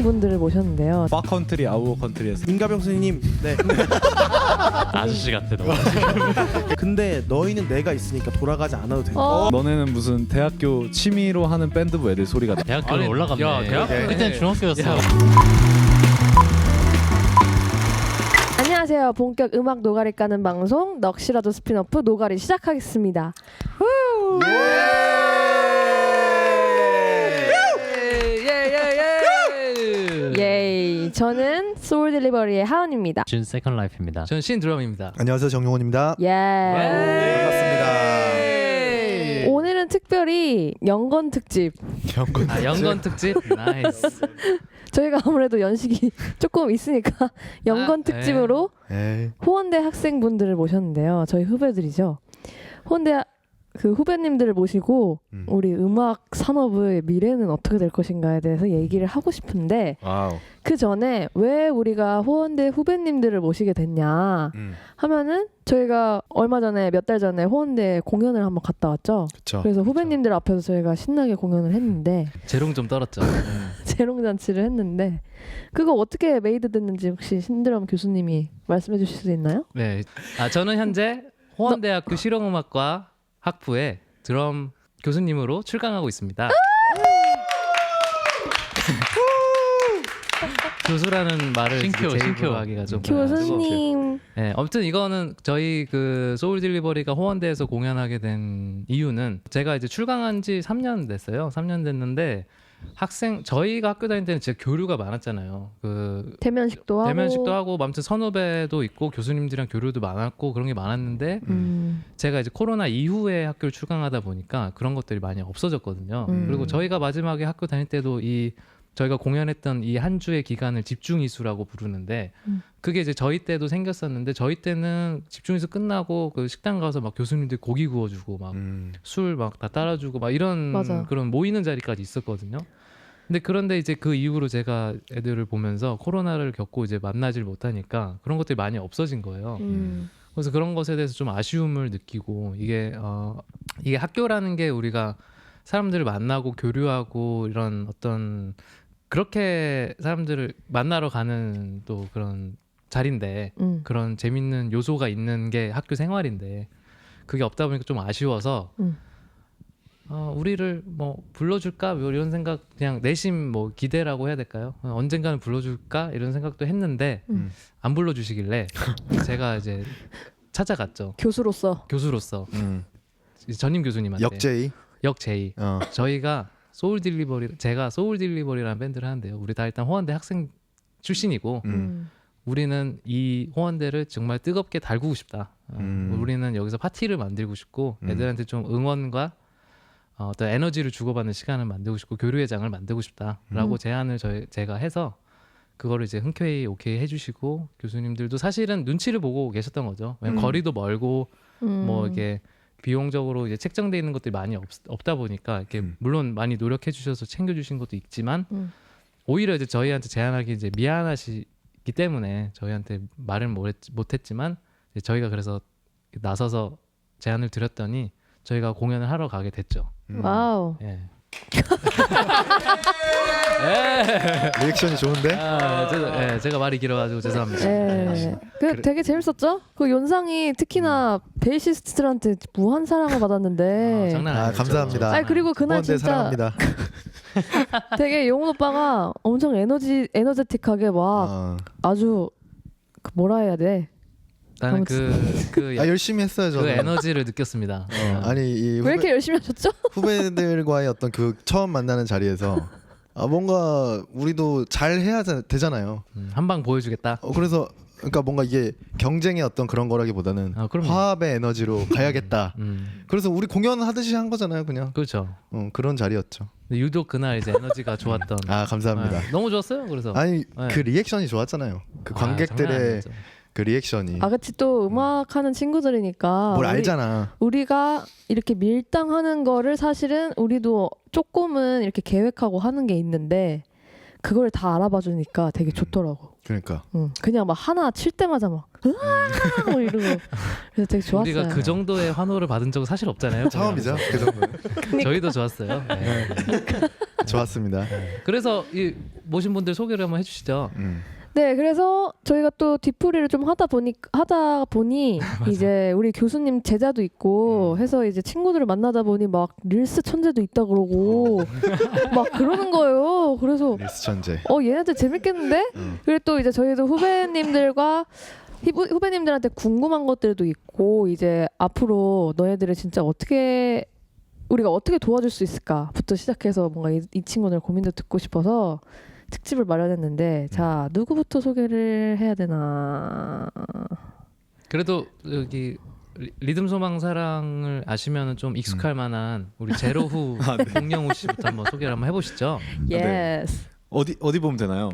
학생분들을 모셨는데요. 파컨트리 아우어 컨트리에서 임가병 선생님. 네. 아저씨 같아 너. 근데 너희는 내가 있으니까 돌아가지 않아도 된다. 너네는 무슨 대학교 취미로 하는 밴드부 애들 소리가 나. 대학교로 올라갔네. 야, 대학교? 그땐 중학교였어. 안녕하세요. 본격 음악 노가리 까는 방송 넋이라도 스피너프 노가리 시작하겠습니다. 예이. 저는 소울 딜리버리의 하은입니다. 준 세컨 라이프입니다. 저는 신드럼입니다. 안녕하세요, 정용훈입니다. 예. 반갑습니다. 오늘은 특별히 연건 특집. 연건 특집. 나이스. 저희가 아무래도 연식이 조금 있으니까 연건 특집으로 호원대 학생분들을 모셨는데요. 저희 후배들이죠. 호원대 그 후배님들을 모시고 우리 음악 산업의 미래는 어떻게 될 것인가에 대해서 얘기를 하고 싶은데 그 전에 왜 우리가 호원대 후배님들을 모시게 됐냐 하면은 저희가 얼마 전에 몇 달 전에 호원대 공연을 한번 갔다 왔죠. 그쵸. 그래서 후배님들 앞에서 저희가 신나게 공연을 했는데 재롱 좀 떨었죠. 재롱잔치를 했는데 그거 어떻게 메이드 됐는지 혹시 신드럼 교수님이 말씀해 주실 수 있나요? 네. 저는 현재 호원대학교 실용음악과 학부의 드럼 교수님으로 출강하고 있습니다. 교수라는 말을 신큐. 하기가 좀 교수님. 네, 아무튼 이거는 저희 그 소울 딜리버리가 호원대에서 공연하게 된 이유는 제가 이제 출강한 지 3년 됐어요. 3년 됐는데 저희가 학교 다닐 때는 진짜 교류가 많았잖아요. 그 대면식도 하고 아무튼 선후배도 있고 교수님들이랑 교류도 많았고 그런 게 많았는데 제가 이제 코로나 이후에 학교를 출강하다 보니까 그런 것들이 많이 없어졌거든요. 그리고 저희가 마지막에 학교 다닐 때도 저희가 공연했던 이 한 주의 기간을 집중이수라고 부르는데 그게 이제 저희 때도 생겼었는데 저희 때는 집중이수 끝나고 그 식당 가서 막 교수님들 고기 구워주고 막 술 막 다 따라주고 막 이런 맞아. 그런 모이는 자리까지 있었거든요. 그런데 이제 그 이후로 제가 애들을 보면서 코로나를 겪고 이제 만나질 못하니까 그런 것들이 많이 없어진 거예요. 그래서 그런 것에 대해서 좀 아쉬움을 느끼고 이게 학교라는 게 우리가 사람들을 만나고 교류하고 이런 어떤 그렇게 사람들을 만나러 가는 또 그런 자리인데 그런 재밌는 요소가 있는 게 학교 생활인데 그게 없다 보니까 좀 아쉬워서 우리를 뭐 불러줄까 뭐 이런 생각 그냥 내심 뭐 기대라고 해야 될까요? 언젠가는 불러줄까 이런 생각도 했는데 안 불러주시길래 제가 이제 찾아갔죠. 교수로서 전임 교수님한테 역제의. 저희가 제가 소울 딜리버리라는 밴드를 하는데요. 우리 다 일단 호원대 학생 출신이고 우리는 이 호원대를 정말 뜨겁게 달구고 싶다. 우리는 여기서 파티를 만들고 싶고 애들한테 좀 응원과 어떤 에너지를 주고받는 시간을 만들고 싶고 교류의 장을 만들고 싶다라고 제안을 제가 해서 그거를 이제 흔쾌히 오케이 해주시고 교수님들도 사실은 눈치를 보고 계셨던 거죠. 왜냐면 거리도 멀고 뭐 이게 비용적으로 이제 책정돼 있는 것들이 많이 없다 보니까 이렇게 물론 많이 노력해 주셔서 챙겨 주신 것도 있지만 오히려 이제 저희한테 제안하기 이제 미안하시기 때문에 저희한테 말을 못했지만 저희가 그래서 나서서 제안을 드렸더니 저희가 공연을 하러 가게 됐죠. 와우. 예. 리액션이 좋은데? 제가 말이 길어가지고 죄송합니다. 되게 재밌었죠? 그 연상이 특히나 베이시스트들한테 무한 사랑을 받았는데. 장난 아니죠. 감사합니다. 그리고 그날 호원대 진짜 사랑합니다. 되게 용훈 오빠가 엄청 에너제틱하게 막 아주 뭐라 해야 돼? 나는 열심히 했어요 저는. 그 에너지를 느꼈습니다. 아니 왜 이렇게 열심히 하셨죠? 후배들과의 어떤 그 처음 만나는 자리에서 뭔가 우리도 잘 해야 되잖아요. 한 방 보여주겠다. 그래서 그러니까 뭔가 이게 경쟁의 어떤 그런 거라기보다는 화합의 에너지로 가야겠다. 그래서 우리 공연 하듯이 한 거잖아요, 그냥. 그렇죠. 그런 자리였죠. 근데 유독 그날 이제 에너지가 좋았던. 감사합니다. 너무 좋았어요. 그래서 그 리액션이 좋았잖아요. 그 관객들의 그 리액션이. 같이 또 음악하는 친구들이니까 뭘 알잖아. 우리가 이렇게 밀당하는 거를 사실은 우리도 조금은 이렇게 계획하고 하는 게 있는데 그걸 다 알아봐 주니까 되게 좋더라고. 그러니까. 그냥 막 하나 칠 때마다 막 으아 뭐 이러고 그래서 되게 좋았어요. 우리가 그 정도의 환호를 받은 적은 사실 없잖아요. 처음이죠. 그 정도는. 저희도 좋았어요. 네. 좋았습니다. 그래서 이 모신 분들 소개를 한번 해주시죠. 네, 그래서 저희가 또 뒤풀이를 좀 하다 보니 이제 우리 교수님 제자도 있고 해서 이제 친구들을 만나다 보니 막 릴스 천재도 있다 그러고 막 그러는 거예요. 그래서 릴스 천재. 얘네들 재밌겠는데? 그리고 또 이제 저희도 후배님들한테 궁금한 것들도 있고 이제 앞으로 너네들을 진짜 우리가 어떻게 도와줄 수 있을까부터 시작해서 뭔가 이 친구들 고민도 듣고 싶어서 특집을 마련했는데 자 누구부터 소개를 해야 되나? 그래도 여기 리듬 소망 사랑을 아시면은 좀 익숙할 만한 우리 제로후 공영우 씨부터 한번 소개를 한번 해보시죠. 예스. 어디 보면 되나요?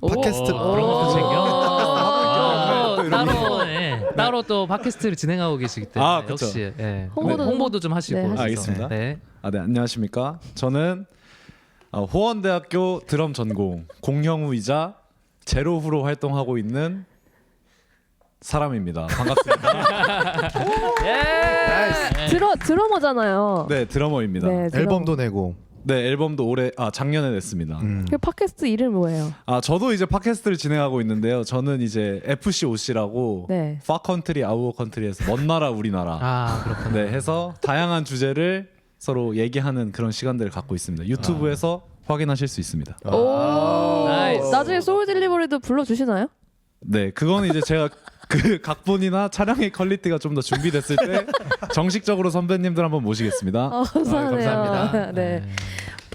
팟캐스트 그런 것도 챙겨. 네. 따로 또 팟캐스트를 진행하고 계시기 때문에 그쵸. 역시 홍보도 홍보도 좀 하시고. 네, 하시죠. 알겠습니다. 네. 네, 안녕하십니까? 저는 호원대학교 드럼 전공 공형우이자 제로후로 활동하고 있는 사람입니다. 반갑습니다. 드러머잖아요. 네, 드러머입니다. 네, 드러머. 앨범도 내고. 네, 앨범도 작년에 냈습니다. 그 팟캐스트 이름 뭐예요? 저도 이제 팟캐스트를 진행하고 있는데요. 저는 이제 FCOC라고 네. Far Country, Our Country에서 먼 나라 우리나라 그렇군요. 네, 해서 다양한 주제를 서로 얘기하는 그런 시간들을 갖고 있습니다. 유튜브에서 확인하실 수 있습니다. 오. 나이스. 나중에 소울 딜리버리도 불러주시나요? 네, 그거는 이제 제가 그 각본이나 촬영의 퀄리티가 좀 더 준비됐을 때 정식적으로 선배님들 한번 모시겠습니다. 감사하네요. 감사합니다. 네.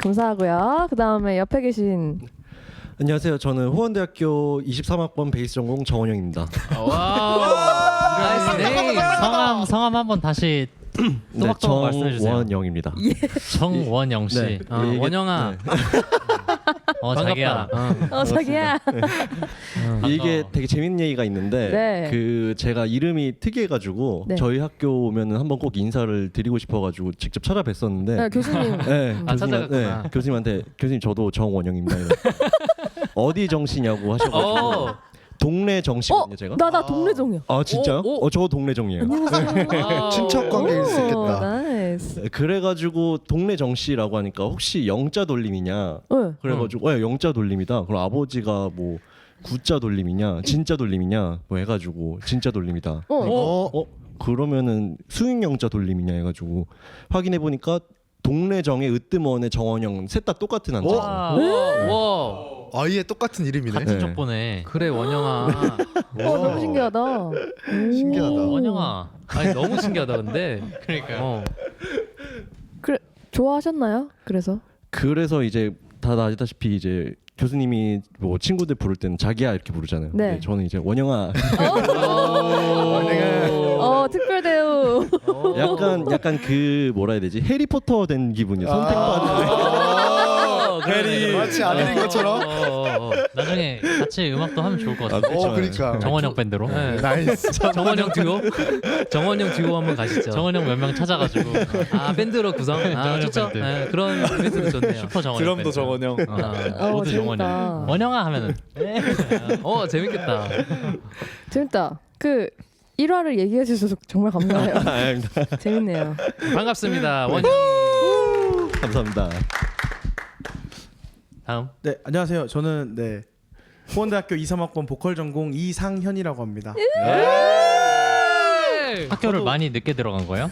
감사하고요. 그 다음에 옆에 계신 안녕하세요. 저는 호원대학교 23학번 베이스 전공 정원영입니다. 와우. 나이스 네임. 성함 한번 다시 네, 또박또박 말씀해 주세요. 정원영입니다. 정원영 씨. 네. 이게- 원영아. 네. 자기야. 자기야. 이게 되게 재밌는 얘기가 있는데 네. 그 제가 이름이 특이해가지고 네. 저희 학교 오면은 한번 꼭 인사를 드리고 싶어가지고 직접 찾아뵀었는데 네, 교수님. 네, 찾아갔구나. 교수님한테 교수님 저도 정원영입니다. 어디 정씨냐고 하셔가지고 동네 정씨거든요 제가. 나 동네정이야. 아 진짜요? 오. 저 동네 정이에요. 친척 관계일 수 있겠다. 나이스. 그래가지고 동네 정씨라고 하니까 혹시 영자 돌림이냐? 네. 그래가지고 영자 돌림이다. 그럼 아버지가 뭐 구자 돌림이냐, 진짜 돌림이냐, 뭐 해가지고 진짜 돌림이다. 그러면은 수익 영자 돌림이냐 해가지고 확인해 보니까 동네 정의 으뜸원의 정원영 셋 다 똑같은 한자. 와. 아예 똑같은 이름이네. 같은 네. 족보네. 그래 원영아. 너무 신기하다. 신기하다. 원영아. 아니 너무 신기하다 근데. 그러니까요. 그래 좋아하셨나요? 그래서 이제 다들 아시다시피 이제 교수님이 뭐 친구들 부를 때는 자기야 이렇게 부르잖아요. 네. 근데 저는 이제 원영아. 특별 대우. 약간 그 뭐라 해야 되지? 해리포터 된 기분이에요. 선택받은. 해리. 마치 아들인 것처럼. 나중에 같이 음악도 하면 좋을 것 같아요. 그러니까. 정원영 밴드로. 네. 나이스. 정원영 듀오? 정원영 듀오 한번 가시죠. 정원영 몇 명 찾아가지고 밴드로 구성. 정원영 좋죠. 밴드. 네, 그런 밴드도 좋네요. 슈퍼 정원영 드럼도 밴드. 정원영. 모두 재밌다. 정원영. 원영아 하면은 재밌겠다. 재밌다. 그 1화를 얘기해 주셔서 정말 감사해요. 재밌네요. 반갑습니다. 원영. 감사합니다. 다음. 네, 안녕하세요. 저는 호원대학교 23학번 보컬 전공 이상현이라고 합니다. 학교를 많이 늦게 들어간 거예요?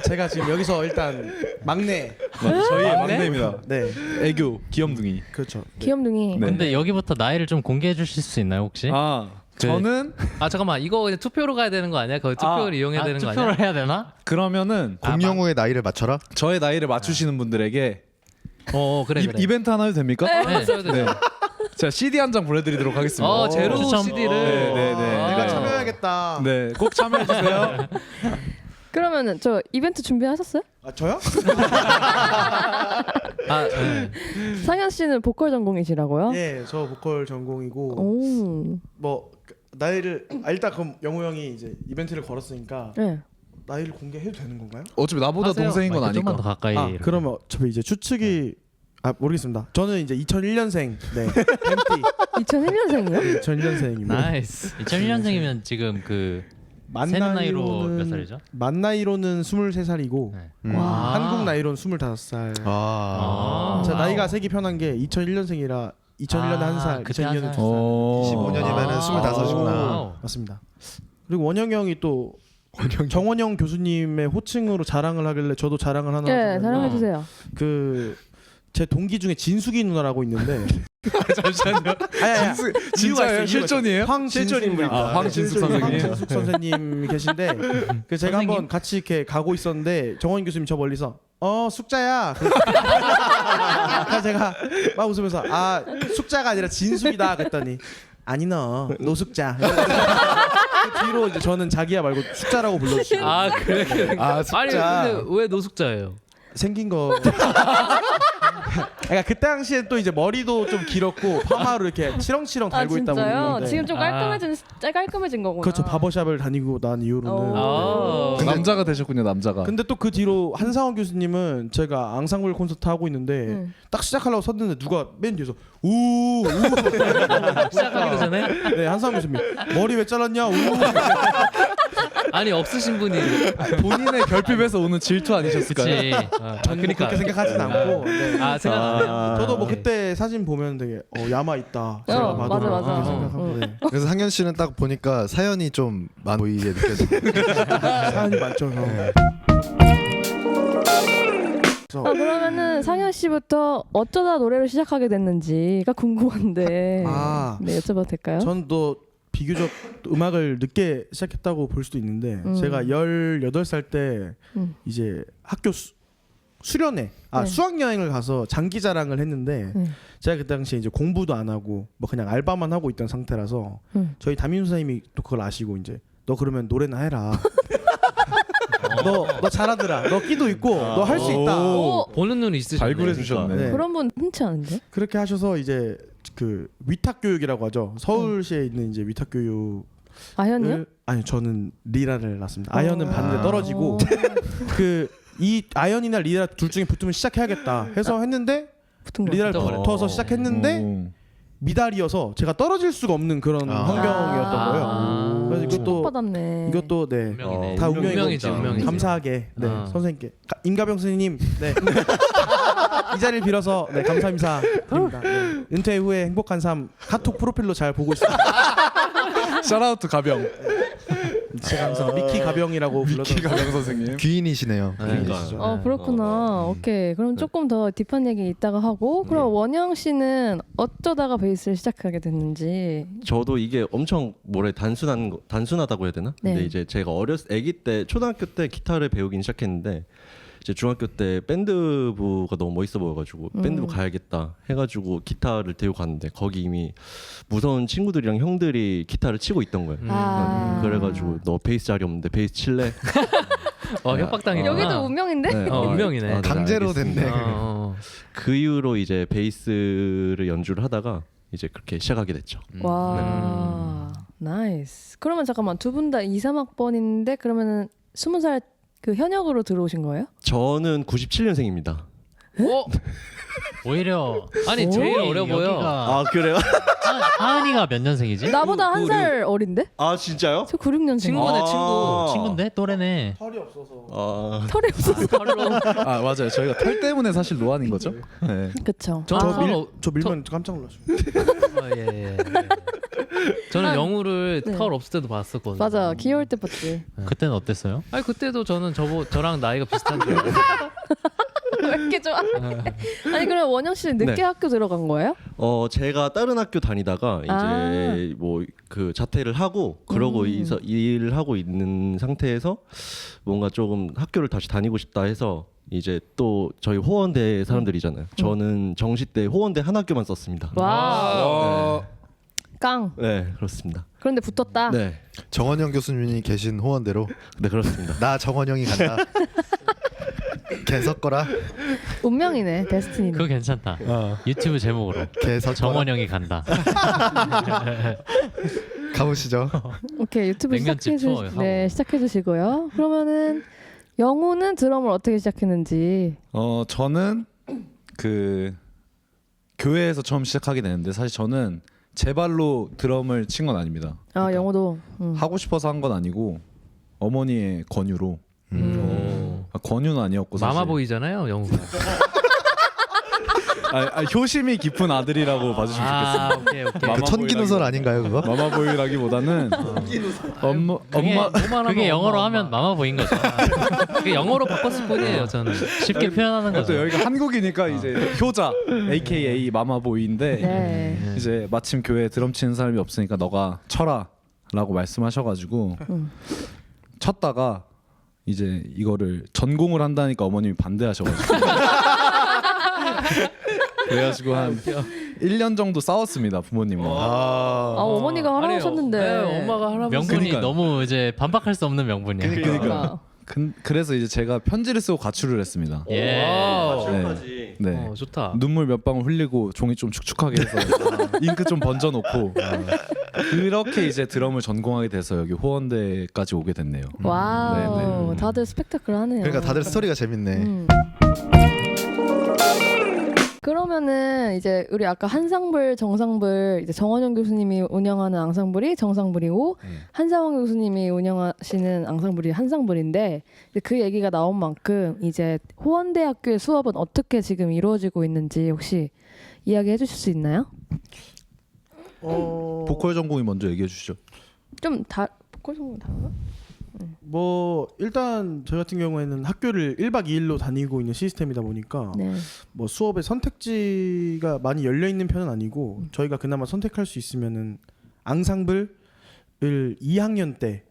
제가 지금 여기서 일단 막내. 저희의 막내입니다. 네, 애교 귀염둥이. 그렇죠. 귀염둥이. 네. 근데 여기부터 나이를 좀 공개해 주실 수 있나요 혹시? 저는 잠깐만 이거 그냥 투표로 가야 되는 거 아니야? 거기 투표를 이용해야 되는 거 아니야? 투표를 해야 되나? 그러면은 공영우의 나이를 맞춰라. 저의 나이를 맞추시는 분들에게 그래. 이벤트 하나 해도 됩니까? 네. 네. 제가 CD 한 장 보내드리도록 하겠습니다. 제로 추첨. CD를. 네. 내가 참여해야겠다. 네, 꼭 참여해 주세요. 그러면은 저 이벤트 준비하셨어요? 아, 저요? 네. 상현 씨는 보컬 전공이시라고요? 예, 저 보컬 전공이고 오. 뭐 나이를 일단 그럼 영우 형이 이제 이벤트를 걸었으니까 네. 나이를 공개해도 되는 건가요? 어차피 나보다 하세요. 동생인 건 좀만 더 아니까. 가까이. 이렇게. 그러면 어차피 이제 추측이 모르겠습니다. 저는 이제 2001년생. 네. 팬티 2001년생이요? 2001년생입니다. 나이스. 2001년생이면 지금 그 세는 나이로 몇 살이죠? 만 나이로는 23살이고 네. 와. 한국 나이로는 25살. 아. 자, 나이가 세기 편한 게 2001년생이라 2001년에 한 살, 그때 2002년에 한 두 살. 25년이면은 25이구나. 맞습니다. 그리고 원영 형이 또 정원영 교수님의 호칭으로 자랑을 하길래 저도 자랑을 하나. 네, 하자면 자랑해 주세요. 제 동기 중에 진숙이 누나라고 있는데. 잠시만요. 아니, 진짜예요? 실존이에요? 실존 인물입니다. 황진숙 선생님. 황진숙 선생님 계신데 그 제가 한번 같이 이렇게 가고 있었는데 정원 교수님 저 멀리서 숙자야. 그래서 제가 막 웃으면서 숙자가 아니라 진숙이다 그랬더니 아니 너 노숙자. 그 뒤로 이제 저는 자기야 말고 숙자라고 불러주시고. 그래. 숙자. 아니 근데 왜 노숙자예요? 생긴 거. 그러니까 그 당시에 또 이제 머리도 좀 길었고 파마로 이렇게 치렁치렁 달고 있다 진짜요? 보는데. 지금 좀 깔끔해진 거구나. 그렇죠. 바버샵을 다니고 난 이후로는. 그 남자가 되셨군요, 남자가. 근데 또 그 뒤로 한상원 교수님은 제가 앙상블 콘서트 하고 있는데 딱 시작하려고 섰는데 누가 맨 뒤에서 우 시작하기도 전에? 네, 한상원 교수님 머리 왜 잘랐냐 우. 아니 없으신 분이 본인의 결핍에서 오는 질투 아니셨을까요? 그치. 저는 뭐 그렇게 생각하진 않고. 네. 생각 안 해요. 저도 뭐 그때 사진 보면 되게 야마 있다. 제가 봐도 맞아. 그렇게 생각하고. 네. 그래서 상현 씨는 딱 보니까 사연이 좀 많아 보이게 느껴져요. 사연이 많죠. 그러면은 상현 씨부터 어쩌다 노래를 시작하게 됐는지가 궁금한데. 네, 여쭤봐도 될까요? 전 또 비교적 음악을 늦게 시작했다고 볼 수도 있는데 제가 18살 때 이제 학교 수련회 네. 수학 여행을 가서 장기 자랑을 했는데 제가 그 당시에 이제 공부도 안 하고 뭐 그냥 알바만 하고 있던 상태라서 저희 담임 선생님이 또 그걸 아시고 이제 너 그러면 노래나 해라. 너 잘하더라. 너 끼도 있고 너 할 수 있다. 보는 눈이 있으시네. 발굴해 주셨네. 네. 그런 분 흔치 않은데? 그렇게 하셔서 이제 그 위탁 교육이라고 하죠. 서울시에 있는 이제 위탁 교육. 아현이요? 아니요, 저는 리라를 났습니다. 아현은 봤는데 떨어지고 이 아현이나 리라 둘 중에 붙으면 시작해야겠다 해서 했는데 붙은 거. 리라를 붙어서 시작했는데 미달이어서 제가 떨어질 수가 없는 그런 환경이었던 거예요. 그래서 이것도 네, 운명이네. 다 운명이지, 운명이고 운명이지. 감사하게 네, 선생님께 임가병 선생님 네. 이 자리를 빌어서 네, 감사 인사 드립니다. 네. 은퇴 후에 행복한 삶 카톡 프로필로 잘 보고 있습니다. 샤라우트 가병. 제가 항상 미키 가병이라고 불러서 미키 가병 선생님. 귀인이시네요. 그렇구나. 오케이. 그럼 조금 더 딥한 얘기 이따가 하고 그럼 원영 씨는 어쩌다가 베이스를 시작하게 됐는지. 저도 이게 엄청 단순하다고 해야 되나? 네. 근데 이제 제가 아기 때 초등학교 때 기타를 배우긴 시작했는데 이제 중학교 때 밴드부가 너무 멋있어 보여가지고 밴드부 가야겠다 해가지고 기타를 들고 갔는데 거기 이미 무서운 친구들이랑 형들이 기타를 치고 있던 거예요. 그래가지고 너 베이스 자리 없는데 베이스 칠래? 협박당했구나. 여기도 운명인데? 네. 운명이네. 강제로 됐네. 그 이후로 이제 베이스를 연주를 하다가 이제 그렇게 시작하게 됐죠. 와, 나이스. 그러면 잠깐만 두 분 다 2, 3학번인데 그러면은 20살 그 현역으로 들어오신 거예요? 저는 97년생입니다. 오히려 아니 제일 어려 보여. 아 그래요? 하은이가 몇 년생이지? 나보다 한 살 어린데? 아 진짜요? 저 96년생. 친구네 친구. 친구인데 또래네. 털이 없어서 털이 없어서. 맞아요. 저희가 털 때문에 사실 노안인 거죠. 네. 그쵸. 저 밀면 깜짝 놀랐어요. 예. 저는 영우를 네. 털 없을 때도 봤었거든요. 맞아. 귀여울 때 봤지. 그때는 어땠어요? 아니 그때도 저는 저랑 나이가 비슷한데. 왜 이렇게 좋아? 아니 그럼 원영 씨는 늦게 네. 학교 들어간 거예요? 제가 다른 학교 다니다가 이제 뭐 그 자퇴를 하고 그러고 일을 하고 있는 상태에서 뭔가 조금 학교를 다시 다니고 싶다 해서 이제 또 저희 호원대 사람들이잖아요. 저는 정시 때 호원대 한 학교만 썼습니다. 와. 깡. 네 그렇습니다. 그런데 붙었다. 네, 정원영 교수님이 계신 호원대로 네 그렇습니다. 나 정원영이 간다. 개섞거라. 운명이네. 데스티니네. 그거 괜찮다. 유튜브 제목으로 개섞거라. 정원영이 간다. 가보시죠. 오케이. 유튜브 냉면집 투어 하고. 시작해 주시고요. 그러면은 영우는 드럼을 어떻게 시작했는지. 저는 그 교회에서 처음 시작하게 되는데 사실 저는 제 발로 드럼을 친 건 아닙니다. 영우도. 하고 싶어서 한 건 아니고 어머니의 권유로 권유는 아니었고 사실. 마마보이잖아요, 영우가. 효심이 깊은 아들이라고 봐주시면 좋겠습니다. 오케이. 그 천기누설 아닌가요 그거? 마마보이라기보다는 엄마 그게 영어로 하면 마마보인 거죠. 그게 영어로 바꿨을 뿐이에요, 저는. 쉽게 표현하는 또 거죠. 여기가 한국이니까 이제 효자 AKA 마마보이인데 네. 이제 마침 교회에 드럼 치는 사람이 없으니까 너가 쳐라라고 말씀하셔가지고 쳤다가 이제 이거를 전공을 한다니까 어머님이 반대하셔가지고 그래가지고 한 1년 정도 싸웠습니다 부모님과. 어머니가 하라고 하셨는데. 네, 엄마가 하라고 명분이 그러니까요. 너무 이제 반박할 수 없는 명분이야. 그러니까 그래서 이제 제가 편지를 쓰고 가출을 했습니다. 예. 네. 좋다. 눈물 몇 방울 흘리고 종이 좀 축축하게 해서 잉크 좀 번져놓고 그렇게 이제 드럼을 전공하게 돼서 여기 호원대까지 오게 됐네요. 와우. 네. 다들 스펙타클하네요. 그러니까 다들 스토리가 재밌네. 그러면은 이제 우리 아까 한상불, 정상불 이제 정원영 교수님이 운영하는 앙상블이 정상불이고 한상원 교수님이 운영하시는 앙상블이 한상불인데 그 얘기가 나온 만큼 이제 호원대학교의 수업은 어떻게 지금 이루어지고 있는지 혹시 이야기해 주실 수 있나요? 보컬 전공이 먼저 얘기해 주시죠. 보컬 전공 다른가? 뭐 일단 저희 같은 경우에는 학교를 1박 2일로 다니고 있는 시스템이다 보니까 네. 뭐 수업의 선택지가 많이 열려 있는 편은 아니고 저희가 그나마 선택할 수 있으면은 앙상블을 2학년 때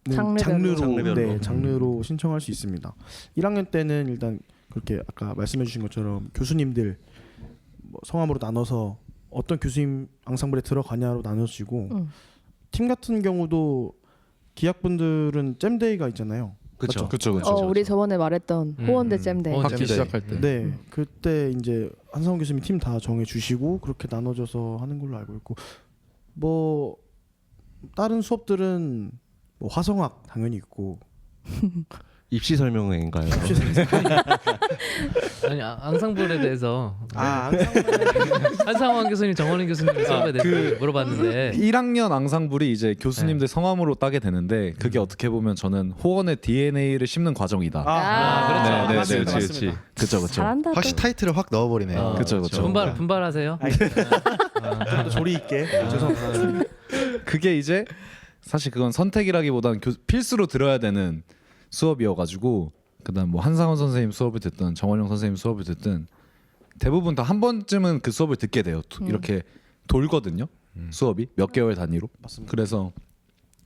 장르별로. 네, 장르로 신청할 수 있습니다. 1학년 때는 일단 그렇게 아까 말씀해 주신 것처럼 교수님들 뭐 성함으로 나눠서 어떤 교수님 앙상블에 들어가냐로 나눠지고 팀 같은 경우도 기악분들은 잼데이가 있잖아요. 그렇죠. 우리 저번에 말했던 호원대 잼데이. 학기 시작할 때. 네, 그때 이제 한상원 교수님 팀 다 정해 주시고 그렇게 나눠져서 하는 걸로 알고 있고 뭐 다른 수업들은 뭐 화성학 당연히 있고 입시 설명회인가요? 아니 앙상블에 대해서 한상원 교수님, 정원인 교수님 수업에 대해서 물어봤는데 1학년 앙상블이 이제 교수님들 성함으로 따게 되는데 그게 어떻게 보면 저는 호원의 DNA를 심는 과정이다. 그렇죠. 그렇지. 그렇죠. 잘한다. 확실히 타이틀을 확 넣어버리네. 그렇죠. 분발하세요. 좀더 조리 있게 죄송합니다. 그게 이제 사실 그건 선택이라기보다는 필수로 들어야 되는 수업이어가지고 그다음 뭐 한상원 선생님 수업을 듣든 정원영 선생님 수업을 듣든 대부분 다 한 번쯤은 그 수업을 듣게 돼요. 이렇게 돌거든요. 수업이 몇 개월 단위로. 맞습니다. 그래서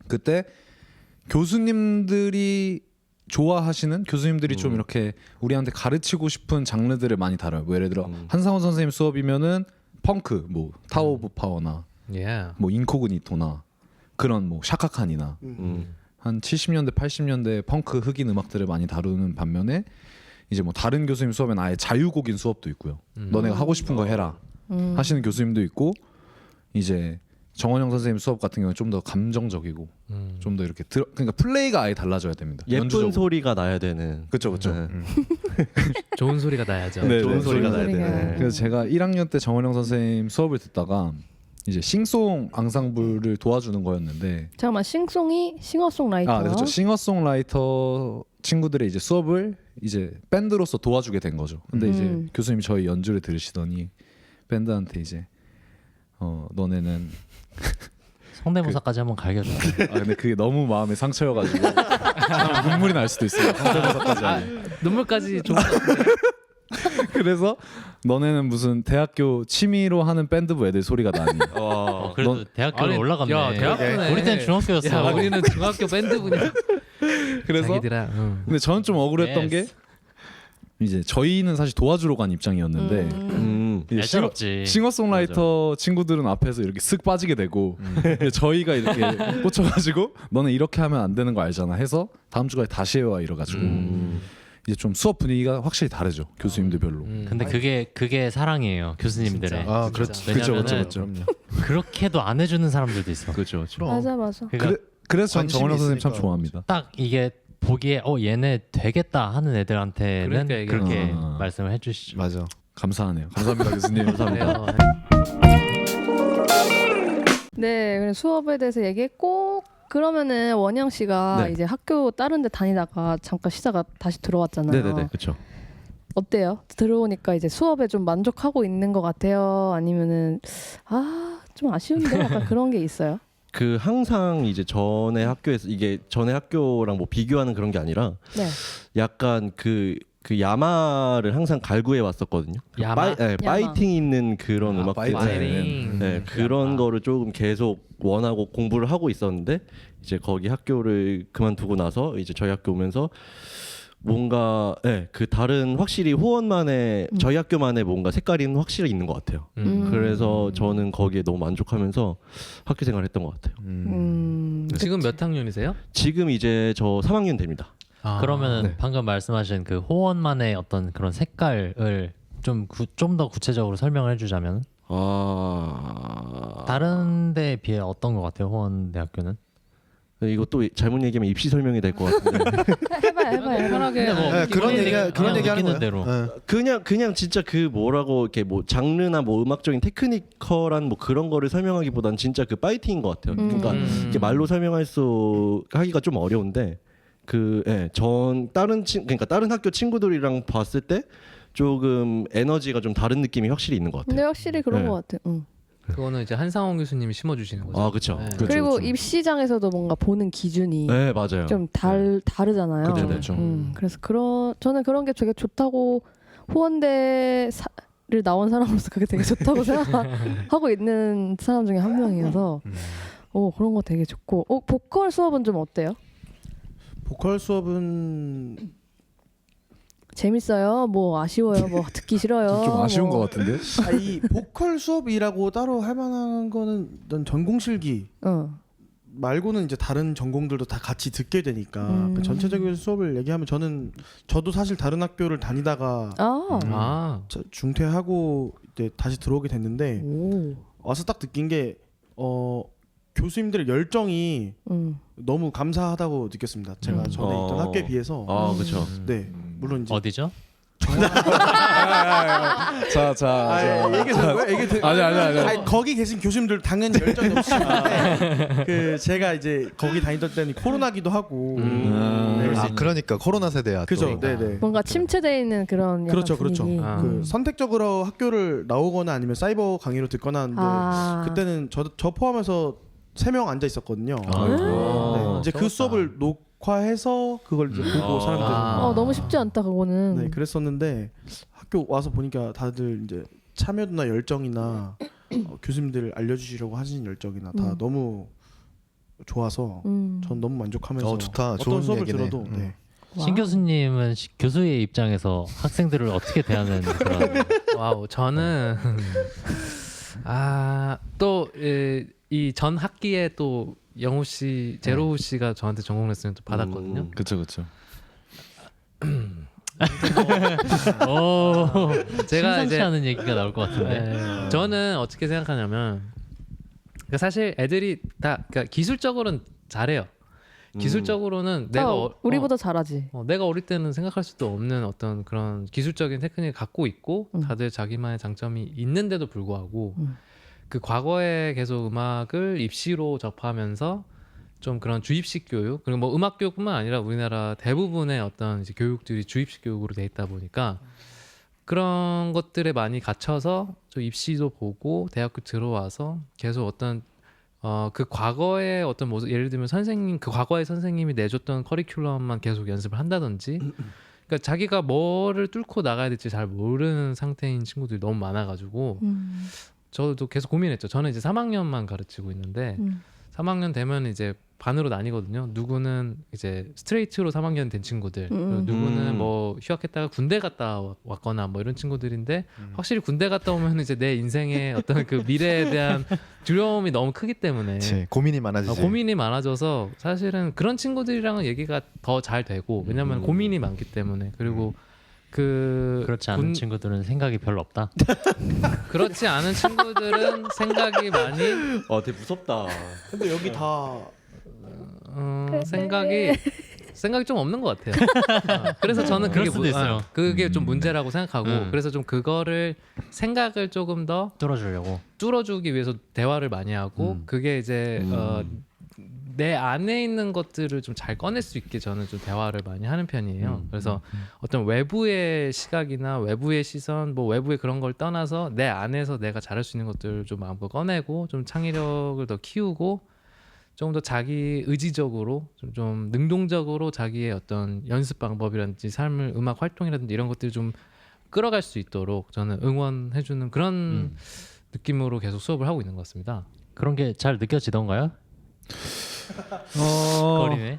그때 교수님들이 좋아하시는 교수님들이 좀 이렇게 우리한테 가르치고 싶은 장르들을 많이 다뤄요. 뭐 예를 들어 한상원 선생님 수업이면은 펑크, 뭐 타워 오브 파워나 뭐 인코그니토나 그런 뭐 샤카칸이나 한 70년대 80년대 펑크 흑인 음악들을 많이 다루는 반면에 이제 뭐 다른 교수님 수업엔 아예 자유곡인 수업도 있고요. 너네가 하고 싶은 거 해라 하시는 교수님도 있고 이제 정원영 선생님 수업 같은 경우는 좀 더 감정적이고 좀 더 이렇게 그러니까 플레이가 아예 달라져야 됩니다. 예쁜 연주적으로. 소리가 나야 되는. 그렇죠. 네. 좋은 소리가 나야죠. 네, 좋은 소리가 나야 소리가. 되는. 그래서 제가 1학년 때 정원영 선생님 수업을 듣다가 이제 싱송 앙상블을 도와주는 거였는데 잠깐만 싱송이 싱어송라이터. 그렇죠. 싱어송라이터 친구들의 이제 수업을 이제 밴드로서 도와주게 된 거죠. 근데 이제 교수님이 저희 연주를 들으시더니 밴드한테 이제 너네는 성대모사까지 한번 갈겨줘. 근데 그게 너무 마음에 상처여가지고 눈물이 날 수도 있어요. 성대모사까지 하면. 눈물까지 좋은 것 같은데. 그래서 너네는 무슨 대학교 취미로 하는 밴드부 애들 소리가 나니? 그래도 대학교로 아니, 올라갔네. 야, 대학교네. 우리 때는 중학교였어. 야, 우리는 중학교 밴드분이야. 그래서 자기들아. 근데 저는 좀 억울했던 게 이제 저희는 사실 도와주러 간 입장이었는데 이제 얄짤없지. 싱어송라이터 친구들은 앞에서 이렇게 쓱 빠지게 되고 근데 저희가 이렇게 꽂혀가지고 너는 이렇게 하면 안 되는 거 알잖아 해서 다음 주까지 다시 해와 이래가지고 이제 좀 수업 분위기가 확실히 다르죠. 교수님들 별로. 근데 그게 사랑이에요. 교수님들의. 그렇죠. 왜냐면은 그렇죠. 그렇게도 안 해주는 사람들도 있어. 그렇죠. 맞아. 그러니까 그래서 전 정원영 선생님 참 있으니까. 좋아합니다. 딱 이게 보기에 얘네 되겠다 하는 애들한테는 그러니까 그렇게 아. 말씀을 해주시죠. 맞아. 감사하네요. 감사합니다 교수님. 감사합니다. 그래요. 네, 그래서 수업에 대해서 얘기했고 그러면은 원영 씨가 네. 이제 학교 다른 데 다니다가 잠깐 쉬다가 다시 들어왔잖아요. 네네네, 그렇죠. 어때요? 들어오니까 이제 수업에 좀 만족하고 있는 것 같아요? 아니면은 좀 아쉬운데 약간 그런 게 있어요? 그 항상 이제 전에 학교에서 이게 전에 학교랑 뭐 비교하는 그런 게 아니라 네. 약간 그 야마를 항상 갈구해 왔었거든요. 야마? 파이팅 있는 그런 음악들, 파이팅. 네, 그런 거를 조금 계속 원하고 공부를 하고 있었는데 이제 거기 학교를 그만두고 나서 이제 저희 학교 오면서 뭔가 그 다른 확실히 호원만의 저희 학교만의 뭔가 색깔이 확실히 있는 것 같아요. 그래서 저는 거기에 너무 만족하면서 학교 생활을 했던 것 같아요. 지금 몇 학년이세요? 지금 이제 저 3학년 됩니다. 그러면은 네. 방금 말씀하신 그 호원만의 어떤 그런 색깔을 좀 더 구체적으로 설명을 해주자면 다른 데에 비해 어떤 것 같아요? 호원대학교는? 이거 또 잘못 얘기하면 입시 설명이 될 것 같은데 해봐요. 편하게 뭐 그런 얘기 하는 거예요. 대로. 그냥 진짜 그 뭐라고 이렇게 뭐 장르나 뭐 음악적인 테크니컬한 뭐 그런 거를 설명하기보단 진짜 그 파이팅인 것 같아요. 그러니까 이게 말로 설명할 수 하기가 좀 어려운데 그러니까 다른 학교 친구들이랑 봤을 때 조금 에너지가 좀 다른 느낌이 확실히 있는 것 같아요. 근데 확실히 그런 네. 것 같아요. 그거는 이제 한상원 교수님이 심어주시는 거죠. 그렇죠. 네. 그리고 입시장에서도 뭔가 보는 기준이 네, 맞아요. 좀 다르잖아요. 그렇죠. 그래서 저는 그런 게 되게 좋다고 호원대를 나온 사람으로서 그게 되게 좋다고 생각하고 있는 사람 중에 한 명이어서 그런 거 되게 좋고 보컬 수업은 좀 어때요? 보컬 수업은 재밌어요? 뭐 아쉬워요? 뭐 듣기 싫어요? 좀 아쉬운 뭐. 것 같은데. 이 보컬 수업이라고 따로 할 만한 거는 난 전공실기 말고는 이제 다른 전공들도 다 같이 듣게 되니까 그 전체적인 수업을 얘기하면 저도 사실 다른 학교를 다니다가 중퇴하고 이제 다시 들어오게 됐는데 와서 딱 느낀 게 교수님들의 열정이 너무 감사하다고 느꼈습니다. 제가 전에 있던 학교에 비해서. 그렇죠. 네, 물론 이제 어디죠? 아니. 거기 계신 교수님들 당연히 열정이 없으신데 그 제가 이제 거기 다니던 때는 코로나기도 하고. 그러니까 코로나 세대야. 그죠, 또. 네네. 뭔가 침체돼 있는 그런 그렇죠. 분위기. 그 선택적으로 학교를 나오거나 아니면 사이버 강의로 듣거나 하는데 그때는 저 포함해서 3명 앉아 있었거든요. 네, 이제 그 수업을 녹화해서 그걸 이제 보고 사람들. 너무 쉽지 않다 그거는. 네, 그랬었는데 학교 와서 보니까 다들 이제 참여도나 열정이나 교수님들 알려주시려고 하시는 열정이나 다 너무 좋아서 전 너무 만족하면서 좋다. 어떤 좋은 수업을 얘기네. 들어도 신 교수님은 교수의 입장에서 학생들을 어떻게 대하는 그런 와우, 저는 또 이 전 학기에 또 영호 씨, 제로우 씨가 저한테 전공 레슨을 또 받았거든요. 그렇죠. 제가 심상치 이제 않은 얘기가 나올 것 같은데. 저는 어떻게 생각하냐면 그러니까 사실 애들이 다 그러니까 기술적으로는 잘해요. 기술적으로는 내가 우리보다 잘하지. 내가 어릴 때는 생각할 수도 없는 어떤 그런 기술적인 테크닉을 갖고 있고 다들 자기만의 장점이 있는데도 불구하고 그 과거에 계속 음악을 입시로 접하면서 좀 그런 주입식 교육 그리고 뭐 음악 교육뿐만 아니라 우리나라 대부분의 어떤 이제 교육들이 주입식 교육으로 돼 있다 보니까 그런 것들에 많이 갇혀서 좀 입시도 보고 대학교 들어와서 계속 어떤 그 과거의 어떤 모습 예를 들면 그 과거의 선생님이 내줬던 커리큘럼만 계속 연습을 한다든지 그러니까 자기가 뭐를 뚫고 나가야 될지 잘 모르는 상태인 친구들이 너무 많아가지고 저도 계속 고민했죠. 저는 이제 3학년만 가르치고 있는데 3학년 되면 이제 반으로 나뉘거든요. 누구는 이제 스트레이트로 3학년 된 친구들, 그리고 누구는 뭐 휴학했다가 군대 갔다 왔거나 뭐 이런 친구들인데 확실히 군대 갔다 오면 이제 내 인생의 어떤 그 미래에 대한 두려움이 너무 크기 때문에 고민이 많아지지. 고민이 많아져서 사실은 그런 친구들이랑은 얘기가 더 잘 되고 왜냐면 고민이 많기 때문에 그리고 그렇지 않은 친구들은 생각이 별로 없다. 그렇지 않은 친구들은 생각이 많이 되게 무섭다. 근데 여기 다 생각이 좀 없는 것 같아요. 그래서 저는 그게 좀 문제라고 생각하고 그래서 좀 그거를 생각을 조금 더 뚫어주려고 뚫어주기 위해서 대화를 많이 하고 그게 이제 내 안에 있는 것들을 좀 잘 꺼낼 수 있게 저는 좀 대화를 많이 하는 편이에요. 그래서 어떤 외부의 시각이나 외부의 시선, 뭐 외부의 그런 걸 떠나서 내 안에서 내가 잘할 수 있는 것들을 좀 마음껏 꺼내고 좀 창의력을 더 키우고 좀 더 자기 의지적으로 좀 능동적으로 자기의 어떤 연습 방법이라든지 삶을 음악 활동이라든지 이런 것들을 좀 끌어갈 수 있도록 저는 응원해주는 그런 느낌으로 계속 수업을 하고 있는 것 같습니다. 그런 게 잘 느껴지던가요? 거리네.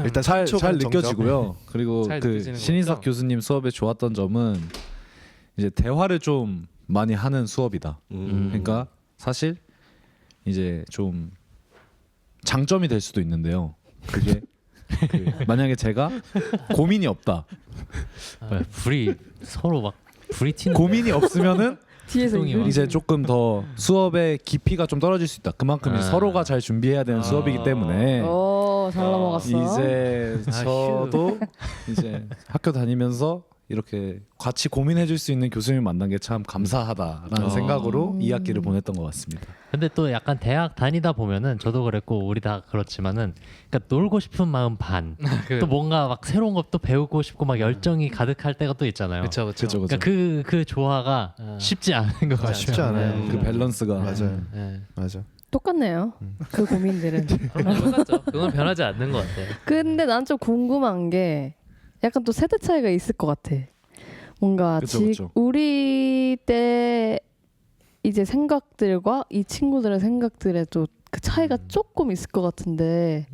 일단 잘 3초간 정적. 느껴지고요. 그리고 잘 그 느껴지는 신인석 거죠? 교수님 수업에 좋았던 점은 이제 대화를 좀 많이 하는 수업이다. 그러니까 사실 이제 좀 장점이 될 수도 있는데요. 그게 그 만약에 제가 고민이 없다. 불이 서로 막 불이 튀는. 고민이 없으면은 뒤에서 와. 이제 조금 더 수업의 깊이가 좀 떨어질 수 있다. 그만큼 이제 서로가 잘 준비해야 되는 수업이기 때문에 잘 넘어갔어. 이제 저도 이제 학교 다니면서 이렇게 같이 고민해줄 수 있는 교수님을 만난 게 참 감사하다라는 생각으로 2학기를 보냈던 것 같습니다. 근데 또 약간 대학 다니다 보면은 저도 그랬고 우리 다 그렇지만은 그러니까 놀고 싶은 마음 반, 또 뭔가 막 새로운 것도 배우고 싶고 막 열정이 가득할 때가 또 있잖아요. 그렇죠, 그렇죠. 그죠. 그러니까 그 조화가 쉽지 않은 것 같아요. 쉽지 않아요. 그 밸런스가 맞아요. 네. 맞아. 똑같네요. 그 고민들은. 똑같죠. 그건 변하지 않는 것 같아요. 근데 난 좀 궁금한 게 약간 또 세대 차이가 있을 것 같아. 뭔가 그쵸. 우리 때 이제 생각들과 이 친구들의 생각들에도 그 차이가 조금 있을 것 같은데.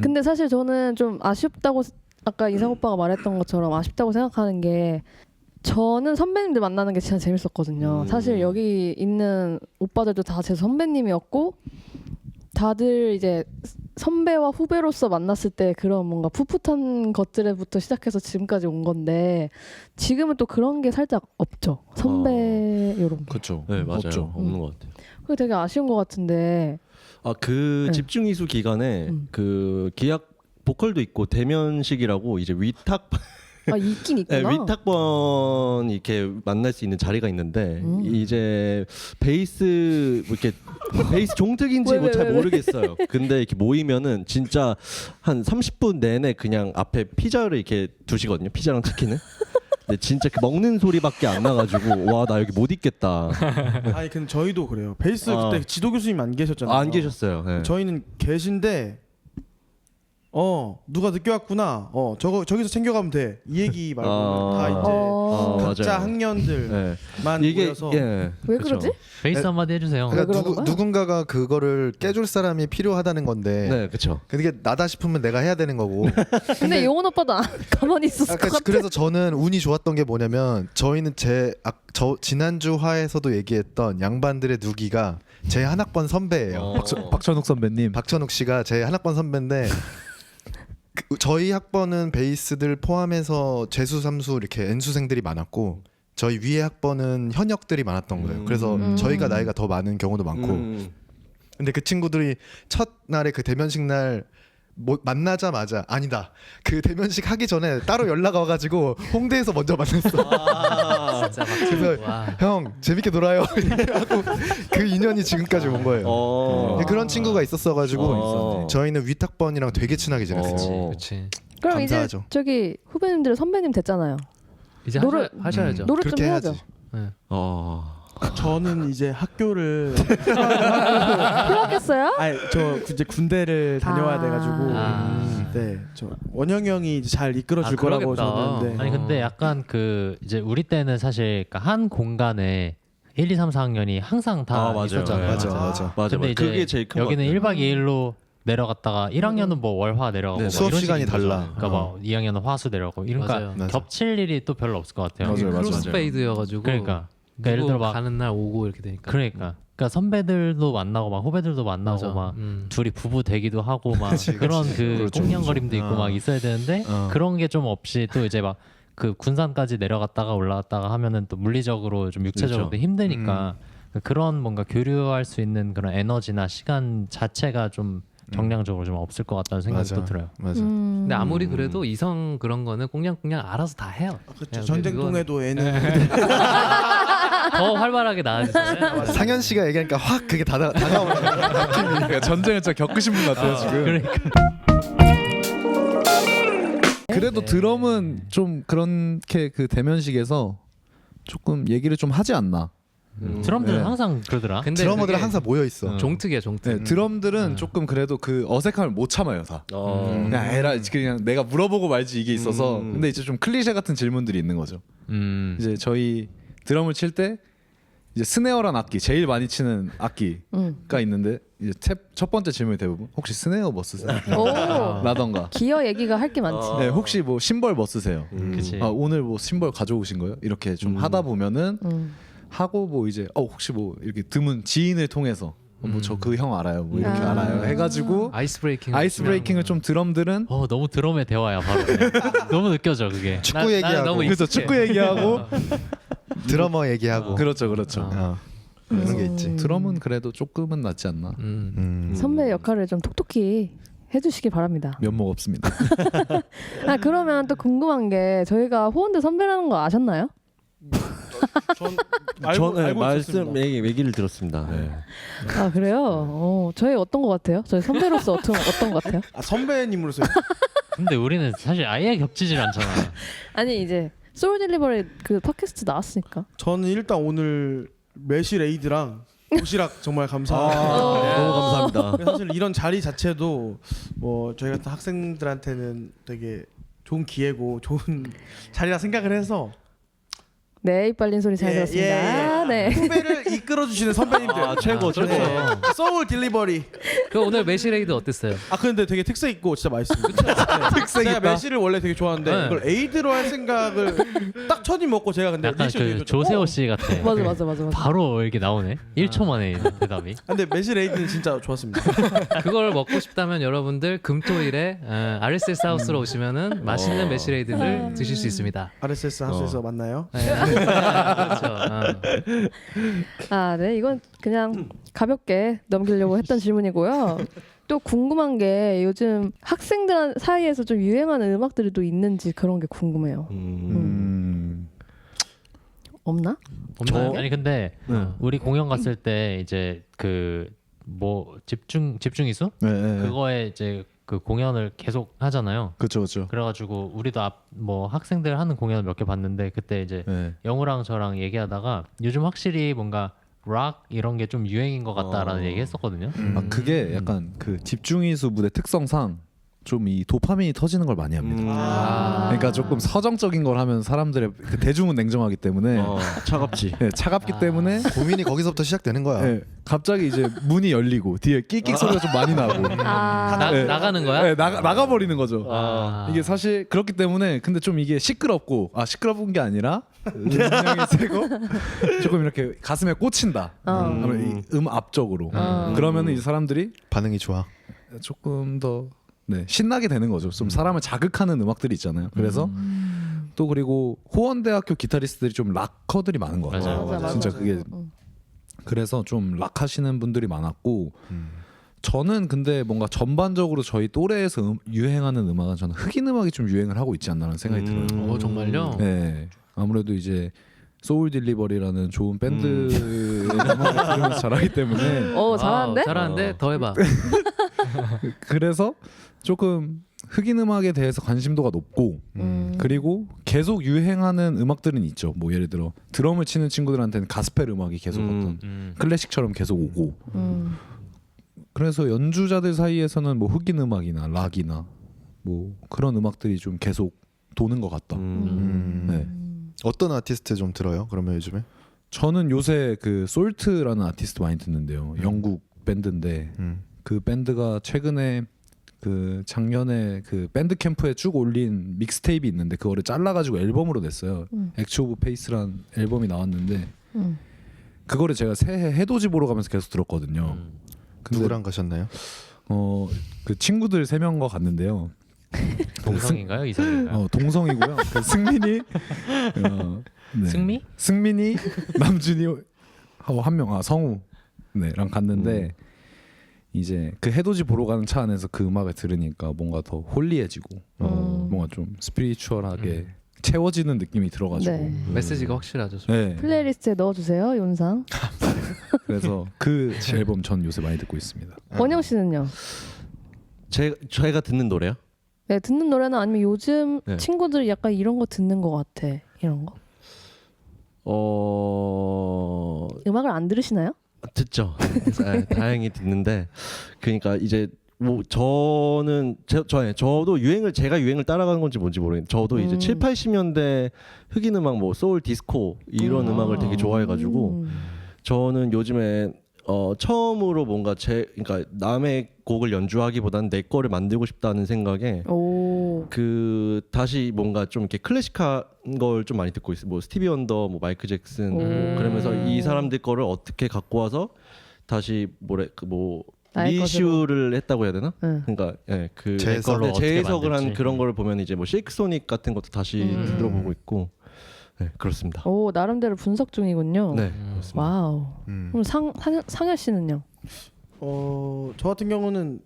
근데 사실 저는 좀 아쉽다고 아까 이상 오빠가 말했던 것처럼 아쉽다고 생각하는 게 저는 선배님들 만나는 게 진짜 재밌었거든요. 사실 여기 있는 오빠들도 다 제 선배님이었고 다들 이제 선배와 후배로서 만났을 때 그런 뭔가 풋풋한 것들부터 시작해서 지금까지 온 건데 지금은 또 그런 게 살짝 없죠. 선배 이런 게. 그렇죠. 네 맞아요. 없죠. 없는 것 같아요. 그게 되게 아쉬운 것 같은데. 그 네. 집중 이수 기간에 그 기악 보컬도 있고 대면식이라고 이제 위탁 있긴 네, 있구나. 위탁번 이렇게 만날 수 있는 자리가 있는데 이제 베이스 뭐 이렇게 베이스 종특인지 뭐 잘 모르겠어요. 근데 이렇게 모이면은 진짜 한 30분 내내 그냥 앞에 피자를 이렇게 두시거든요. 피자랑 치킨을. 근데 진짜 그 먹는 소리밖에 안 나가지고 와 나 여기 못 있겠다. 아니 근데 저희도 그래요. 베이스 그때 지도 교수님 안 계셨잖아요. 안 계셨어요. 네. 저희는 계신데 누가 늦게 왔구나. 저기서 챙겨가면 돼. 이 얘기 말고 다 이제 각자 맞아요. 학년들만 이게 모여서 왜 그쵸. 그러지? 베이스 한마디 해주세요. 그러니까 그러는 거야? 누군가가 그거를 깨줄 사람이 필요하다는 건데. 네, 그렇죠. 그게 나다 싶으면 내가 해야 되는 거고. 근데 용훈 오빠도 가만히 있었을 것 같아. 그래서 저는 운이 좋았던 게 뭐냐면 저희는 저 지난주 화에서도 얘기했던 양반들의 누기가 제 한 학번 선배예요. 박천욱 선배님. 박천욱 씨가 제 한 학번 선배인데 저희 학번은 베이스들 포함해서 재수, 삼수 이렇게 N수생들이 많았고 저희 위에 학번은 현역들이 많았던 거예요. 그래서 저희가 나이가 더 많은 경우도 많고. 근데 그 친구들이 첫날에 그 대면식 날 만나자마자 아니다. 그 대면식 하기 전에 따로 연락 와가지고 홍대에서 먼저 만났어. 진짜 그래서 형 재밌게 놀아요. 하고 그 인연이 지금까지 온 거예요. 그런 친구가 있었어가지고 저희는 위탁번이랑 되게 친하게 지냈어요. 그렇지. 그럼 감사하죠. 이제 저기 후배님들 선배님 됐잖아요. 이제 하셔야죠. 노래 좀 그렇게 해야죠. 해야지. 저는 이제 학교를 휴학했어요? 저 이제 군대를 다녀와야 돼가지고 네, 저 원영이 형이 이제 잘 이끌어 줄 거라고 저는. 네. 아니 근데 약간 그 이제 우리 때는 사실 그러니까 한 공간에 1, 2, 3, 4학년이 항상 다 맞아요. 있었잖아요. 맞아. 근데 이제 그게 제일 큰 여기는 것 같아요. 1박 2일로 내려갔다가 1학년은 뭐 월화 내려가고 네, 막 수업 이런 시간이 식인 거죠. 달라. 그러니까 뭐 2학년은 화수 내려가고 그러니까 맞아요. 맞아. 겹칠 일이 또 별로 없을 것 같아요. 맞아요. 크로스페이드여가지고. 그러니까 예를 들어 막 가는 날 오고 이렇게 되니까. 그러니까 선배들도 만나고 막 후배들도 만나고 맞아. 막 둘이 부부 되기도 하고 막 그치, 그런 그치. 그 그렇죠, 꽁냥거림도 그렇죠. 있고 막 있어야 되는데 그런 게 좀 없이 또 이제 막 그 군산까지 내려갔다가 올라갔다가 하면은 또 물리적으로 좀 육체적으로도 그렇죠. 힘드니까 그런 뭔가 교류할 수 있는 그런 에너지나 시간 자체가 좀 정량적으로 좀 없을 것 같다는 생각이 또 들어요. 맞아. 근데 아무리 그래도 이성 그런 거는 꽁냥꽁냥 알아서 다 해요. 그렇죠. 그냥 전쟁통에도 애는 더 활발하게 나아지잖아요. 상현 씨가 얘기하니까 확 그게 다가오는 그러니까 전쟁을 진짜 겪으신 분 같아요 지금. 그러니까 그래도 드럼은 좀 그렇게 그 대면식에서 조금 얘기를 좀 하지 않나. 드럼들은 네. 항상 그러더라. 근데 드러머들은 그게 항상 모여 있어. 종특이야 종특. 네, 드럼들은 조금 그래도 그 어색함을 못 참아요 다. 그냥 에라 그냥 내가 물어보고 말지 이게 있어서. 근데 이제 좀 클리셰 같은 질문들이 있는 거죠. 이제 저희 드럼을 칠 때 이제 스네어란 악기 제일 많이 치는 악기가 있는데 이제 첫 번째 질문이 대부분 혹시 스네어 뭐 쓰세요? 오. 라던가. 기어 얘기가 할 게 많지. 네, 혹시 뭐 심벌 뭐 쓰세요? 그치. 아, 오늘 뭐 심벌 가져오신 거예요? 이렇게 좀 하다 보면은 하고 뭐 이제 혹시 뭐 이렇게 드문 지인을 통해서 뭐 저 그 형 알아요 뭐 이렇게 알아요 해가지고 아이스 브레이킹. 아이스 브레이킹을 좀 드럼들은 너무 드럼의 대화야 바로. 너무 느껴져 그게. 축구 얘기하고 너무 그래서 축구 얘기하고 드러머 얘기하고 그렇죠 그런 게 있지. 드럼은 그래도 조금은 낫지 않나. 선배 역할을 좀 톡톡히 해주시기 바랍니다. 면목 없습니다. 그러면 또 궁금한 게 저희가 호원대 선배라는 거 아셨나요? 저는 저는 있었습니다. 얘기를 들었습니다. 네. 아 그래요? 저희 어떤 것 같아요? 저희 선배로서 어떤 것 같아요? 선배님으로서요. 근데 우리는 사실 아예 겹치질 않잖아. 아니 이제 소울 딜리버리 그 팟캐스트 나왔으니까. 저는 일단 오늘 매실에이드랑 도시락 정말 감사합니다. 너무 감사합니다. 사실 이런 자리 자체도 뭐 저희 같은 학생들한테는 되게 좋은 기회고 좋은 자리라 생각을 해서 네, 입 빨린 소리 잘 들었습니다. 네. 후배를 이끌어 주시는 선배님들 최고 최고. 소울 딜리버리. 그 오늘 매실에이드 어땠어요? 근데 되게 특색 있고 진짜 맛있습니다. 특색 제가 매실을 원래 되게 좋아하는데 네. 이걸 에이드로 할 생각을 딱 첫입 먹고 제가 근데 약간 리액션이 그 되게 조세호 씨 같아. 맞아. 바로 이렇게 나오네. 1초 만에 대답이. 근데 매실 에이드는 진짜 좋았습니다. 그걸 먹고 싶다면 여러분들 금토일에 RSS 하우스로 오시면은 맛있는 매실에이드를 드실 수 있습니다. RSS 하우스에서 만나요. 네. 그렇죠. 네, 이건 그냥 가볍게 넘기려고 했던 질문이고요. 또 궁금한 게 요즘 학생들 사이에서 좀 유행하는 음악들이 또 있는지 그런 게 궁금해요. 없나? 없나요? 아니 근데 우리 공연 갔을 때 이제 그 뭐 집중이수 네. 그거에 이제 그 공연을 계속 하잖아요. 그렇죠. 그래가지고 우리도 뭐 학생들 하는 공연을 몇 개 봤는데 그때 이제 네. 영우랑 저랑 얘기하다가 요즘 확실히 뭔가 락 이런 게 좀 유행인 것 같다라는 얘기했었거든요. 그게 약간 그 집중이수 무대 특성상 좀 이 도파민이 터지는 걸 많이 합니다. 그러니까 조금 서정적인 걸 하면 사람들의 그 대중은 냉정하기 때문에 차갑지. 네, 차갑기 때문에 고민이 거기서부터 시작되는 거야. 네, 갑자기 이제 문이 열리고 뒤에 끽끽 소리가 좀 많이 나고 네. 나가는 거야? 네, 나가버리는 거죠. 아. 이게 사실 그렇기 때문에 근데 좀 이게 시끄럽고 시끄러운 게 아니라 음량이 세고 조금 이렇게 가슴에 꽂힌다. 아무래도 이 앞쪽으로 그러면은 이 사람들이 반응이 좋아. 조금 더 신나게 되는 거죠. 좀 사람을 자극하는 음악들이 있잖아요. 그래서 또 그리고 호원대학교 기타리스트들이 좀 락커들이 많은 것 같아요. 맞아요. 진짜 그게 그래서 좀 락하시는 분들이 많았고 저는 근데 뭔가 전반적으로 저희 또래에서 유행하는 음악은 저는 흑인 음악이 좀 유행을 하고 있지 않나라는 생각이 들어요. 정말요? 네, 아무래도 이제 소울 딜리버리라는 좋은 밴드의 음악을 들으면서 자라기 때문에 잘하는데? 잘하는데 더 해봐. 그래서 조금 흑인 음악에 대해서 관심도가 높고 그리고 계속 유행하는 음악들은 있죠. 뭐 예를 들어 드럼을 치는 친구들한테는 가스펠 음악이 계속 어떤 클래식처럼 계속 오고 그래서 연주자들 사이에서는 뭐 흑인 음악이나 락이나 뭐 그런 음악들이 좀 계속 도는 것 같다. 네. 어떤 아티스트 좀 들어요? 그러면 요즘에? 저는 요새 그 솔트라는 아티스트 많이 듣는데요. 영국 밴드인데 그 밴드가 최근에 그 작년에 그 밴드 캠프에 쭉 올린 믹스테이프 있는데 그거를 잘라가지고 앨범으로 냈어요. 액츠 오브 페이스란 앨범이 나왔는데 그거를 제가 새해 해돋이 보러 가면서 계속 들었거든요. 근데 누구랑 가셨나요? 그 친구들 3명과 갔는데요. 동성인가요? 이성인가요? 동성이고요. 그 승민이 승미? 승민이 남준이 한 명 성우 랑 갔는데 이제 그 해돋이 보러 가는 차 안에서 그 음악을 들으니까 뭔가 더 홀리해지고 뭔가 좀 스피리추얼하게 채워지는 느낌이 들어가지고 네. 메시지가 확실하죠. 네. 플레이리스트에 넣어주세요, 윤상. 그래서 그 앨범 전 요새 많이 듣고 있습니다. 원영 씨는요? 제가 듣는 노래요? 네, 듣는 노래는 아니면 요즘 네. 친구들이 약간 이런 거 듣는 거 같아. 이런 거. 음악을 안 들으시나요? 듣죠. 네, 다행히 듣는데 그러니까 이제 뭐 저는 저도 제가 유행을 따라가는 건지 뭔지 모르겠는데 저도 이제 7, 80년대 흑인 음악 뭐 소울, 디스코 이런 음악을 되게 좋아해가지고 저는 요즘에 처음으로 뭔가 그러니까 남의 곡을 연주하기보다는 내 거를 만들고 싶다는 생각에 그 다시 뭔가 좀 이렇게 클래식한 걸 좀 많이 듣고 있어요. 뭐 스티비 원더, 뭐 마이클 잭슨, 뭐 그러면서 이 사람들 거를 어떻게 갖고 와서 다시 리슈를 했다고 해야 되나? 그러니까 그 재해석을 한 그런 거를 보면 이제 뭐 실크소닉 같은 것도 다시 들어보고 있고. 네, 그렇습니다. 오, 나름대로 분석 중이군요. 네, 그렇습니다. 와우. 그럼 상현 씨는요? 저 같은 경우는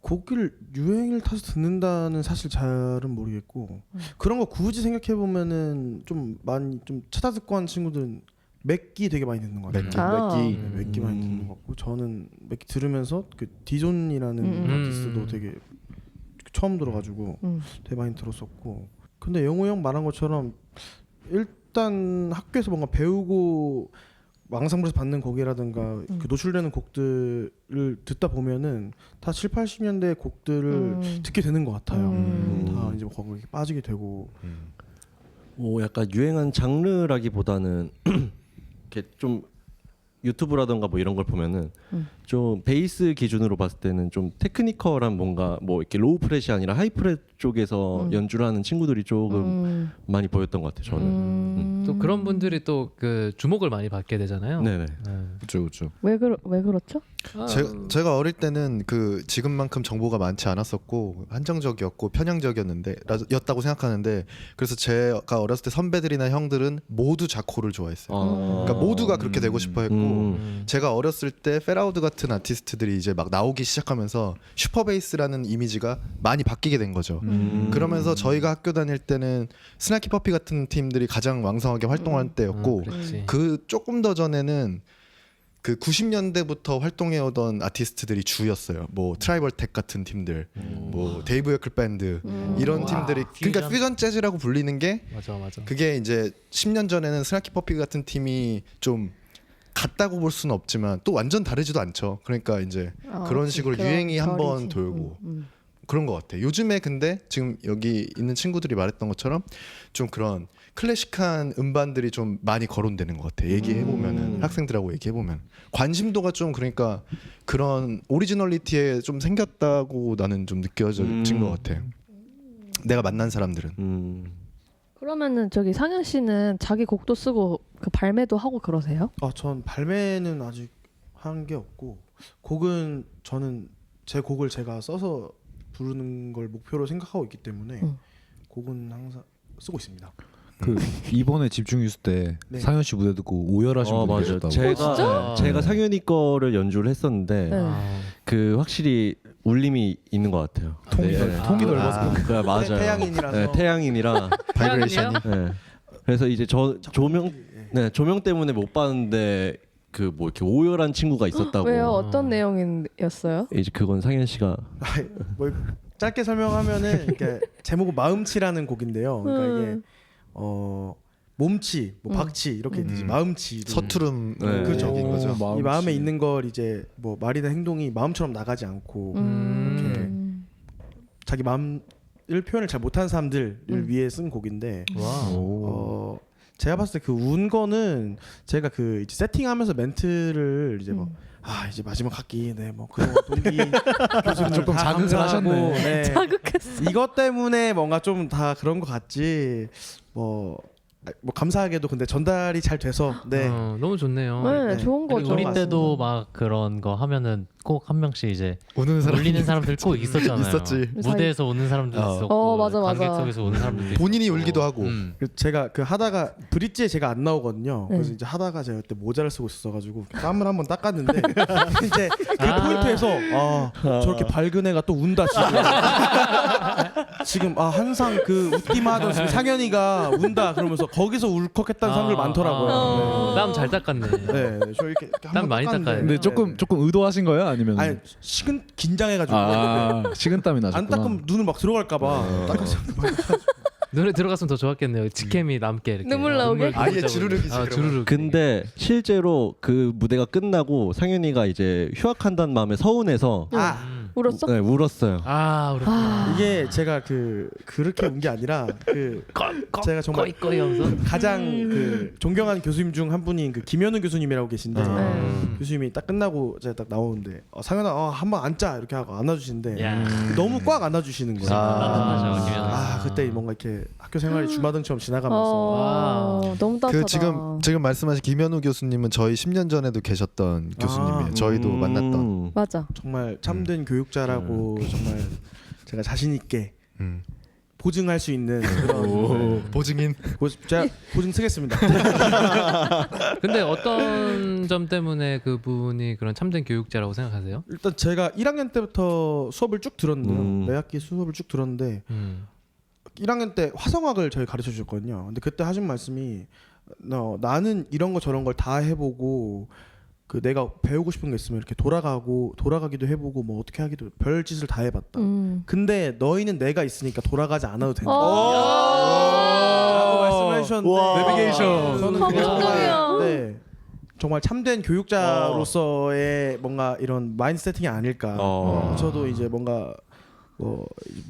곡을 유행을 타서 듣는다는 사실 잘은 모르겠고 그런 거 굳이 생각해 보면은 좀 많이 좀 찾아 듣고 하는 친구들은 맥기 되게 많이 듣는 것 같아요. 맥기 많이 듣는 것 같고 저는 맥기 들으면서 그 디존이라는 아티스트도 되게 처음 들어가지고 되게 많이 들었었고 근데 영호 형 말한 것처럼 일단 학교에서 뭔가 배우고 왕상부에서 받는 곡이라든가 그 노출되는 곡들을 듣다 보면은 다 7, 80년대 곡들을 듣게 되는 것 같아요. 다 이제 거기에 빠지게 되고. 뭐 약간 유행한 장르라기보다는 이렇게 좀 유튜브라던가 뭐 이런 걸 보면은 좀 베이스 기준으로 봤을 때는 좀 테크니컬한 뭔가 뭐 이렇게 로우 프렛이 아니라 하이 프렛 쪽에서 연주를 하는 친구들이 조금 많이 보였던 것 같아요. 저는 또 그런 분들이 또 그 주목을 많이 받게 되잖아요. 네네. 그렇죠. 왜 그렇죠? 제가 어릴 때는 그 지금만큼 정보가 많지 않았었고 한정적이었고 편향적이었는데 였다고 생각하는데 그래서 제가 어렸을 때 선배들이나 형들은 모두 자코를 좋아했어요. 그러니까 모두가 그렇게 되고 싶어했고 제가 어렸을 때 페라우드 같은 아티스트들이 이제 막 나오기 시작하면서 슈퍼베이스라는 이미지가 많이 바뀌게 된 거죠. 그러면서 저희가 학교 다닐 때는 스나키 퍼피 같은 팀들이 가장 왕성하게 활동할 때였고 그 조금 더 전에는 그 90년대부터 활동해오던 아티스트들이 주였어요. 뭐 트라이벌 텍 같은 팀들, 뭐 데이브 에클 밴드 이런 팀들이 그러니까 퓨전 재즈라고 불리는 게 맞아. 그게 이제 10년 전에는 스나키 퍼피 같은 팀이 좀 같다고 볼 수는 없지만 또 완전 다르지도 않죠. 그러니까 이제 그런 식으로 유행이 한번 돌고 그런 것 같아요. 요즘에 근데 지금 여기 있는 친구들이 말했던 것처럼 좀 그런 클래식한 음반들이 좀 많이 거론되는 것 같아. 얘기해보면은 학생들하고 얘기해보면 관심도가 좀 그러니까 그런 오리지널리티에 좀 생겼다고 나는 좀 느껴진 것 같아. 내가 만난 사람들은. 그러면은 저기 상현 씨는 자기 곡도 쓰고 그 발매도 하고 그러세요? 전 발매는 아직 한 게 없고 곡은 저는 제 곡을 제가 써서 부르는 걸 목표로 생각하고 있기 때문에 곡은 항상 쓰고 있습니다. 그 이번에 집중 뉴스 때 상현 씨 무대 듣고 오열하신 분이 계셨다고. 제가 상현이 거를 연주를 했었는데 그 확실히 울림이 있는 것 같아요. 통이 넓어서. 그래 맞아요. 태양인이라서. 네, 태양인이라 바이브레이션이. 네. 그래서 이제 조명 때문에 못 봤는데 그 뭐 이렇게 오열한 친구가 있었다고. 왜요? 어떤 내용이었어요? 이제 그건 상현 씨가 뭐 짧게 설명하면은 이렇게 제목은 마음치라는 곡인데요. 그러니까 이게 몸치, 뭐 박치 이렇게 되지 마음치. 서투름 그죠. 얘기인 거죠. 이 마음에 있는 걸 이제 뭐 말이나 행동이 마음처럼 나가지 않고 이렇게 자기 마음을 표현을 잘 못하는 사람들을 위해 쓴 곡인데. 제가 봤을 때 그 운 거는 제가 그 이제 세팅하면서 멘트를 이제 뭐 이제 마지막 학기 뭐 그런 동기 교수님 조금 자극을 하셨네. 자극했어. 이것 때문에 뭔가 좀 다 그런 것 같지 뭐 감사하게도 근데 전달이 잘 돼서 너무 좋네요. 네, 좋은 거죠. 우리 때도 막 그런 거 하면은 꼭 한 명씩 이제 우는 사람 울리는 사람들 꼭 있었잖아요. 있었지. 무대에서 우는 사람도 있었고 맞아. 관객석에서 우는 사람들도 본인이 있었고. 울기도 하고. 제가 그 하다가 브릿지에 제가 안 나오거든요. 네. 그래서 이제 하다가 제가 그때 모자를 쓰고 있어가지고 땀을 한번 닦았는데 이제 그 포인트에서 저렇게 밝은 애가 또 운다 지금 항상 그 웃기만 하던 상현이가 운다 그러면서 거기서 울컥했다는 사람들 많더라고요. 땀 잘 닦았네. 네, 저 이렇게 땀 많이 닦아요. 근데 조금 의도하신 거예요? 아니면 아니 식은 긴장해가지고 식은땀이 나셨구나. 안 닦으면 눈을 막 들어갈까봐 닦았어요. 눈에 들어갔으면 더 좋았겠네요. 직캠이 남게 이렇게. 눈물 나오게? 아예 주르륵이지. 주르륵. 근데 실제로 그 무대가 끝나고 상현이가 이제 휴학한다는 마음에 서운해서 울었어? 네, 울었어요. 그렇구나. 이게 제가 그렇게 운 게 아니라 제가 정말 꺼이 하면서 가장 그 존경하는 교수님 중 한 분이 그 김현우 교수님이라고 계신데 교수님이 딱 끝나고 제가 딱 나오는데 상현아 한번 앉자 이렇게 하고 안아주시는데 너무 꽉 안아주시는 거예요. 그때 뭔가 이렇게 학교 생활이 주마등처럼 지나가면서 너무 따뜻하다. 그 지금 말씀하신 김현우 교수님은 저희 10년 전에도 계셨던 교수님이에요. 저희도 만났던. 맞아. 정말 참된 교육자라고 정말 제가 자신 있게 보증할 수 있는 그런 보증인. 제가 보증 쓰겠습니다. 근데 어떤 점 때문에 그분이 그런 참된 교육자라고 생각하세요? 일단 제가 1학년 때부터 수업을 쭉 들었는데요. 매학기 수업을 쭉 들었는데 1학년 때 화성학을 저희 가르쳐 주셨거든요. 근데 그때 하신 말씀이 나는 이런 거 저런 걸 다 해보고 그 내가 배우고 싶은 게 있으면 이렇게 돌아가기도 해보고 뭐 어떻게 하기도 별 짓을 다 해봤다. 근데 너희는 내가 있으니까 돌아가지 않아도 된다. 라고 말씀을 해주셨는데 내비게이션. 저는 감동이야. 네, 정말 참된 교육자로서의 뭔가 이런 마인드 세팅이 아닐까. 저도 이제 뭔가 뭐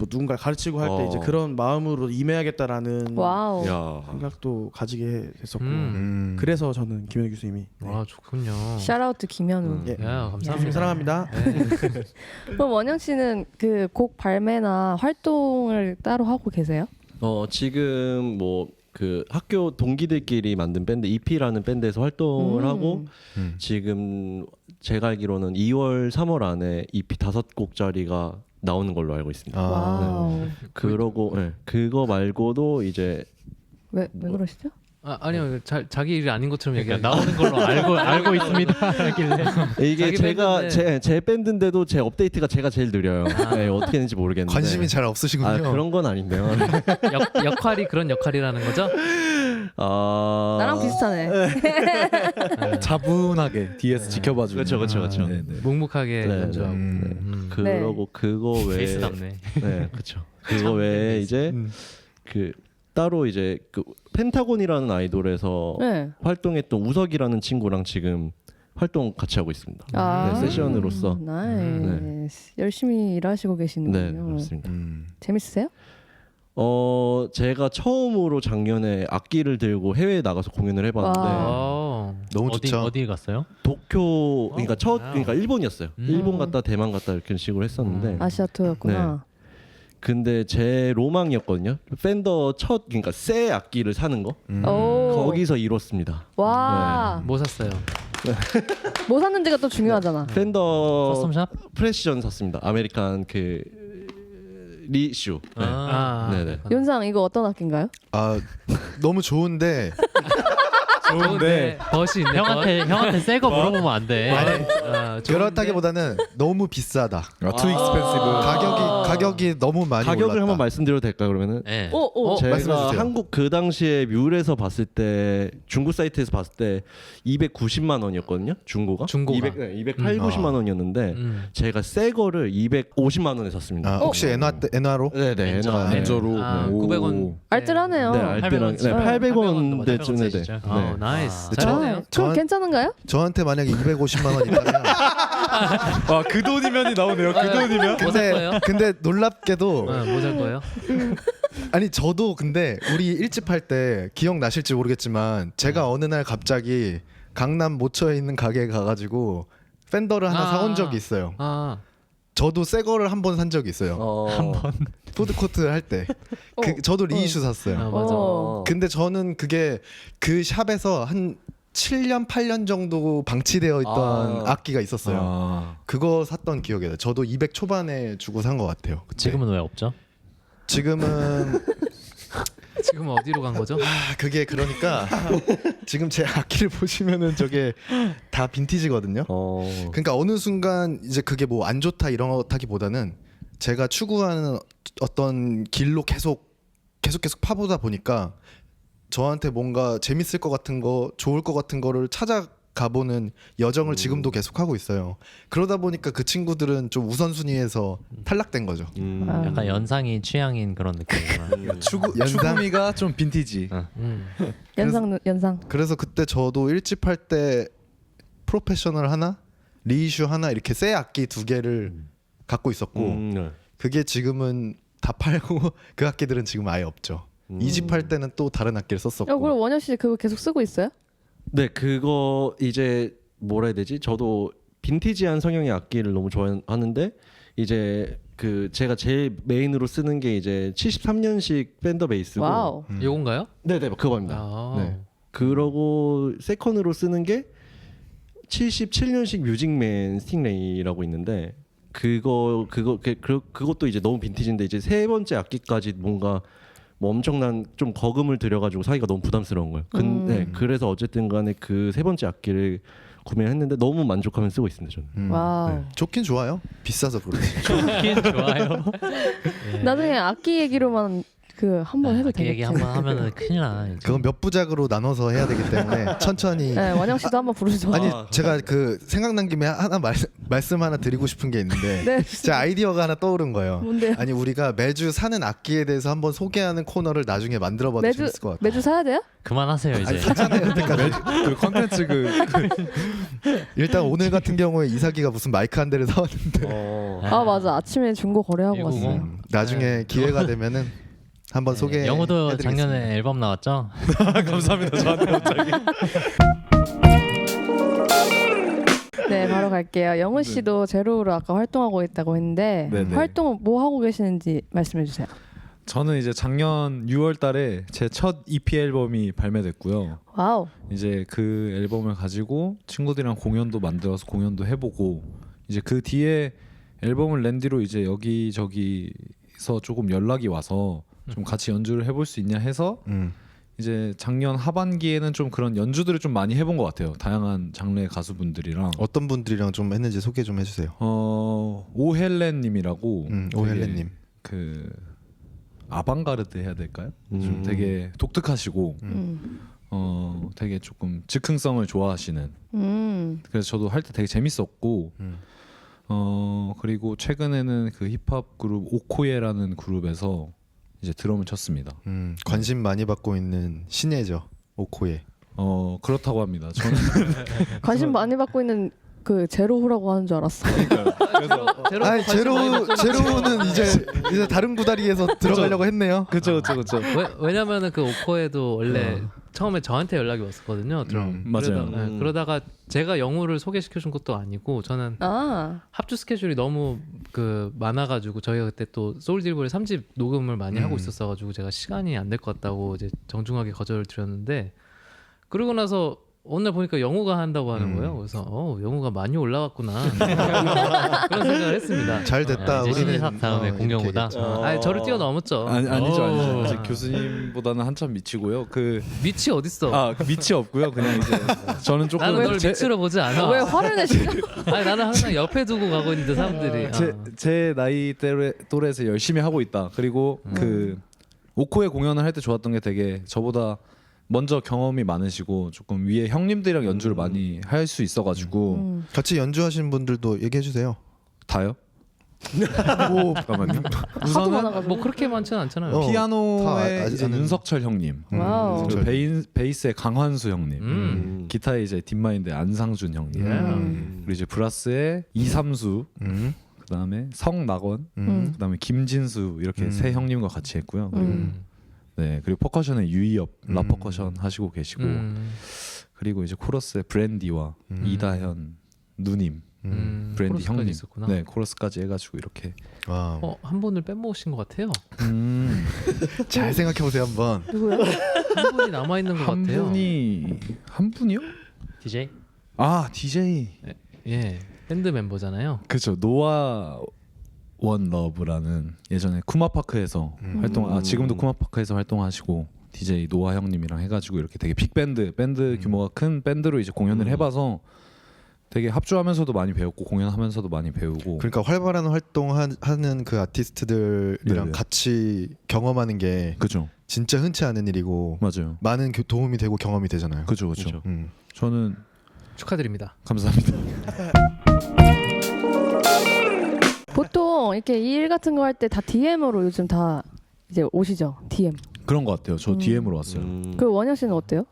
누군가 가르치고 할 때 이제 그런 마음으로 임해야겠다라는 와우. 생각도 가지게 됐었고 그래서 그래서 저는 김현우 교수님이 좋군요. 샤라우트 김현우. 예. 감사합니다. 사랑합니다. 그럼 원영 씨는 그 곡 발매나 활동을 따로 하고 계세요? 지금 뭐 그 학교 동기들끼리 만든 밴드 EP라는 밴드에서 활동을 하고 지금 제가 알기로는 2월 3월 안에 EP 5곡짜리가 나오는 걸로 알고 있습니다. 와우. 그러고 그거 말고도 이제 왜 그러시죠? 아니요. 자기 일이 아닌 것처럼 얘기하는 나오는 걸로 알고 있습니다. 하길래 이게 자기 제가 밴드인데. 제 밴드인데도 제 업데이트가 제가 제일 느려요. 어떻게 했는지 모르겠는데 관심이 잘 없으시군요. 그런 건 아닌데요. 역할이 그런 역할이라는 거죠? 나랑 비슷하네. 차분하게 뒤에서 지켜봐주는. 그렇죠. 묵묵하게 네, 연주하고. 그러고 그거 외에 베이스답네. 네, 그렇죠. 그거 외에 이제 그 따로 이제 그 펜타곤이라는 아이돌에서 활동했던 우석이라는 친구랑 지금 활동 같이 하고 있습니다. 세션으로서. 나이스. 열심히 일하시고 계시는군요. 네, 그렇습니다. 재밌으세요? 제가 처음으로 작년에 악기를 들고 해외에 나가서 공연을 해봤는데 너무 좋죠. 어디 갔어요? 도쿄 그러니까 그러니까 일본이었어요. 일본 갔다 대만 갔다 이렇게 식으로 했었는데 아시아 투어였구나. 근데 제 로망이었거든요. 팬더 그러니까 새 악기를 사는 거. 오. 거기서 이뤘습니다. 와. 뭐 샀어요? 뭐 샀는지가 또 중요하잖아. 팬더 커스텀샵? 프레시전 샀습니다. 아메리칸 그 리슈. 네네. 윤상 이거 어떤 악기인가요? 너무 좋은데 좋은데 벗이 있네. 형한테 새 거 물어보면 안 돼. 그렇다기보다는 너무 비싸다. too expensive. 가격이 너무 많이 가격을 올랐다. 한번 말씀드려도 될까요? 그러면은 네. 제가 말씀해주세요. 한국 그 당시에 뮤울에서 봤을 때 중고 사이트에서 봤을 때 290만 원이었거든요. 중고가 208, 90만 원이었는데 제가 새 거를 250만 원에 샀습니다. 혹시 엔화로? 네네 엔저로 900원. 알뜰하네요. 네, 알뜰한 800원대쯤에 돼. 나이스. 잘하네요. 그럼 괜찮은가요? 저한테 만약에 250만 원 있다면 그 돈이면이 나오네요. 그 돈이면. 근데 놀랍게도 뭐 살 거예요? 아니 저도 근데 우리 일집 할 때 기억나실지 모르겠지만 제가 어느 날 갑자기 강남 모처에 있는 가게에 가가지고 팬더를 하나 사온 적이 있어요. 저도 새 거를 한 번 산 적이 있어요. 한 번. 푸드코트 할 때 저도 리이슈 샀어요. 맞아. 근데 저는 그게 그 샵에서 한 7년 8년 정도 방치되어 있던 악기가 있었어요. 그거 샀던 기억이 나요. 저도 200 초반에 주고 산 것 같아요. 그때. 지금은 왜 없죠? 지금은 지금 어디로 간 거죠? 그게 그러니까 지금 제 악기를 보시면은 저게 다 빈티지거든요. 그러니까 어느 순간 이제 그게 뭐 안 좋다 이렇다기보다는 제가 추구하는 어떤 길로 계속 파보다 보니까 저한테 뭔가 재밌을 것 같은 거, 좋을 것 같은 거를 찾아가보는 여정을 지금도 계속 하고 있어요. 그러다 보니까 그 친구들은 좀 우선순위에서 탈락된 거죠. 약간 연상이 취향인 그런 느낌이구나. 추구미가 좀 빈티지. 연상. 그래서 그때 저도 1집 할 때 프로페셔널 하나, 리이슈 하나 이렇게 새 악기 2개를 갖고 있었고 그게 지금은 다 팔고 그 악기들은 지금 아예 없죠. 2집 할 때는 또 다른 악기를 썼었고. 그럼 원효 씨 그거 계속 쓰고 있어요? 네, 그거 이제 뭐라 해야 되지? 저도 빈티지한 성향의 악기를 너무 좋아하는데 이제 그 제가 제일 메인으로 쓰는 게 이제 73년식 팬더 베이스고. 와우. 요건가요? 네네, 그겁니다. 네. 그러고 세컨으로 쓰는 게 77년식 뮤직맨 스팅레이라고 있는데 그것도 이제 너무 빈티지인데 이제 세 번째 악기까지 뭔가 뭐 엄청난 좀 거금을 들여가지고 사기가 너무 부담스러운 거예요. 근데 그래서 어쨌든 간에 그 세 번째 악기를 구매했는데 너무 만족하면 쓰고 있습니다 저는. 와우. 네. 좋긴 좋아요. 비싸서 그렇지. 좋긴 좋아요. 나중에 악기 얘기로만 그 한번 해도 악기 얘기 되겠지. 한번 하면은 큰일 나. 이제. 그건 몇 부작으로 나눠서 해야 되기 때문에 천천히. 네, 원영 씨도 한번 부르죠. 아니 제가 그 생각난 김에 하나 말씀 하나 드리고 싶은 게 있는데 네. 제 아이디어가 하나 떠오른 거예요. 뭔데요? 아니 우리가 매주 사는 악기에 대해서 한번 소개하는 코너를 나중에 만들어봐도 재밌을 것 같아요. 매주 사야 돼요? 그만하세요 이제. 아니 사잖아요. 그 컨텐츠 일단 오늘 같은 경우에 이사기가 무슨 마이크 한 대를 사왔는데 아 맞아. 아침에 중고 거래하고 190. 왔어요. 나중에 기회가 되면은 한번 소개. 영우도 작년에 앨범 나왔죠? 감사합니다. 저한테 갑자기. 네, 바로 갈게요. 영우 씨도 제로우로 아까 활동하고 있다고 했는데 네네. 활동 뭐 하고 계시는지 말씀해 주세요. 저는 이제 작년 6월달에 제 첫 EP 앨범이 발매됐고요. 와우. 이제 그 앨범을 가지고 친구들이랑 공연도 만들어서 공연도 해보고 이제 그 뒤에 앨범을 낸 뒤로 이제 여기저기서 조금 연락이 와서 좀 같이 연주를 해볼 수 있냐 해서 이제 작년 하반기에는 좀 그런 연주들을 좀 많이 해본 것 같아요. 다양한 장르의 가수분들이랑. 어떤 분들이랑 좀 했는지 소개 좀 해주세요. 오헬렌님이라고 오헬렌님. 그 아방가르드 해야 될까요? 좀 되게 독특하시고 되게 조금 즉흥성을 좋아하시는. 그래서 저도 할 때 되게 재밌었고 그리고 최근에는 그 힙합 그룹 오코예라는 그룹에서 이제 드럼을 쳤습니다. 관심 많이 받고 있는 신예죠. 오코예. 그렇다고 합니다. 저는 관심 많이 받고 있는 그 제로우라고 하는 줄 알았어. 아니 제로는 이제 다른 구다리에서 들어가려고 했네요. 그렇죠. 왜냐면은 그 오코에도 원래 처음에 저한테 연락이 왔었거든요. 드럼. 맞아요. 그러다가 제가 영우를 소개시켜준 것도 아니고 저는 합주 스케줄이 너무 그 많아가지고 저희가 그때 또 소울딜보리 3집 녹음을 많이 하고 있었어가지고 제가 시간이 안 될 것 같다고 이제 정중하게 거절을 드렸는데 그러고 나서 어느 날 보니까 영우가 한다고 하는 거예요. 그래서 영우가 많이 올라왔구나 그런 생각을 했습니다. 잘 됐다. 이제 신인삽 다음에 공영우다. 아니 저를 뛰어넘었죠. 아니죠. 제 교수님보다는 한참 미치고요. 그 밑이 어딨어? 밑이 없고요. 그냥 이제 저는 조금 나는 널 밑으로 보지 않아. 왜 화를 내시죠? 아니 나는 항상 옆에 두고 가고 있는데 사람들이 제 나이 또래에서 열심히 하고 있다. 그리고 그 오코의 공연을 할 때 좋았던 게 되게 저보다 먼저 경험이 많으시고 조금 위에 형님들이랑 연주를 많이 할 수 있어가지고 같이 연주하신 분들도 얘기해 주세요. 다요? 오, 잠깐만요. 하도 우선은 많아가지고. 뭐 그렇게 많지는 않잖아요. 피아노에 다 이제 아는- 윤석철 형님, 와우. 그리고 베이스의 강환수 형님, 기타에 이제 딥마인드의 안상준 형님, 그리고 이제 브라스의 이삼수, 그다음에 성낙원, 그다음에 김진수 이렇게 세 형님과 같이 했고요. 그리고 퍼커션의 유이업 라퍼커션 하시고 계시고 그리고 이제 코러스의 브랜디와 이다현 누님 브랜디 코러스까지 형님. 있었구나. 네, 코러스까지 해가지고 이렇게. 한 분을 빼먹으신 것 같아요. 잘 생각해 보세요 한번. 누구야? 한 분이 남아 있는 것 한 같아요. 한 분이요? DJ? 아 DJ. 예, 밴드 멤버잖아요. 그렇죠. 노아 원 러브라는 예전에 쿠마파크에서 지금도 쿠마파크에서 활동하시고 DJ 노아 형님이랑 해가지고 이렇게 되게 빅밴드 규모가 큰 밴드로 이제 공연을 해봐서 되게 합주하면서도 많이 배웠고 공연하면서도 많이 배우고. 그러니까 활발한 활동하는 그 아티스트들이랑 네네. 같이 경험하는 게 그죠. 진짜 흔치 않은 일이고 맞아요. 많은 도움이 되고 경험이 되잖아요. 그죠. 저는 축하드립니다. 감사합니다. 보통 이렇게 일 같은 거 할 때 다 DM으로 요즘 다 이제 오시죠. DM. 그런 것 같아요. 저 DM으로 왔어요. 그 원영 씨는 어때요?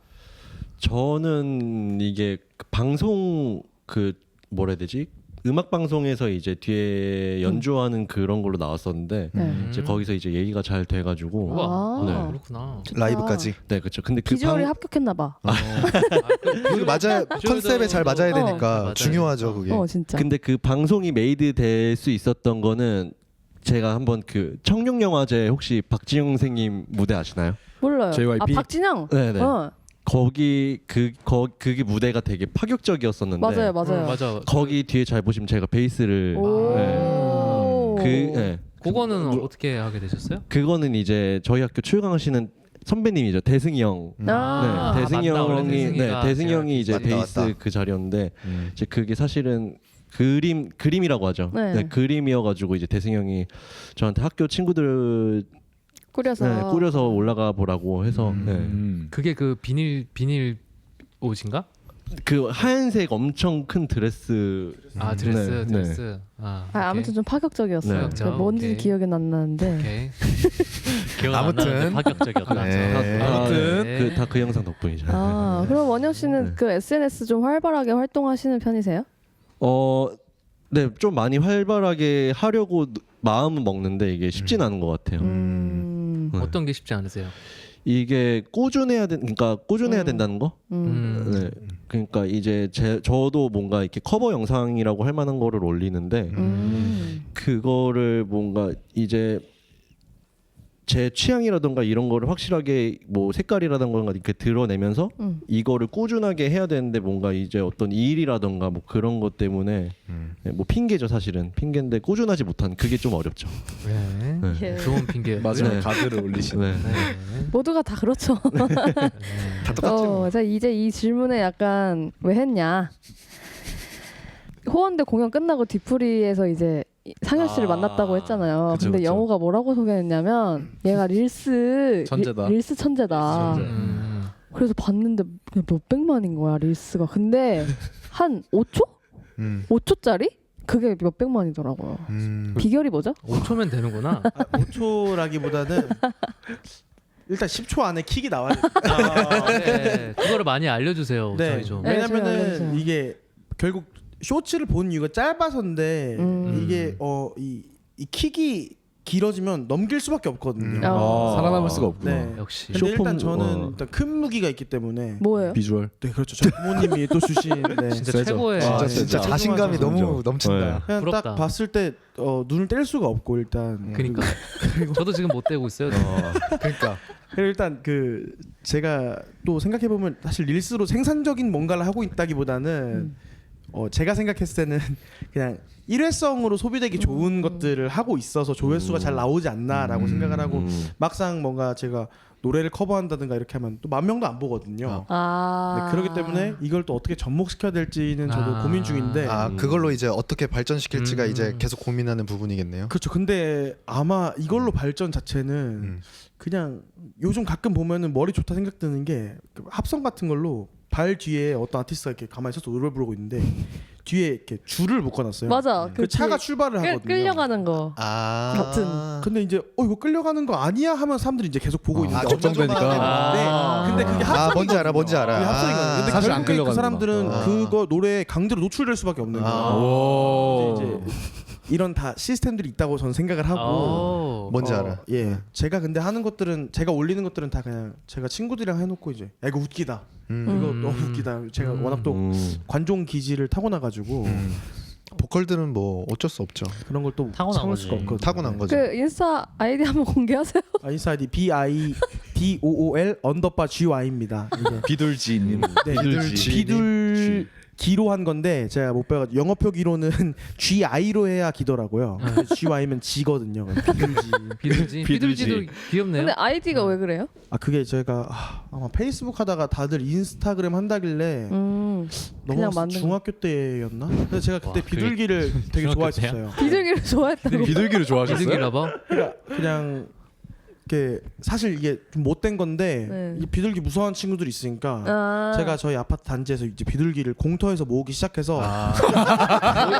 저는 이게 그 방송 그 뭐라 해야 되지? 음악 방송에서 이제 뒤에 연주하는 그런 걸로 나왔었는데 이제 거기서 이제 얘기가 잘 돼가지고 우와, 네. 그렇구나. 좋다. 라이브까지. 네 그렇죠. 근데 그 비주얼이 합격했나 봐. 그 맞아 컨셉에 잘 맞아야 되니까 맞아요. 중요하죠 그게. 진짜. 근데 그 방송이 메이드 될 수 있었던 거는 제가 한번 그 청룡영화제 혹시 박진영 선생님 무대 아시나요? 몰라요. JYP? 박진영. 네네. 어. 거기 그게 무대가 되게 파격적이었었는데 맞아요. 맞아. 거기 뒤에 잘 보시면 제가 베이스를 오. 그거는 어떻게 하게 되셨어요? 그거는 이제 저희 학교 출강하시는 선배님이죠. 대승이 형. 아. 네, 대승이 맞다. 원래 형이 대승이가 대승이 형이 이제 맞다, 베이스 맞다. 그 자리였는데 이제 그게 사실은 그림이라고 하죠. 네. 네, 그림이어가지고 이제 대승이 형이 저한테 학교 친구들 꾸려서 올라가 보라고 해서 그게 그 비닐 옷인가? 그 하얀색 엄청 큰 드레스. 드레스. 아무튼 좀 파격적이었어요. 네. 뭔지 오케이. 기억은 안 나는데. 오케이. 기억 안 아무튼. 나는데 파격적이었다. 네. 아무튼 네. 다 그 영상 덕분이죠. 그럼 원영 씨는 그 SNS 좀 활발하게 활동하시는 편이세요? 네, 좀 많이 활발하게 하려고 마음은 먹는데 이게 쉽진 않은 것 같아요. 어떤 게 쉽지 않으세요? 이게 꾸준해야 된다는 거. 네, 그러니까 이제 저도 뭔가 이렇게 커버 영상이라고 할 만한 거를 올리는데 그거를 뭔가 이제 제 취향이라던가 이런 거를 확실하게 뭐 색깔이라던가 이렇게 드러내면서 이거를 꾸준하게 해야 되는데 뭔가 이제 어떤 일이라던가 뭐 그런 것 때문에 네, 뭐 핑계죠 사실은 핑계인데 꾸준하지 못한 그게 좀 어렵죠. 네. 예. 좋은 핑계. 마지막 네. 가드를 올리시는. 네. 모두가 다 그렇죠. 다 똑같죠. 뭐. 자 이제 이 질문에 약간 왜 했냐? 호원대 공연 끝나고 뒤풀이에서 이제 상현 씨를 만났다고 했잖아요. 그쵸, 근데 그쵸. 영호가 뭐라고 소개했냐면 얘가 릴스 천재다. 릴스 천재다. 그래서 봤는데 그냥 몇백만인 거야 릴스가. 근데 한 5초? 5초짜리? 그게 몇백만이더라고요. 비결이 뭐죠? 5초면 되는구나. 5초라기보다는 일단 10초 안에 킥이 나와야 돼. 네. 그거를 많이 알려주세요. 네. 저희 좀. 네, 제가 왜냐면은 알려주세요. 이게 결국 쇼츠를 본 이유가 짧아서인데 이게 이 킥이 길어지면 넘길 수밖에 없거든요. 살아남을 수가 없구나. 네. 역시. 근데 일단 저는 일단 큰 무기가 있기 때문에 뭐예요? 비주얼. 네 그렇죠. 저희 부모님이 또 주신 네. 진짜 세죠. 최고의. 진짜 네. 자신감이 소중하죠. 너무 넘친다. 그냥 부럽다. 딱 봤을 때 눈을 뗄 수가 없고 일단 그러니까. 저도 지금 못 떼고 있어요. 그러니까 그리고 일단 그 제가 또 생각해 보면 사실 릴스로 생산적인 뭔가를 하고 있다기보다는 제가 생각했을 때는 그냥 일회성으로 소비되기 좋은 것들을 하고 있어서 조회수가 잘 나오지 않나라고 생각을 하고 막상 뭔가 제가 노래를 커버한다든가 이렇게 하면 또 10,000명도 안 보거든요. 네, 그렇기 때문에 이걸 또 어떻게 접목시켜야 될지는 저도 고민 중인데 그걸로 이제 어떻게 발전시킬지가 이제 계속 고민하는 부분이겠네요. 그렇죠. 근데 아마 이걸로 발전 자체는 그냥 요즘 가끔 보면은 머리 좋다 생각드는 게그 합성 같은 걸로 발 뒤에 어떤 아티스트가 이렇게 가만히 서서 노래 부르고 있는데 뒤에 이렇게 줄을 묶어놨어요. 맞아. 그 차가 출발을 하거든요. 끌려가는 거. 같은. 근데 이제 이거 끌려가는 거 아니야 하면 사람들이 이제 계속 보고 있는데 걱정되니까. 근데 그게 합성이 뭔지 알아. 합성이거든요. 근데 사실 안 결국에 끌려가는 그 사람들은 그거 노래에 강제로 노출될 수밖에 없는 거예요. 이제 이런 다 시스템들이 있다고 저는 생각을 하고 뭔지 알아. 예, 제가 근데 하는 것들은 제가 올리는 것들은 다 그냥 제가 친구들이랑 해놓고 이제 야 이거 웃기다. 이거 너무 웃기다. 제가 워낙 또 관종 기질을 타고나가지고 보컬들은 뭐 어쩔 수 없죠. 그런 걸 또 타고난 참을 거지. 수가 없거든. 타고난 거죠. 그 인스타 아이디 한번 공개하세요. 인스타 아이디 BIDOOL_GY입니다. 비둘지님. 네, 비둘지. 비둘기로 한 건데 제가 못 배워 영어 표기로는 GI로 해야 기더라고요. GY면 지거든요. 비둘지. 비둘지도 귀엽네요. 근데 아이디가 왜 그래요? 아 그게 제가 아마 페이스북 하다가 다들 인스타그램 한다길래 그냥 너무 만든 중학교 때였나? 그래서 제가 그때 와, 비둘기를 되게 중학교 좋아했었어요. 비둘기를 좋아했다고. 비둘기를 좋아하셨어요? 비둘기 러버? 그러니까 그냥 이게 사실 이게 좀 못된 건데 네. 이 비둘기 무서워하는 친구들이 있으니까 아. 제가 저희 아파트 단지에서 이제 비둘기를 공터에서 모으기 시작해서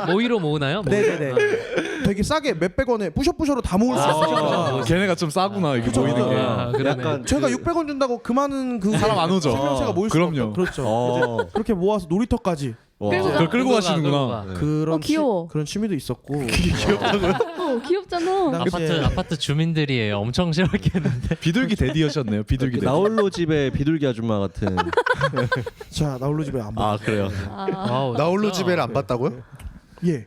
모이로 모으나요? 네네네 되게 싸게 몇백 원에 뿌셔뿌셔로 다 모을 수 있어요. 걔네가 좀 싸구나 이게 그쵸, 모이는 게. 아, 그러네. 약간 제가 600원 준다고 그 많은 그 사람 안 오죠. 생명체가 모일 수 그럼요. 없죠. 그렇죠. 이제 그렇게 모아서 놀이터까지 그걸 끌고 가시는구나. 그런 귀여워. 그런 취미도 있었고 귀엽잖아. 아파트 주민들이 엄청 싫어했겠는데. 비둘기 대디하셨네요. 비둘기 대디. 나홀로 집에 비둘기 아줌마 같은. 자 나홀로 집에 안 봐. 아 그래요. 와우, 나홀로 진짜. 집에를 안 봤다고요? 예.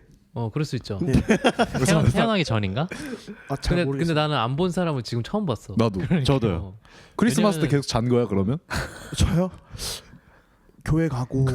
그럴 수 있죠. 태어나기 전인가? 잘 근데 모르겠어요. 나는 안 본 사람을 지금 처음 봤어. 나도. 저도요. 어. 크리스마스 때 왜냐면은- 계속 잔 거야 그러면? 저요? 교회 가고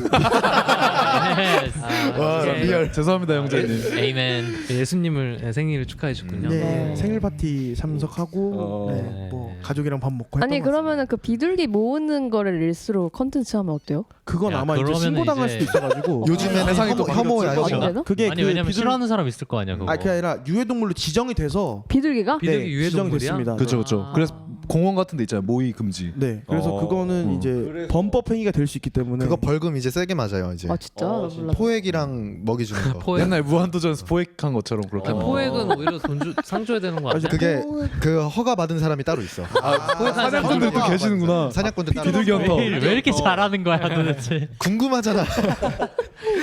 와 네. 리얼. 죄송합니다 형제님. 에이멘. 예수님을 생일을 축하해 줬군요. 네, 생일 파티 참석하고 네, 뭐 가족이랑 밥 먹고 했던 아니 것 같습니다. 그러면은 그 비둘기 모으는 거를 릴스로 컨텐츠 하면 어때요? 그건 야, 아마 이제 그러면은 신고당할 이제- 수도 있어가지고 요즘에는 세상이 또 혐오야. 안 되나? 그게 아니 그 왜냐면 비둘 싫어하는 사람 있을 거 아니야 그거. 그게 아니라 유해동물로 지정이 돼서 비둘기가? 비둘기 네, 유해동물이야? 지정됐습니다. 그렇죠 그렇죠. 그래서 공원 같은 데 있잖아요. 모의 금지. 네, 그래서 그거는 이제 범법 행위가 될 수 있기 때문에 그거 벌금 이제 세게 맞아요 이제. 아 진짜? 나 몰라. 포획이랑 먹이 주는 거. 포획? 옛날 무한도전에서 포획한 것처럼 그렇게. 하면. 포획은 오히려 상 줘야 되는 거 아니야? 그게 그 허가 받은 사람이 따로 있어. 사냥꾼들도 계시는구나. 사냥꾼들 따로. 비둘기 헌터. 왜 이렇게 잘하는 거야 도대체. 궁금하잖아.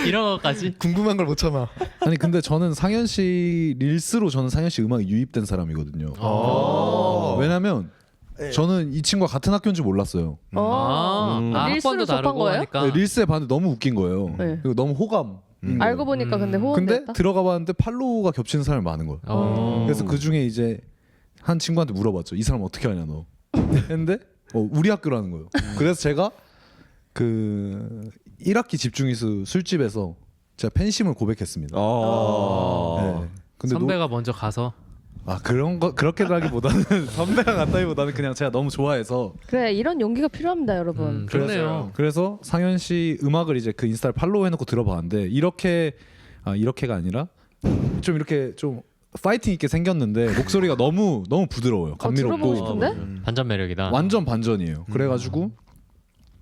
이런 것까지. 궁금한 걸 못 참아. 아니 근데 저는 상현 씨 릴스로 저는 상현 씨 음악이 유입된 사람이거든요. 왜냐면 저는 이 친구가 같은 학교인 줄 몰랐어요. 릴스로 학번도 접한 다르고 거예요? 하니까. 네, 릴스에 봤는데 너무 웃긴 거예요. 네. 그리고 너무 호감. 알고 보니까 근데 근데 호응됐다. 들어가 봤는데 팔로우가 겹치는 사람이 많은 거예요. 그래서 그 중에 이제 한 친구한테 물어봤죠. 이 사람 어떻게 하냐 너. 했는데 우리 학교라는 거예요. 그래서 제가 그 1학기 집중이수 술집에서 제가 팬심을 고백했습니다. 네. 근데 선배가 먼저 가서 그런 거 그렇게라기보다는 선배가 같다기보다는 그냥 제가 너무 좋아해서 그래 이런 용기가 필요합니다 여러분. 좋네요. 그래서 상현 씨 음악을 이제 그 인스타를 팔로우 해놓고 들어봤는데 이렇게가 아니라 좀 이렇게 좀 파이팅 있게 생겼는데 목소리가 너무 부드러워요. 들어보고 감미롭고 싶은데? 반전 매력이다. 완전 반전이에요. 그래가지고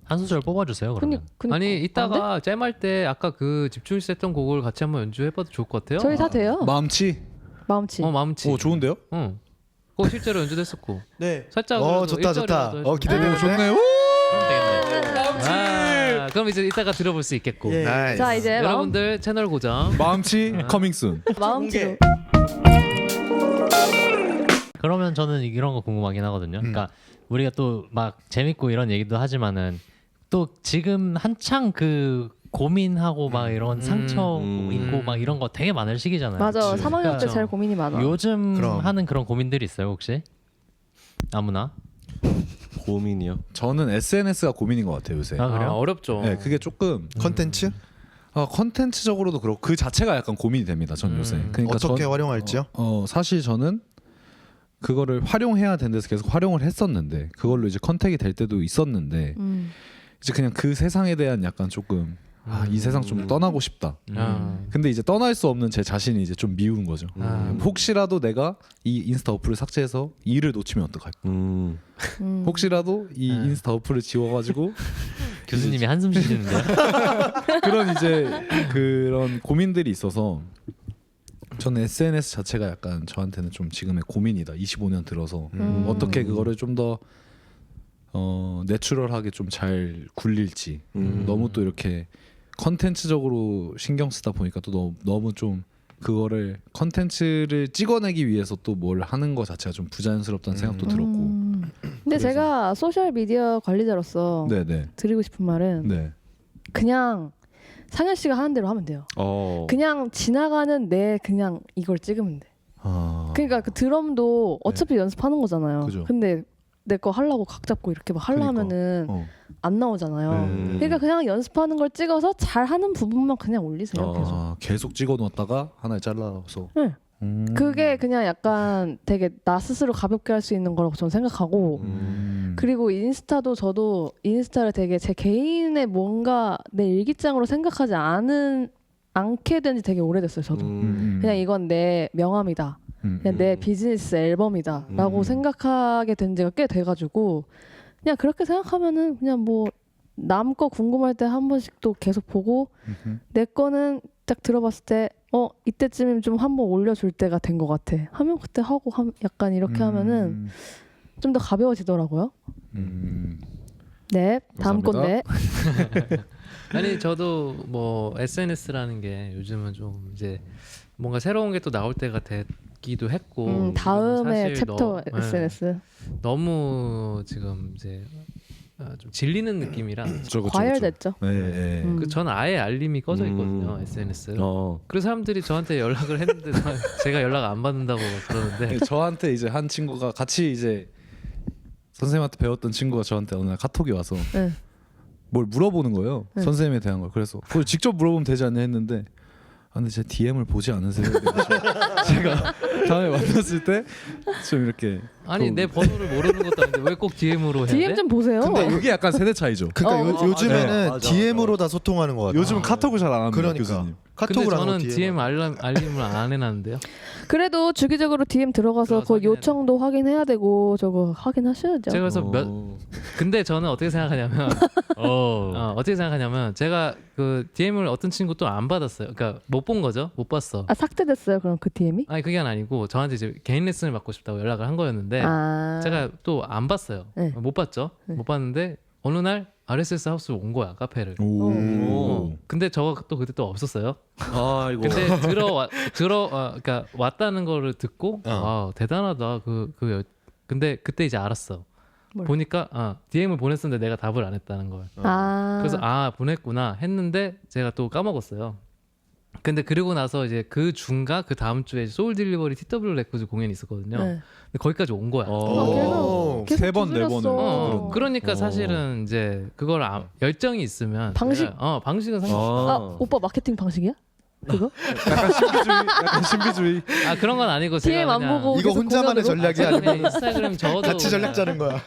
한 소절 뽑아주세요 그러면. 아니 안 이따가 잼할 때 아까 그 집중해서 했던 곡을 같이 한번 연주해봐도 좋을 것 같아요. 돼? 저희 다 돼요. 마음치. 마음치. 마음치. 좋은데요? 응. 그거 실제로 연주됐었고. 네. 살짝. 좋다 좋다. 기대되는데. 좋네요. 그럼 이제 이따가 들어볼 수 있겠고. 예. 나이스. 자 이제 여러분들 채널 고정. 마음치 커밍순. 마음치로. 그러면 저는 이런 거 궁금하긴 하거든요. 그러니까 우리가 또 막 재밌고 이런 얘기도 하지만은 또 지금 한창 그 고민하고 막 이런 상처 있고 막 이런 거 되게 많을 시기잖아요. 맞아. 3학년 때 그렇죠. 제일 고민이 많아. 요즘 그럼. 하는 그런 고민들이 있어요 혹시? 아무나? 고민이요. 저는 SNS가 고민인 것 같아요 요새. 아 그래요? 어렵죠. 네, 그게 조금 컨텐츠 컨텐츠적으로도 그렇고 그 자체가 약간 고민이 됩니다. 전 요새. 그러니까 어떻게 활용할지요? 사실 저는 그거를 활용해야 되는 데서 계속 활용을 했었는데 그걸로 이제 컨택이 될 때도 있었는데 이제 그냥 그 세상에 대한 약간 조금 이 세상 좀 떠나고 싶다. 근데 이제 떠날 수 없는 제 자신이 이제 좀 미운 거죠. 혹시라도 내가 이 인스타 어플을 삭제해서 일을 놓치면 어떡할까? 혹시라도 이 인스타 어플을 지워가지고 교수님이 한숨 쉬시는데. 그런 이제 그런 고민들이 있어서 저는 SNS 자체가 약간 저한테는 좀 지금의 고민이다. 25년 들어서 어떻게 그거를 좀 더 내추럴하게 좀 잘 굴릴지. 너무 또 이렇게 컨텐츠적으로 신경 쓰다 보니까 또 너무 좀 그거를 컨텐츠를 찍어내기 위해서 또 뭘 하는 거 자체가 좀 부자연스럽다는 생각도 들었고. 근데 그래서. 제가 소셜 미디어 관리자로서 네네. 드리고 싶은 말은 네. 그냥 상현 씨가 하는 대로 하면 돼요. 어. 그냥 지나가는 내 그냥 이걸 찍으면 돼. 아. 그러니까 그 드럼도 어차피 연습하는 거잖아요. 그죠. 근데 내 거 하려고 각 잡고 이렇게 막 하려면은 어. 안 나오잖아요. 그러니까 그냥 연습하는 걸 찍어서 잘 하는 부분만 그냥 올리세요. 계속. 계속 찍어 놓았다가 하나에 잘라서. 네. 그게 그냥 약간 되게 나 스스로 가볍게 할 수 있는 거라고 저는 생각하고 그리고 인스타도 저도 인스타를 되게 제 개인의 뭔가 내 일기장으로 생각하지 않게 된 지 되게 오래됐어요. 저도 그냥 이건 내 명함이다. 그냥 내 비즈니스 앨범이다 라고 생각하게 된 지가 꽤 돼가지고 그냥 그렇게 생각하면은 그냥 뭐 남 거 궁금할 때 한 번씩 또 계속 보고 내 거는 딱 들어봤을 때 이때쯤이면 좀 한번 올려줄 때가 된 것 같아 하면 그때 하고 약간 이렇게 하면은 좀 더 가벼워지더라고요. 네, 다음 건데. 아니 저도 뭐 SNS라는 게 요즘은 좀 이제 뭔가 새로운 게 또 나올 때가 됐기도 했고 다음에 사실 챕터 SNS 너무 지금 이제 좀 질리는 느낌이라 과열됐죠. 네. 저는 아예 알림이 꺼져 있거든요 SNS. 어. 그래서 사람들이 저한테 연락을 했는데 제가 연락 안 받는다고 그러는데 저한테 이제 한 친구가 같이 이제 선생님한테 배웠던 친구가 저한테 어느 날 카톡이 와서 네. 뭘 물어보는 거예요. 선생님에 대한 걸. 그래서 그걸 직접 물어보면 되지 않냐 했는데 근데 제 DM을 보지 않으세요? 제가 다음에 만났을 때 좀 이렇게 아니 내 번호를 모르는 것도 아닌데 왜 꼭 DM으로 해야 돼? DM 좀 보세요. 근데 이게 약간 세대 차이죠. 그러니까 요즘에는 맞아, DM으로 다 소통하는 것 같아요. 요즘은 카톡을 잘 안 합니다. 그러니까 교수님. 근데 카톡을 저는 안 하고 DM 알림을 안 해놨는데요. 그래도 주기적으로 DM 들어가서 그 확인해야 요청도 확인해야 되고 저거 확인하셔야죠. 제가 그래서 근데 저는 어떻게 생각하냐면 어떻게 생각하냐면 제가 그 DM을 어떤 친구 또 안 받았어요. 그러니까 못 본 거죠. 못 봤어. 삭제됐어요 그럼 그 DM이? 아니 그게 아니고 저한테 이제 개인 레슨을 받고 싶다고 연락을 한 거였는데 제가 또 안 봤어요. 네. 못 봤죠. 네. 못 봤는데 어느 날 RSS 하우스 온 거야 카페를. 근데 저가 또 그때 또 없었어요. 아이고. 근데 그러니까 왔다는 거를 듣고 와 대단하다 근데 그때 이제 알았어. 뭘? 보니까 DM을 보냈었는데 내가 답을 안 했다는 걸. 그래서 보냈구나 했는데 제가 또 까먹었어요. 근데 그리고 나서 이제 그 중가 그 다음 주에 소울 딜리버리 TW 레코드 공연이 있었거든요. 네. 근데 거기까지 온 거야. 계속 세 번, 네 번을. 그러니까 사실은 이제 그걸 열정이 있으면 방식? 방식은 상관없어. 오빠 마케팅 방식이야? 그거? 약간 신비주의. 그런 건 아니고 DM 제가 안 그냥 보고 이거 계속 혼자만의 공연으로? 전략이 아니고 인스타그램 저도 같이 전략 짜는 거야.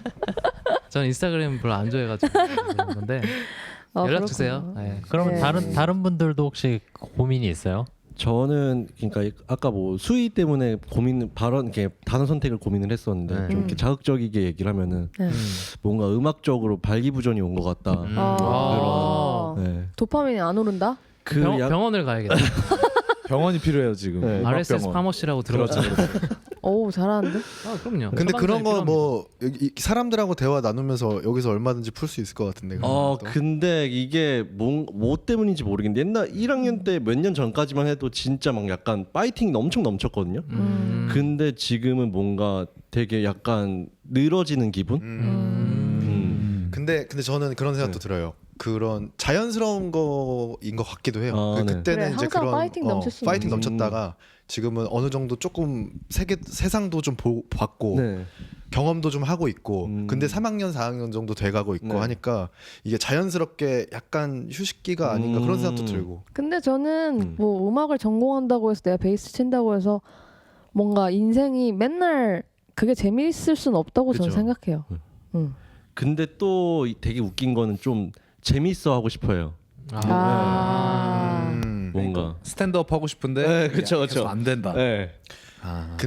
저는 인스타그램 별로 안 좋아해가지고 그런 건데 연락 주세요. 네. 그러면 네. 다른 분들도 혹시 고민이 있어요? 저는 그러니까 아까 뭐 수위 때문에 이렇게 단어 선택을 고민을 했었는데 좀 이렇게 자극적이게 얘기를 하면은 네. 뭔가 음악적으로 발기부전이 온 것 같다. 네. 도파민이 안 오른다? 병원을 가야겠다. 병원이 필요해요 지금. 네. RSS 파머시라고 들어봤죠. 오 잘하는데? 그럼요. 근데 그런 거 처방전이 뭐 사람들하고 대화 나누면서 여기서 얼마든지 풀 수 있을 것 같은데. 근데 이게 뭐 때문인지 모르겠는데 옛날 1학년 때 몇 년 전까지만 해도 진짜 막 약간 파이팅이 엄청 넘쳤거든요. 근데 지금은 뭔가 되게 약간 늘어지는 기분? 근데 저는 그런 생각도 들어요. 그런 자연스러운 거인 것 같기도 해요. 네. 그때는 그래, 이제 항상 그런 파이팅 넘쳤으니까. 파이팅 넘쳤다가 지금은 어느 정도 조금 세상도 좀 봤고 네. 경험도 좀 하고 있고 근데 3학년 4학년 정도 돼가고 있고 네. 하니까 이게 자연스럽게 약간 휴식기가 아닌가 그런 생각도 들고. 근데 저는 뭐 음악을 전공한다고 해서 내가 베이스 친다고 해서 뭔가 인생이 맨날 그게 재미있을 순 없다고 저는 그죠. 생각해요. 근데 또 되게 웃긴 거는 좀 재밌어 하고 싶어요. 뭔가 스탠드업 하고 싶은데 네, 그쵸. 계속 안 된다. 네.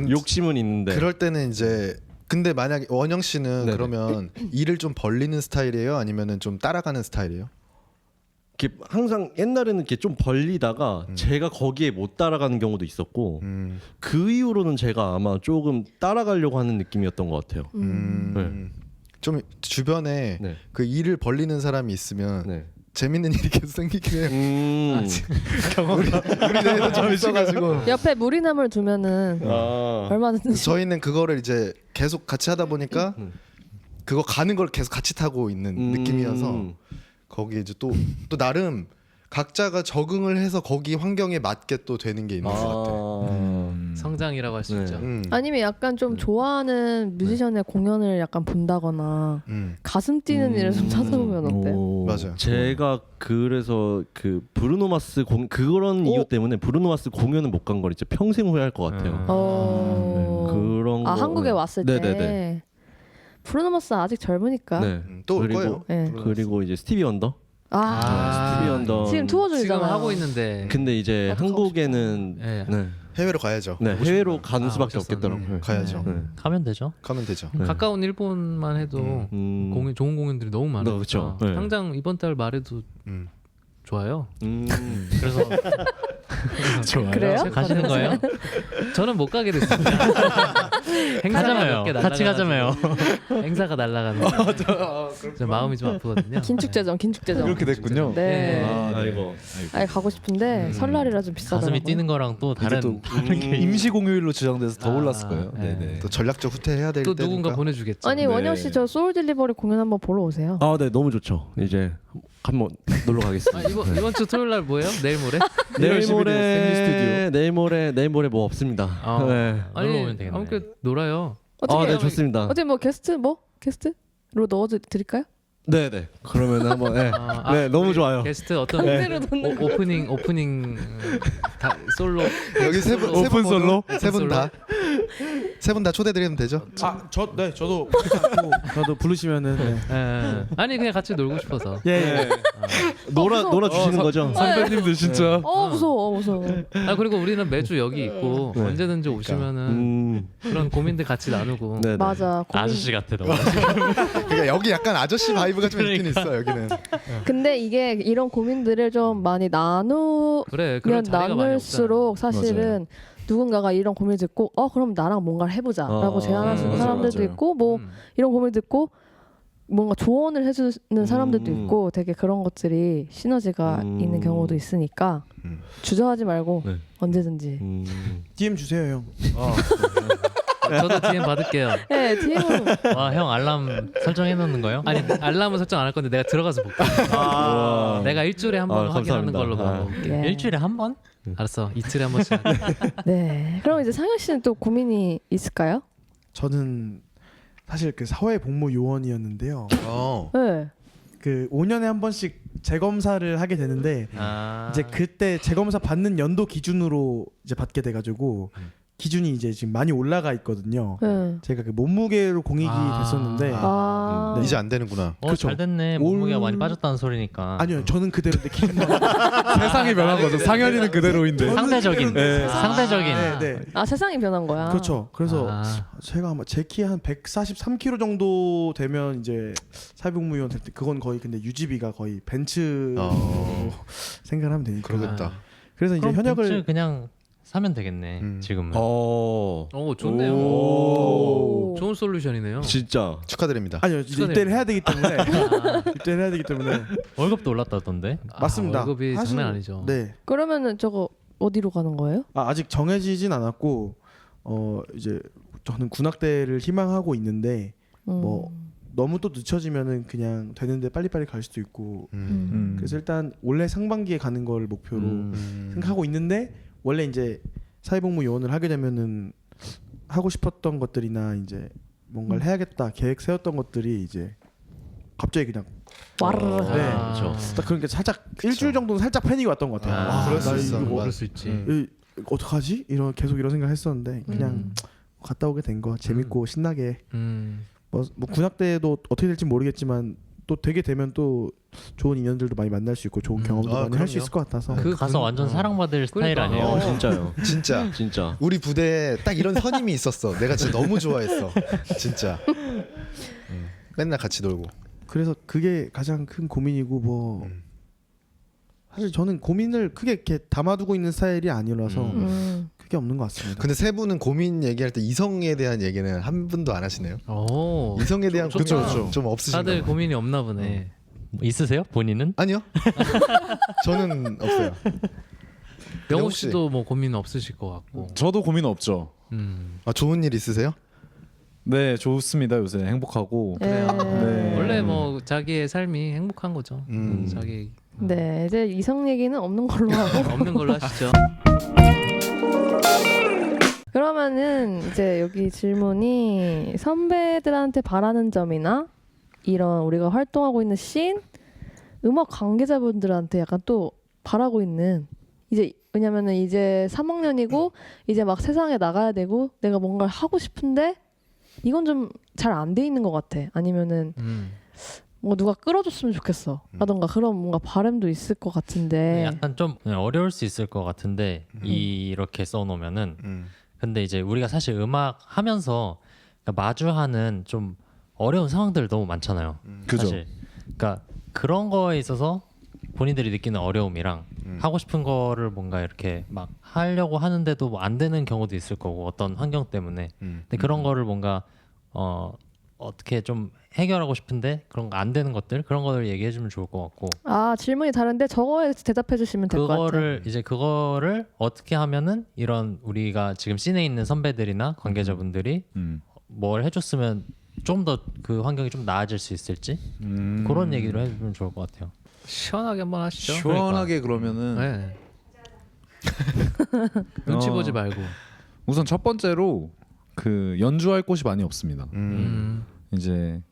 욕심은 있는데 그럴 때는 이제 근데 만약에 원영 씨는 네네. 그러면 일을 좀 벌리는 스타일이에요? 아니면은 좀 따라가는 스타일이에요? 이렇게 항상 옛날에는 이렇게 좀 벌리다가 제가 거기에 못 따라가는 경우도 있었고 그 이후로는 제가 아마 조금 따라가려고 하는 느낌이었던 것 같아요. 네. 좀 주변에 네. 그 일을 벌리는 사람이 있으면 네. 재밌는 일이 계속 생기긴 해요. 우리 내에도 좀 있어가지고 옆에 무리나물 두면은 얼마든지. 저희는 그거를 이제 계속 같이 하다 보니까 그거 가는 걸 계속 같이 타고 있는 느낌이어서 거기 이제 또 나름 각자가 적응을 해서 거기 환경에 맞게 또 되는 게 있는 것 같아. 성장이라고 할 수 있죠. 아니면 약간 좀 좋아하는 뮤지션의 공연을 약간 본다거나 가슴 뛰는 일을 좀 찾아보면 어때요? 맞아요. 제가 그래서 그 브루노 마스 그런 이유 때문에 브루노 마스 공연은 못 간 걸 이제 평생 후회할 것 같아요. 그런 거. 한국에 왔을 때. 브루노 마스 아직 젊으니까. 네. 또 올 거예요. 네. 그리고 이제 스티비 원더. 스티비 원더. 지금 투어 중이잖아요. 지금 하고 있는데. 근데 이제 한국에는 네. 해외로 가야죠. 네, 해외로 가는 수밖에 없겠더라고요. 가야죠. 네. 가면 되죠. 가면 되죠. 네. 가까운 일본만 해도 공연 좋은 공연들이 너무 많아요. 그렇죠. 네. 당장 이번 달 말에도 좋아요. 그래서 좋아요. 그래요? 가시는 거예요? 저는 못 가게 됐습니다. 행사가 가자며요. 몇개 같이 가자며요. 행사가 날아가는. 좀 마음이 좀 아프거든요. 긴축재정. 그렇게 됐군요. 네. 아이고. 아니 가고 싶은데 설날이라 좀 비싸더라고요. 가슴이 뛰는 거랑 또 다른 또 임시 공휴일로 지정돼서 더 올랐을 거예요. 네네. 또 전략적 후퇴해야 될 또 때니까. 누군가 보내주겠죠. 아니 원영 씨 저 소울 딜리버리 공연 한번 보러 오세요. 아, 네, 너무 좋죠. 이제 한번 놀러 가겠습니다. 이번 주 토요일 날 뭐예요? 내일 모레? 내일 모레 뭐 없습니다. 네. 놀러 오면 되겠네. 아무튼 놀아요. 어떻게 네, 좋습니다. 어떻게 뭐 게스트로 넣어 드릴까요? 네. 그러면 한번 네, 너무 좋아요. 게스트 어떤 강제로 넣는 오프닝 솔로 여기 세분 솔로 세 분 다 초대드리면 되죠? 저도 부르시면은 네. 아니 그냥 같이 놀고 싶어서. 예. 놀아 주시는 거죠? 선배님들 진짜. 무서워. 그리고 우리는 매주 여기 있고 언제든지 오시면은 그런 고민들 같이 나누고. 네. 맞아. 아저씨 같아 너무. 그러니까 여기 약간 아저씨 바이브가 좀 있긴 있어 여기는. 근데 이게 이런 고민들을 좀 많이 그래, 그런 자리가 많이 나눌수록 사실은 누군가가 이런 고민을 듣고 그럼 나랑 뭔가를 해보자라고 제안하시는 사람들도 맞아요. 있고 뭐 이런 고민을 듣고 뭔가 조언을 해주는 사람들도 있고 되게 그런 것들이 시너지가 있는 경우도 있으니까 주저하지 말고 네. 언제든지 DM 주세요 형. 저도 DM 받을게요. 네 DM으로 형 알람 설정해 놓는 거요? 아니 알람은 설정 안 할 건데 내가 들어가서 볼게. 내가 일주일에 한 번 확인하는 감사합니다. 걸로 봐볼게. 네. 일주일에 한 번? 알았어. 이틀에 한 번씩. 네 그럼 이제 상현 씨는 또 고민이 있을까요? 저는 사실 그 사회복무 요원이었는데요. 네. 그 5년에 한 번씩 재검사를 하게 되는데 이제 그때 재검사 받는 연도 기준으로 이제 받게 돼가지고 기준이 이제 지금 많이 올라가 있거든요. 네. 제가 그 몸무게로 공익이 됐었는데 네. 이제 안 되는구나. 잘 됐네. 몸무게가 많이 빠졌다는 소리니까. 아니요 저는 그대로인데 기준 세상이 변한 거죠. 상현이는 그대로인데. 상대적인. 상대적인. 네. 세상이 변한 거야. 그렇죠. 그래서 제가 아마 제 키 한 143kg 정도 되면 이제 사회복무요원 될 때 그건 거의 근데 유지비가 거의 벤츠 생각을 하면 되니까. 그러겠다. 그래서 이제 그럼 현역을 벤츠 그냥 사면 되겠네. 지금은. 좋네요. 오. 좋은 솔루션이네요. 진짜 축하드립니다. 아니요 입대를 해야 되기 때문에 입대를 해야 되기 때문에 월급도 올랐다던데. 맞습니다. 월급이 장난 아니죠. 네. 그러면은 저거 어디로 가는 거예요? 아직 정해지진 않았고 이제 저는 군악대를 희망하고 있는데 뭐 너무 또 늦춰지면은 그냥 되는데 빨리빨리 갈 수도 있고 그래서 일단 올해 상반기에 가는 걸 목표로 생각하고 있는데 원래 이제 사회복무 요원을 하게 되면은 하고 싶었던 것들이나 이제 뭔가를 해야겠다 계획 세웠던 것들이 이제 갑자기 그냥 와르르. 네. 그렇죠. 딱 그러니까 살짝 일주일 정도는 살짝 패닉이 왔던 것 같아요. 그럴 수 나 있어. 이거 그럴 수 있지. 어떡하지? 계속 이런 생각 했었는데 그냥 갔다 오게 된 거 재밌고 신나게 뭐 군악대도 어떻게 될지 모르겠지만 또 되게 되면 또 좋은 인연들도 많이 만날 수 있고 좋은 경험도 많이 할 수 있을 것 같아서 가서 완전 사랑받을 스타일 아니에요? 진짜요. 진짜 우리 부대에 딱 이런 선임이 있었어. 내가 진짜 너무 좋아했어. 진짜 맨날 같이 놀고. 그래서 그게 가장 큰 고민이고 뭐 사실 저는 고민을 크게 이렇게 담아두고 있는 스타일이 아니라서 크게 없는 것 같습니다. 근데 세 분은 고민 얘기할 때 이성에 대한 얘기는 한 분도 안 하시네요. 이성에 대한 좋다. 고민 좀 없으신가요? 다들 고민이 없나 보네. 뭐 있으세요? 본인은? 아니요. 저는 없어요. 영호 씨도 뭐 고민 없으실 것 같고. 저도 고민 없죠. 좋은 일 있으세요? 네, 좋습니다. 요새 행복하고. 네. 네. 원래 뭐 자기의 삶이 행복한 거죠. 자기 네, 이제 이성 얘기는 없는 걸로 하고 없는 걸로 하시죠. 그러면은 이제 여기 질문이 선배들한테 바라는 점이나 이런 우리가 활동하고 있는 씬, 음악 관계자분들한테 약간 또 바라고 있는 이제 왜냐면은 이제 3학년이고 이제 막 세상에 나가야 되고 내가 뭔가를 하고 싶은데 이건 좀 잘 안 돼 있는 것 같아. 아니면은 뭐 누가 끌어줬으면 좋겠어. 라던가 그런 뭔가 바람도 있을 것 같은데. 약간 좀 어려울 수 있을 것 같은데 이렇게 써놓으면은 근데 이제 우리가 사실 음악 하면서 마주하는 좀 어려운 상황들 너무 많잖아요. 그죠. 사실. 그러니까 그런 거에 있어서 본인들이 느끼는 어려움이랑 하고 싶은 거를 뭔가 이렇게 막 하려고 하는데도 뭐 안 되는 경우도 있을 거고 어떤 환경 때문에. 근데 그런 거를 뭔가 어떻게 좀 해결하고 싶은데 그런 거 안 되는 것들 그런 거를 얘기해 주면 좋을 것 같고. 아 질문이 다른데 저거에 대답해 주시면 될 것 같아요. 그거를 이제 그거를 어떻게 하면은 이런 우리가 지금 씬에 있는 선배들이나 관계자분들이 뭘 해줬으면 좀 더 그 환경이 좀 나아질 수 있을지 그런 얘기를 해주면 좋을 것 같아요. 시원하게 한번 하시죠. 시원하게 그러면은 네. 눈치 보지 말고. 우선 첫 번째로 그 연주할 곳이 많이 없습니다. 이제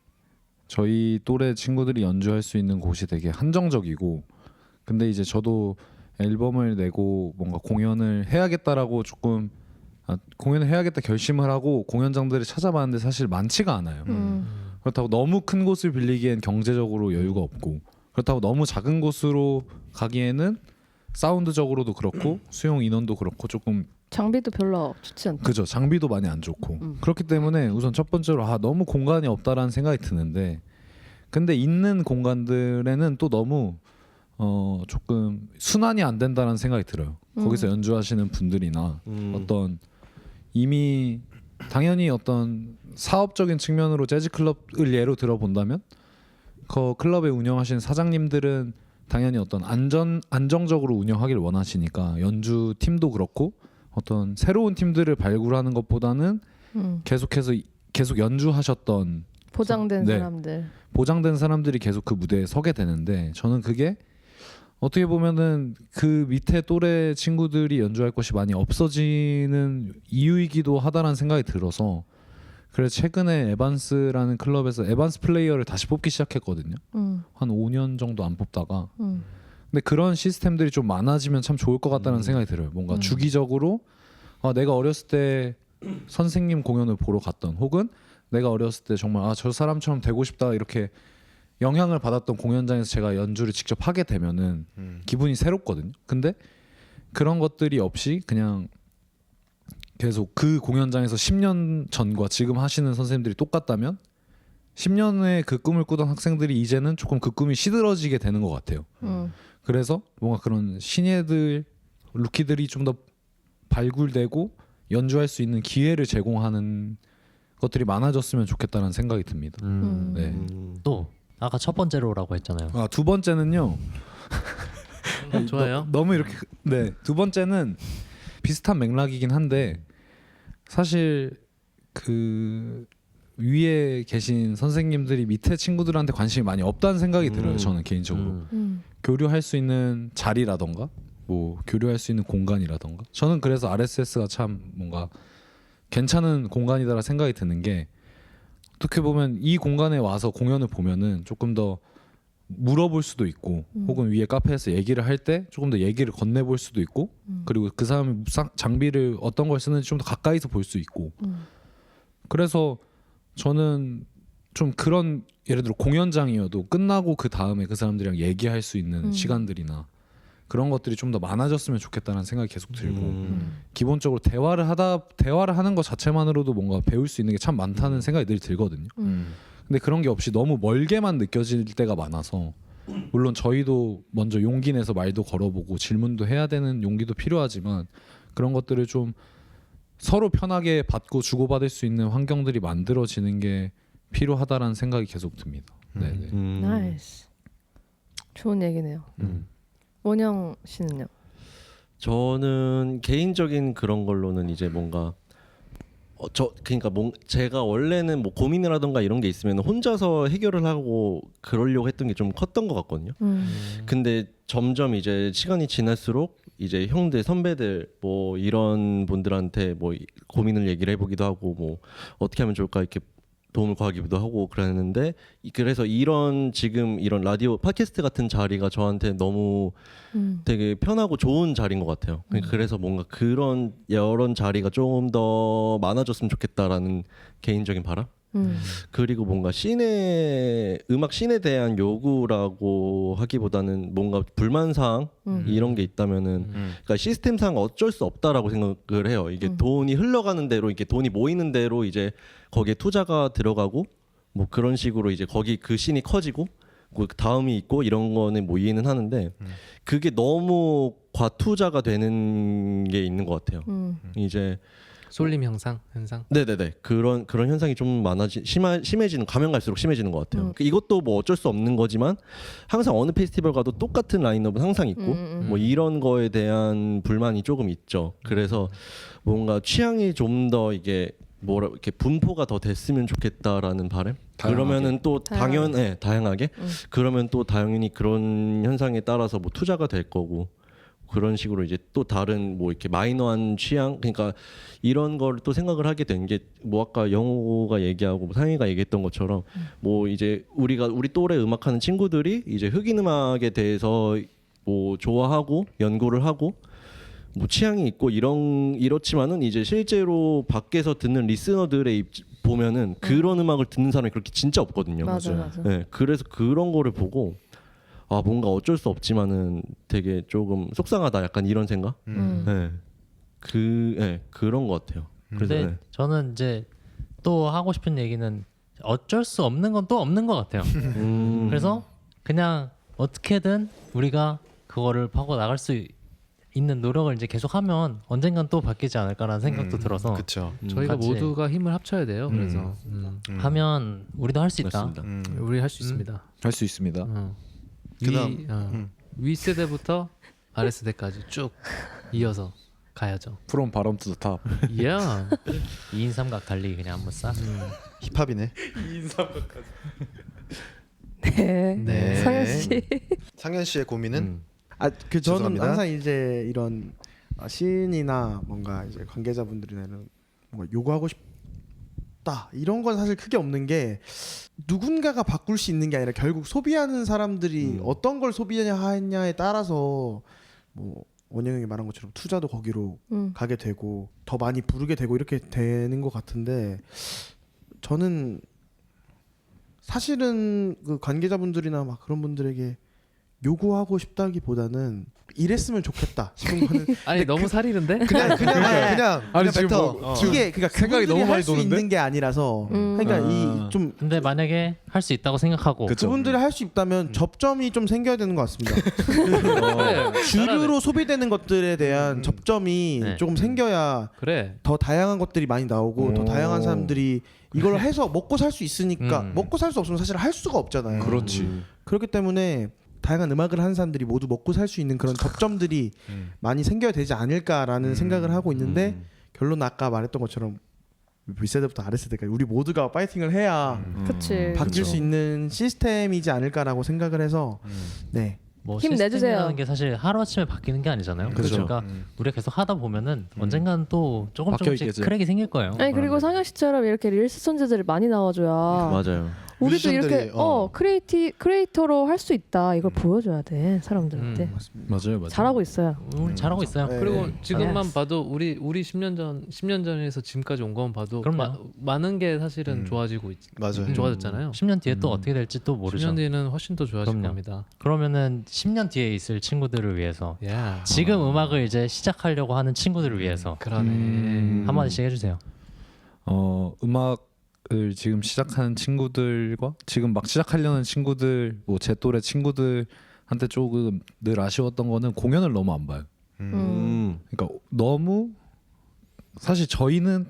저희 또래 친구들이 연주할 수 있는 곳이 되게 한정적이고 근데 이제 저도 앨범을 내고 뭔가 공연을 해야겠다라고 조금 공연을 해야겠다 결심을 하고 공연장들을 찾아봤는데 사실 많지가 않아요. 그렇다고 너무 큰 곳을 빌리기엔 경제적으로 여유가 없고 그렇다고 너무 작은 곳으로 가기에는 사운드적으로도 그렇고 수용 인원도 그렇고 조금 장비도 별로 좋지 않죠. 그죠. 장비도 많이 안 좋고 그렇기 때문에 우선 첫 번째로 너무 공간이 없다라는 생각이 드는데 근데 있는 공간들에는 또 너무 조금 순환이 안 된다는 생각이 들어요. 거기서 연주하시는 분들이나 어떤 이미 당연히 어떤 사업적인 측면으로 재즈 클럽을 예로 들어본다면 그 클럽에 운영하시는 사장님들은 당연히 어떤 안정적으로 운영하길 원하시니까 연주 팀도 그렇고 어떤 새로운 팀들을 발굴하는 것보다는 계속 연주하셨던 보장된 네. 사람들. 보장된 사람들이 계속 그 무대에 서게 되는데 저는 그게 어떻게 보면은 그 밑에 또래 친구들이 연주할 곳이 많이 없어지는 이유이기도 하다라는 생각이 들어서 그래서 최근에 에반스라는 클럽에서 에반스 플레이어를 다시 뽑기 시작했거든요. 한 5년 정도 안 뽑다가 근데 그런 시스템들이 좀 많아지면 참 좋을 것 같다는 생각이 들어요. 뭔가 주기적으로 내가 어렸을 때 선생님 공연을 보러 갔던 혹은 내가 어렸을 때 정말 저 사람처럼 되고 싶다 이렇게 영향을 받았던 공연장에서 제가 연주를 직접 하게 되면은 기분이 새롭거든요. 근데 그런 것들이 없이 그냥 계속 그 공연장에서 10년 전과 지금 하시는 선생님들이 똑같다면 10년의 그 꿈을 꾸던 학생들이 이제는 조금 그 꿈이 시들어지게 되는 것 같아요. 그래서 뭔가 그런 신예들 루키들이 좀 더 발굴되고 연주할 수 있는 기회를 제공하는 것들이 많아졌으면 좋겠다는 생각이 듭니다. 네. 또 아까 첫 번째로라고 했잖아요. 두 번째는요. 좋아요. 너무 이렇게 두 번째는 비슷한 맥락이긴 한데 사실 그 위에 계신 선생님들이 밑에 친구들한테 관심이 많이 없다는 생각이 들어요. 저는 개인적으로 교류할 수 있는 자리라던가 뭐 교류할 수 있는 공간이라던가 저는 그래서 RSS가 참 뭔가 괜찮은 공간이다라 생각이 드는 게 어떻게 보면 이 공간에 와서 공연을 보면은 조금 더 물어볼 수도 있고 혹은 위에 카페에서 얘기를 할 때 조금 더 얘기를 건네볼 수도 있고 그리고 그 사람이 장비를 어떤 걸 쓰는지 좀 더 가까이서 볼 수 있고 그래서 저는 좀 그런 예를 들어 공연장이어도 끝나고 그 다음에 그 사람들이랑 얘기할 수 있는 시간들이나 그런 것들이 좀 더 많아졌으면 좋겠다는 생각이 계속 들고 기본적으로 대화를 하는 것 자체만으로도 뭔가 배울 수 있는 게 참 많다는 생각이 늘 들거든요. 근데 그런 게 없이 너무 멀게만 느껴질 때가 많아서 물론 저희도 먼저 용기 내서 말도 걸어보고 질문도 해야 되는 용기도 필요하지만 그런 것들을 좀 서로 편하게 받고 주고받을 수 있는 환경들이 만들어지는 게 필요하다라는 생각이 계속 듭니다. 네네. 나이스. 좋은 얘기네요. 원영 씨는요? 저는 개인적인 그런 걸로는 이제 뭔가 저 그러니까 제가 원래는 뭐 고민을 하던가 이런 게 있으면 혼자서 해결을 하고 그러려고 했던 게 좀 컸던 것 같거든요. 근데 점점 이제 시간이 지날수록 이제 형들 선배들 뭐 이런 분들한테 뭐 고민을 얘기를 해보기도 하고 뭐 어떻게 하면 좋을까 이렇게 도움을 구하기도 하고 그랬는데 그래서 지금 이런 라디오 팟캐스트 같은 자리가 저한테 너무 되게 편하고 좋은 자리인 것 같아요. 그래서 뭔가 그런 여러 자리가 조금 더 많아졌으면 좋겠다라는 개인적인 바람. 그리고 뭔가 음악 씬에 대한 요구라고 하기보다는 뭔가 불만사항 이런 게 있다면은 그러니까 시스템상 어쩔 수 없다라고 생각을 해요. 이게 돈이 흘러가는 대로 이게 돈이 모이는 대로 이제 거기에 투자가 들어가고 뭐 그런 식으로 이제 거기 그 씬이 커지고 그 다음이 있고 이런 거는 뭐 이해는 하는데 그게 너무 과투자가 되는 게 있는 것 같아요. 이제 쏠림 현상. 네네네 그런 현상이 좀 심해지는 가면 갈수록 심해지는 것 같아요. 이것도 뭐 어쩔 수 없는 거지만 항상 어느 페스티벌 가도 똑같은 라인업은 항상 있고 뭐 이런 거에 대한 불만이 조금 있죠. 그래서 뭔가 취향이 좀 더 이게 뭐라 이렇게 분포가 더 됐으면 좋겠다라는 바람. 그러면은 또 다양하게. 그러면 또 당연히 그런 현상에 따라서 뭐 투자가 될 거고. 그런 식으로 이제 또 다른 뭐 이렇게 마이너한 취향 그러니까 이런 걸 또 생각을 하게 된 게 뭐 아까 영호가 얘기하고 상희가 얘기했던 것처럼 뭐 이제 우리 또래 음악하는 친구들이 이제 흑인 음악에 대해서 뭐 좋아하고 연구를 하고 뭐 취향이 있고 이렇지만은 이제 실제로 밖에서 듣는 리스너들의 보면은 그런 음악을 듣는 사람이 그렇게 진짜 없거든요. 맞아. 네, 그래서 그런 거를 보고 아 뭔가 어쩔 수 없지만은 되게 조금 속상하다 약간 이런 생각. 네. 그런 것 같아요. 그래서 근데 저는 이제 또 하고 싶은 얘기는 어쩔 수 없는 건 또 없는 것 같아요. 그래서 그냥 어떻게든 우리가 그거를 파고 나갈 수 있는 노력을 이제 계속하면 언젠간 또 바뀌지 않을까라는 생각도 들어서 그렇죠. 저희가 같이 모두가 힘을 합쳐야 돼요. 그래서 하면 우리도 할 수 있다. 우리 할 수 있습니다. 할 수 있습니다. 위 세대부터 아래 세대까지 쭉 이어서 가야죠. From bottom to the top. 야, 2인 삼각 달리기 그냥 한번 싹. 힙합이네. 네. 상현 씨. 상현 씨의 고민은 저는 죄송합니다. 항상 이제 이런 시인이나 뭔가 이제 관계자분들이나 이런 뭔가 요구하고 싶다 이런 건 사실 크게 없는 게 누군가가 바꿀 수 있는 게 아니라 결국 소비하는 사람들이 어떤 걸 소비하냐에 따라서 뭐 원영이 말한 것처럼 투자도 거기로 가게 되고 더 많이 부르게 되고 이렇게 되는 것 같은데 저는 사실은 그 관계자분들이나 막 그런 분들에게 요구하고 싶다기보다는 이랬으면 좋겠다 싶은 거는 아니 너무 살이는데? 그냥 아니 지금 뱉어. 뭐 이게 그러니까 생각이 그분들이 너무 많이 할수 도는데? 있는 게 아니라서 그러니까 이 좀 근데 만약에 할 수 있다고 생각하고 그쵸. 그분들이 할 수 있다면 접점이 좀 생겨야 되는 것 같습니다. 그래, 주류로 소비되는 것들에 대한 접점이 네. 조금 생겨야 그래. 더 다양한 것들이 많이 나오고 더 다양한 사람들이 이걸 해서 먹고 살 수 있으니까 먹고 살 수 없으면 사실 할 수가 없잖아요. 그렇지. 그렇기 때문에 다양한 음악을 하는 사람들이 모두 먹고 살 수 있는 그런 접점들이 많이 생겨야 되지 않을까라는 생각을 하고 있는데 결론 아까 말했던 것처럼 윗세대부터 아랫세대까지 우리 모두가 파이팅을 해야 그치. 바뀔 수 있는 시스템이지 않을까라고 생각을 해서 네. 뭐 힘내주세요. 시스템이라는 게 사실 하루아침에 바뀌는 게 아니잖아요. 그렇죠. 그러니까 우리가 계속 하다 보면은 언젠간 또 조금씩 바뀌어있겠죠. 크랙이 생길 거예요. 아니 그리고 상현 씨처럼 이렇게 릴스 손재들이 많이 나와줘야 맞아요. 우리도 이렇게 뮤지션들이, 크리에이터로 할 수 있다 이걸 보여줘야 돼 사람들한테. 맞아요. 잘하고 있어요. 우리 잘하고 있어요. 네. 그리고 지금만 Yes. 봐도 우리 10년 전에서 지금까지 온 것만 봐도 그럼요. 많은 게 사실은 좋아지고 맞아요. 좋아졌잖아요. 10년 뒤에 또 어떻게 될지 또 모르죠. 10년 뒤에는 훨씬 더 좋아질 그럼요. 겁니다. 그러면은 10년 뒤에 있을 친구들을 위해서 야, 지금 음악을 이제 시작하려고 하는 친구들을 위해서 그러네. 한마디씩 해주세요. 음악을 지금 시작하는 친구들과 지금 막 시작하려는 친구들, 뭐 제 또래 친구들한테 조금 늘 아쉬웠던 거는 공연을 너무 안 봐요. 그러니까 너무 사실 저희는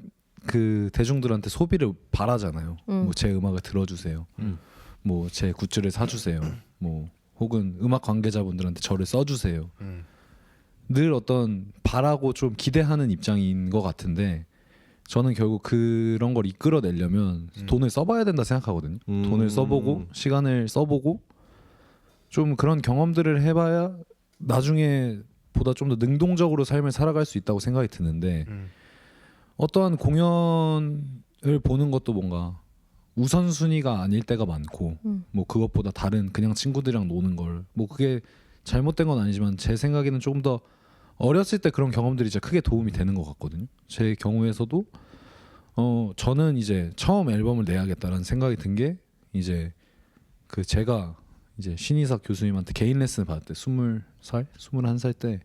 그 대중들한테 소비를 바라잖아요. 뭐 제 음악을 들어주세요. 뭐 제 굿즈를 사주세요. 뭐 혹은 음악 관계자분들한테 저를 써주세요. 늘 어떤 바라고 좀 기대하는 입장인 것 같은데 저는 결국 그런 걸 이끌어내려면 돈을 써봐야 된다 생각하거든요. 돈을 써보고 시간을 써보고 좀 그런 경험들을 해봐야 나중에 보다 좀 더 능동적으로 삶을 살아갈 수 있다고 생각이 드는데 어떠한 공연을 보는 것도 뭔가 우선순위가 아닐 때가 많고 뭐 그것보다 다른 그냥 친구들이랑 노는 걸 뭐 그게 잘못된 건 아니지만 제 생각에는 조금 더 어렸을 때 그런 경험들이 진짜 크게 도움이 되는 것 같거든요. 제 경우에서도 저는 이제 처음 앨범을 내야겠다라는 생각이 든 게 이제 그 제가 이제 신이삭 교수님한테 개인 레슨을 받을 때 20살, 21살 때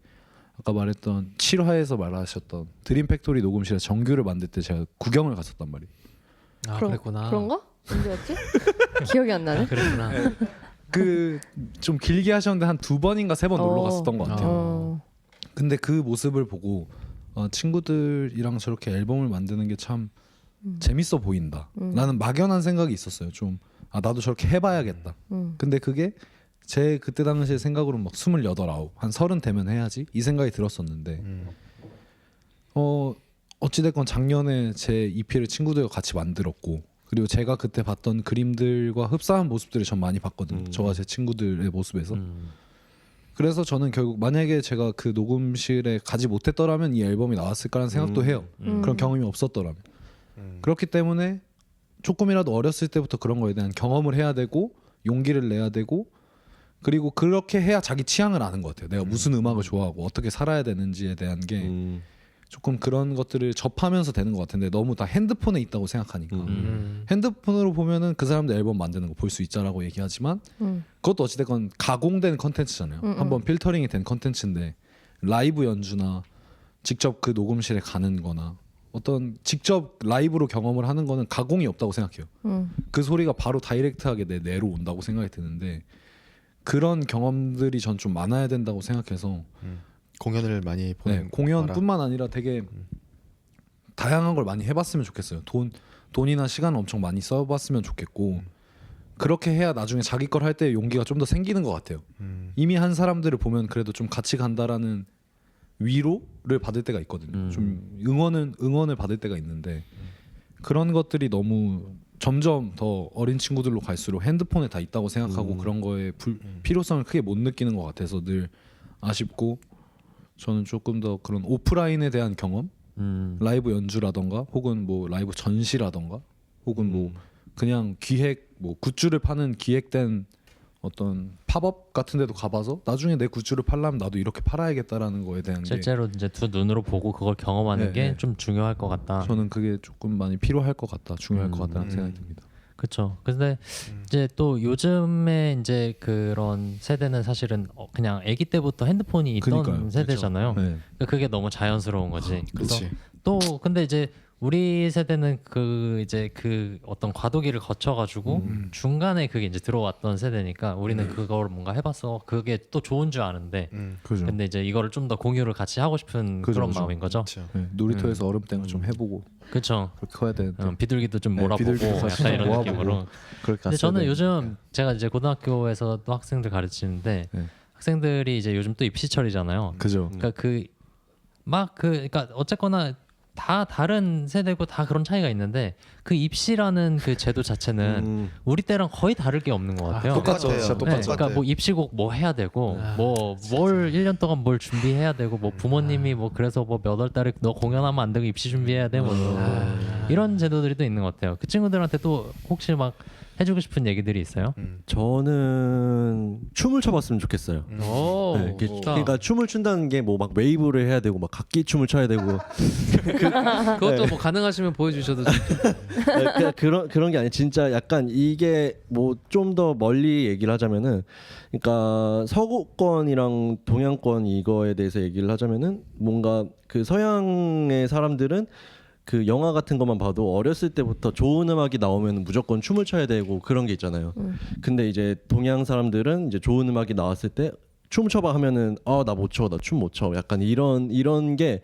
아까 말했던 7화에서 말하셨던 드림 팩토리 녹음실에 정규를 만들 때 제가 구경을 갔었단 말이에요. 아 그랬구나. 그런가? 언제였지? 기억이 안 나네. 그랬구나. 그 좀 길게 하셨는데 한 2번인가 3번 놀러 갔었던 것 같아요. 근데 그 모습을 보고 친구들이랑 저렇게 앨범을 만드는 게 참 재밌어 보인다. 나는 막연한 생각이 있었어요. 좀 나도 저렇게 해봐야겠다. 근데 그게 제 그때 당시의 생각으로는 막 28, 9, 한 30 되면 해야지 이 생각이 들었었는데 어찌됐건 작년에 제 EP를 친구들과 같이 만들었고 그리고 제가 그때 봤던 그림들과 흡사한 모습들을 전 많이 봤거든요. 저와 제 친구들의 모습에서. 그래서 저는 결국 만약에 제가 그 녹음실에 가지 못했더라면 이 앨범이 나왔을까라는 생각도 해요. 그런 경험이 없었더라면. 그렇기 때문에 조금이라도 어렸을 때부터 그런 거에 대한 경험을 해야 되고 용기를 내야 되고 그리고 그렇게 해야 자기 취향을 아는 것 같아요. 내가 무슨 음악을 좋아하고 어떻게 살아야 되는지에 대한 게 조금 그런 것들을 접하면서 되는 것 같은데 너무 다 핸드폰에 있다고 생각하니까 핸드폰으로 보면은 그 사람들 앨범 만드는 거 볼 수 있자라고 얘기하지만 그것도 어찌됐건 가공된 컨텐츠잖아요. 한번 필터링이 된 컨텐츠인데 라이브 연주나 직접 그 녹음실에 가는 거나 어떤 직접 라이브로 경험을 하는 거는 가공이 없다고 생각해요. 그 소리가 바로 다이렉트하게 내 뇌로 온다고 생각이 드는데 그런 경험들이 전 좀 많아야 된다고 생각해서 공연을 많이 보는 공연뿐만 아니라 되게 다양한 걸 많이 해봤으면 좋겠어요. 돈이나 시간을 엄청 많이 써봤으면 좋겠고 그렇게 해야 나중에 자기 걸 할 때 용기가 좀 더 생기는 것 같아요. 이미 한 사람들을 보면 그래도 좀 같이 간다라는 위로를 받을 때가 있거든요. 좀 응원을 받을 때가 있는데 그런 것들이 너무 점점 더 어린 친구들로 갈수록 핸드폰에 다 있다고 생각하고 그런 거에 필요성을 크게 못 느끼는 것 같아서 늘 아쉽고 저는 조금 더 그런 오프라인에 대한 경험, 라이브 연주라던가 혹은 뭐 라이브 전시라던가 혹은 뭐 그냥 기획 뭐 굿즈를 파는 기획된 어떤 팝업 같은 데도 가봐서 나중에 내 굿즈를 팔려면 나도 이렇게 팔아야겠다라는 거에 대한 실제로 이제 두 눈으로 보고 그걸 경험하는 게 좀 중요할 것 같다. 저는 그게 조금 많이 필요할 것 같다, 중요할 것 같다는 생각이 듭니다. 그렇죠. 근데 이제 또 요즘에 이제 그런 세대는 사실은 그냥 아기 때부터 핸드폰이 있던 그러니까요. 세대잖아요. 네. 그러니까 그게 너무 자연스러운 거지. 그래서 그렇지. 또 근데 이제 우리 세대는 그 이제 그 어떤 과도기를 거쳐가지고 중간에 그게 이제 들어왔던 세대니까 우리는 그걸 뭔가 해봤어. 그게 또 좋은 줄 아는데. 그죠. 근데 이제 이거를 좀 더 공유를 같이 하고 싶은 그죠, 그런 그죠. 마음인 거죠. 그렇죠. 네, 놀이터에서 얼음땡을 좀 해보고 그렇죠. 그렇게 해야 되는데 비둘기도 좀 네, 몰아보고 비둘기도 약간 사실 이런 모아보고. 느낌으로. 그렇게 근데 갔어야 저는 되는데. 요즘 제가 이제 고등학교에서 또 학생들 가르치는데 네. 학생들이 이제 요즘 또 입시철이잖아요. 그죠. 그러니까 그러니까 어쨌거나 다 다른 세대고 다 그런 차이가 있는데 그 입시라는 그 제도 자체는 우리 때랑 거의 다를 게 없는 것 같아요. 똑같아요. 진짜 네, 똑같아요. 그러니까 뭐 입시곡 뭐 해야 되고 뭘 1년 동안 뭘 준비해야 되고 뭐 부모님이 뭐 그래서 뭐 몇 월 달에 너 공연하면 안 되고 입시 준비해야 돼 뭐 이런 제도들이 또 있는 것 같아요. 그 친구들한테 또 혹시 막 해주고 싶은 얘기들이 있어요? 저는 춤을 춰봤으면 좋겠어요. 오, 네, 좋다. 그러니까 춤을 춘다는 게 뭐 막 웨이브를 해야 되고 막 각기 춤을 춰야 되고 그것도 뭐 가능하시면 보여주셔도 그런 게 아니 진짜 약간 이게 뭐 좀 더 멀리 얘기를 하자면은 그러니까 서구권이랑 동양권 이거에 대해서 얘기를 하자면은 뭔가 그 서양의 사람들은 그 영화 같은 것만 봐도 어렸을 때부터 좋은 음악이 나오면 무조건 춤을 춰야 되고 그런 게 있잖아요. 근데 이제 동양 사람들은 이제 좋은 음악이 나왔을 때 춤 춰봐 하면은 나 못 춰, 나 춤 못 춰. 약간 이런 게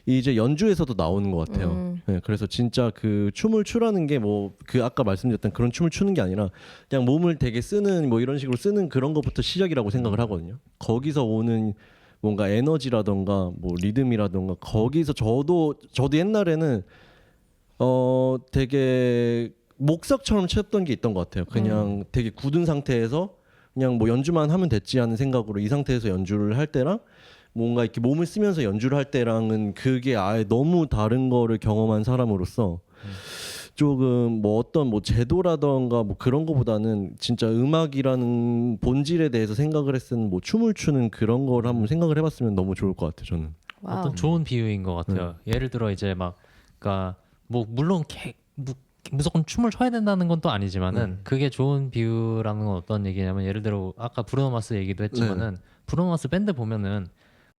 이제 연주에서도 나오는 것 같아요. 네, 그래서 진짜 그 춤을 추라는 게 뭐 그 아까 말씀드렸던 그런 춤을 추는 게 아니라 그냥 몸을 되게 쓰는 뭐 이런 식으로 쓰는 그런 것부터 시작이라고 생각을 하거든요. 거기서 오는 뭔가 에너지라던가 뭐 리듬이라던가 거기서 저도 옛날에는 되게 목석처럼 쳤던 게 있던 것 같아요. 그냥 되게 굳은 상태에서 그냥 뭐 연주만 하면 됐지 하는 생각으로 이 상태에서 연주를 할 때랑 뭔가 이렇게 몸을 쓰면서 연주를 할 때랑은 그게 아예 너무 다른 거를 경험한 사람으로서 조금 뭐 어떤 뭐 제도라던가 뭐 그런 거보다는 진짜 음악이라는 본질에 대해서 생각을 했으면 뭐 춤을 추는 그런 걸 한번 생각을 해봤으면 너무 좋을 것 같아요. 저는. 와우. 어떤 좋은 비유인 것 같아요. 예를 들어 이제 막 그러니까 뭐 물론 무조건 춤을 춰야 된다는 건 또 아니지만은 그게 좋은 비유라는 건 어떤 얘기냐면 예를 들어 아까 브루노 마스 얘기도 했지만은 브루노 마스 밴드 보면은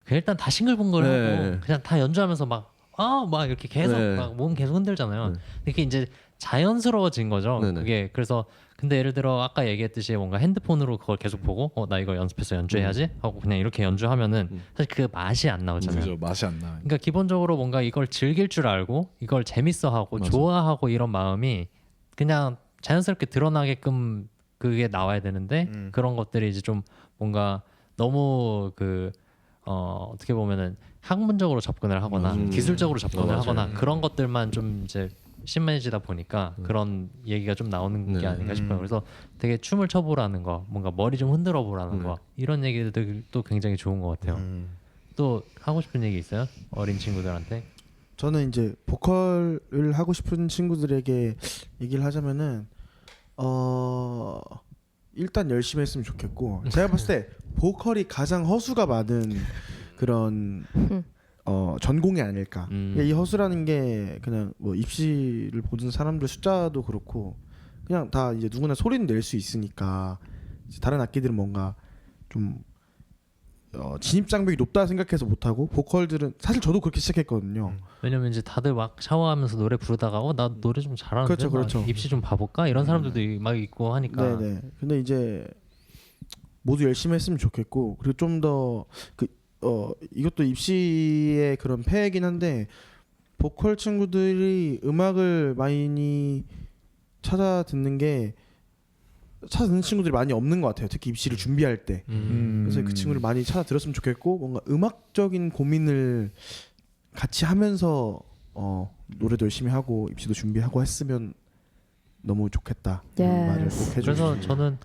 그 일단 다 싱글벙글하고 그냥 다 연주하면서 막 이렇게 계속 막 몸 계속 흔들잖아요. 이게 이제 자연스러워진 거죠. 그게 그래서 근데 예를 들어 아까 얘기했듯이 뭔가 핸드폰으로 그걸 계속 보고 나 이거 연습해서 연주해야지 하고 그냥 이렇게 연주하면은 사실 그 맛이 안 나오잖아요. 그죠, 맛이 안 나. 그러니까 기본적으로 뭔가 이걸 즐길 줄 알고 이걸 재밌어하고 좋아하고 이런 마음이 그냥 자연스럽게 드러나게끔 그게 나와야 되는데 그런 것들이 이제 좀 뭔가 너무 어떻게 보면은 학문적으로 접근을 하거나 기술적으로 접근을 하거나 그런 것들만 좀 이제 심해지다 보니까 그런 얘기가 좀 나오는 게 아닌가 싶어요. 그래서 되게 춤을 춰보라는 거, 뭔가 머리 좀 흔들어 보라는 거 이런 얘기들도 굉장히 좋은 것 같아요. 또 하고 싶은 얘기 있어요? 어린 친구들한테? 저는 이제 보컬을 하고 싶은 친구들에게 얘기를 하자면은 일단 열심히 했으면 좋겠고 제가 봤을 때 보컬이 가장 허수가 많은 그런 전공이 아닐까. 이 허수라는 게 그냥 뭐 입시를 보는 사람들 숫자도 그렇고 그냥 다 이제 누구나 소리는 낼 수 있으니까 이제 다른 악기들은 뭔가 좀 진입 장벽이 높다 생각해서 못하고 보컬들은 사실 저도 그렇게 시작했거든요. 왜냐면 이제 다들 막 샤워하면서 노래 부르다가 나 노래 좀 잘하는데 그렇죠. 입시 좀 봐볼까 이런 사람들도 막 있고 하니까. 네네. 근데 이제 모두 열심히 했으면 좋겠고 그리고 좀 더 이것도 입시의 그런 폐해긴 한데 보컬 친구들이 음악을 많이 찾아 듣는 친구들이 많이 없는 것 같아요. 특히 입시를 준비할 때. 그래서 그 친구를 많이 찾아 들었으면 좋겠고 뭔가 음악적인 고민을 같이 하면서 노래도 열심히 하고 입시도 준비하고 했으면 너무 좋겠다. 말을 꼭 해주고 그래서 싶습니다. 저는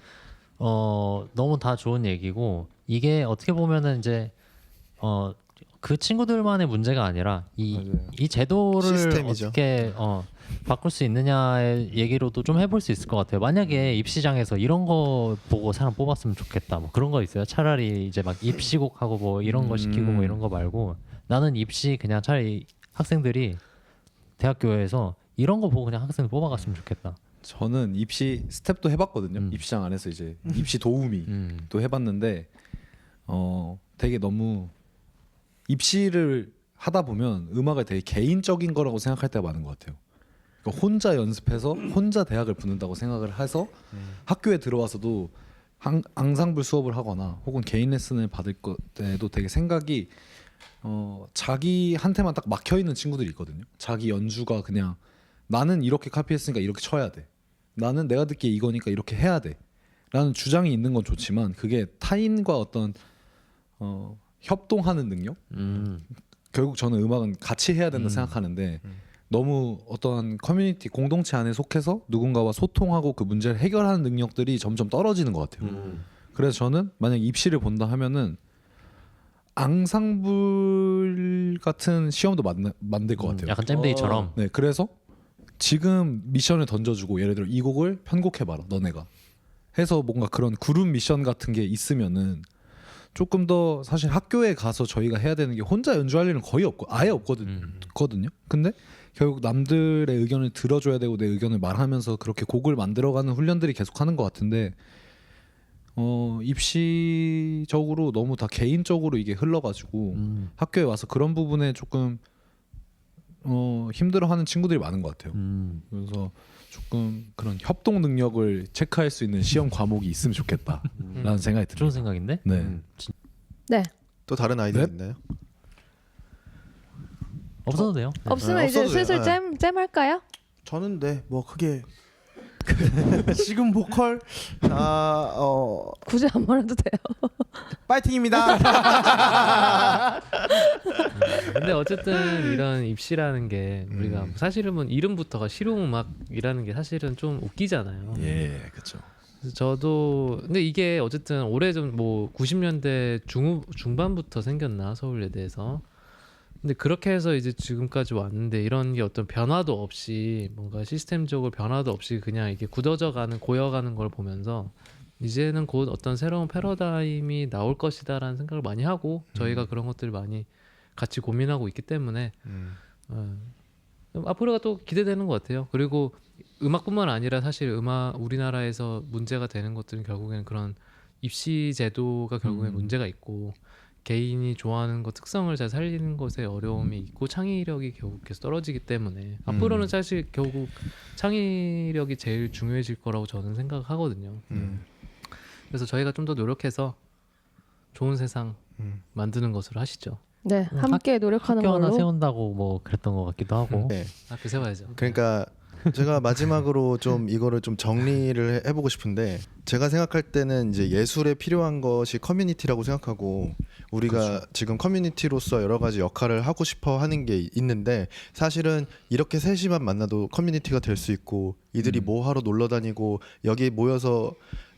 너무 다 좋은 얘기고 이게 어떻게 보면은 이제 그 친구들만의 문제가 아니라 이 제도를 시스템이죠. 어떻게 바꿀 수 있느냐의 얘기로도 좀 해볼 수 있을 것 같아요. 만약에 입시장에서 이런 거 보고 사람 뽑았으면 좋겠다. 뭐 그런 거 있어요. 차라리 이제 막 입시곡하고 뭐 이런 거 시키고 뭐 이런 거 말고 나는 입시 그냥 차라리 학생들이 대학교에서 이런 거 보고 그냥 학생들 뽑아갔으면 좋겠다. 저는 입시 스텝도 해봤거든요. 입시장 안에서 이제 입시 도우미 또 해봤는데 되게 너무 입시를 하다 보면 음악을 되게 개인적인 거라고 생각할 때가 많은 것 같아요. 그러니까 혼자 연습해서 혼자 대학을 붙는다고 생각을 해서 학교에 들어와서도 앙상블 수업을 하거나 혹은 개인 레슨을 받을 때도 되게 생각이 자기한테만 딱 막혀 있는 친구들이 있거든요. 자기 연주가 그냥 나는 이렇게 카피했으니까 이렇게 쳐야 돼. 나는 내가 듣기에 이거니까 이렇게 해야 돼. 라는 주장이 있는 건 좋지만 그게 타인과 어떤 협동하는 능력? 결국 저는 음악은 같이 해야 된다 생각하는데 너무 어떤 커뮤니티 공동체 안에 속해서 누군가와 소통하고 그 문제를 해결하는 능력들이 점점 떨어지는 것 같아요. 그래서 저는 만약 입시를 본다 하면은 앙상블 같은 시험도 만들 것 같아요. 약간 잼데이처럼. 네, 그래서 지금 미션을 던져주고 예를 들어 이 곡을 편곡해봐라 너네가 해서 뭔가 그런 그룹 미션 같은 게 있으면은 조금 더 사실 학교에 가서 저희가 해야 되는 게 혼자 연주할 일은 거의 없고 아예 없거든요. 근데 결국 남들의 의견을 들어줘야 되고 내 의견을 말하면서 그렇게 곡을 만들어가는 훈련들이 계속하는 것 같은데 입시적으로 너무 다 개인적으로 이게 흘러가지고 학교에 와서 그런 부분에 조금 힘들어하는 친구들이 많은 것 같아요. 그래서 조금 그런 협동 능력을 체크할 수 있는 시험 과목이 있으면 좋겠다라는 생각이 들어요. 좋은 생각인데? 네. 네. 또 다른 아이디어 네? 있나요? 없어도 돼요. 없으면 네, 이제 없어도 슬슬 돼요. 잼 할까요? 저는 뭐 크게 지금 보컬 굳이 안 말해도 돼요. 파이팅입니다. 근데 어쨌든 이런 입시라는 게 우리가 사실은 뭐 이름부터가 실용음악이라는 게 사실은 좀 웃기잖아요. 예, 그렇죠. 저도 근데 이게 어쨌든 오래전 뭐 90년대 중반부터 생겼나 서울예대에서. 근데 그렇게 해서 이제 지금까지 왔는데 이런 게 어떤 변화도 없이 뭔가 시스템적으로 변화도 없이 그냥 이게 굳어져가는 고여가는 걸 보면서 이제는 곧 어떤 새로운 패러다임이 나올 것이다라는 생각을 많이 하고 저희가 그런 것들을 많이 같이 고민하고 있기 때문에 앞으로가 또 기대되는 것 같아요. 그리고 음악뿐만 아니라 사실 우리나라에서 문제가 되는 것들은 결국에는 그런 입시 제도가 결국에 문제가 있고 개인이 좋아하는 것 특성을 잘 살리는 것에 어려움이 있고 창의력이 결국 계속 떨어지기 때문에 앞으로는 사실 결국 창의력이 제일 중요해질 거라고 저는 생각하거든요. 그래서 저희가 좀 더 노력해서 좋은 세상 만드는 것으로 하시죠. 네, 함께 노력하는 학교 걸로. 하나 세운다고 뭐 그랬던 것 같기도 하고. 네. 앞에 세워야죠. 그러니까 제가 마지막으로 좀 이거를 좀 정리를 해보고 싶은데 제가 생각할 때는 이제 예술에 필요한 것이 커뮤니티라고 생각하고 우리가 그렇죠. 지금 커뮤니티로서 여러 가지 역할을 하고 싶어 하는 게 있는데 사실은 이렇게 셋이만 만나도 커뮤니티가 될 수 있고 이들이 뭐 하러 놀러 다니고 여기 모여서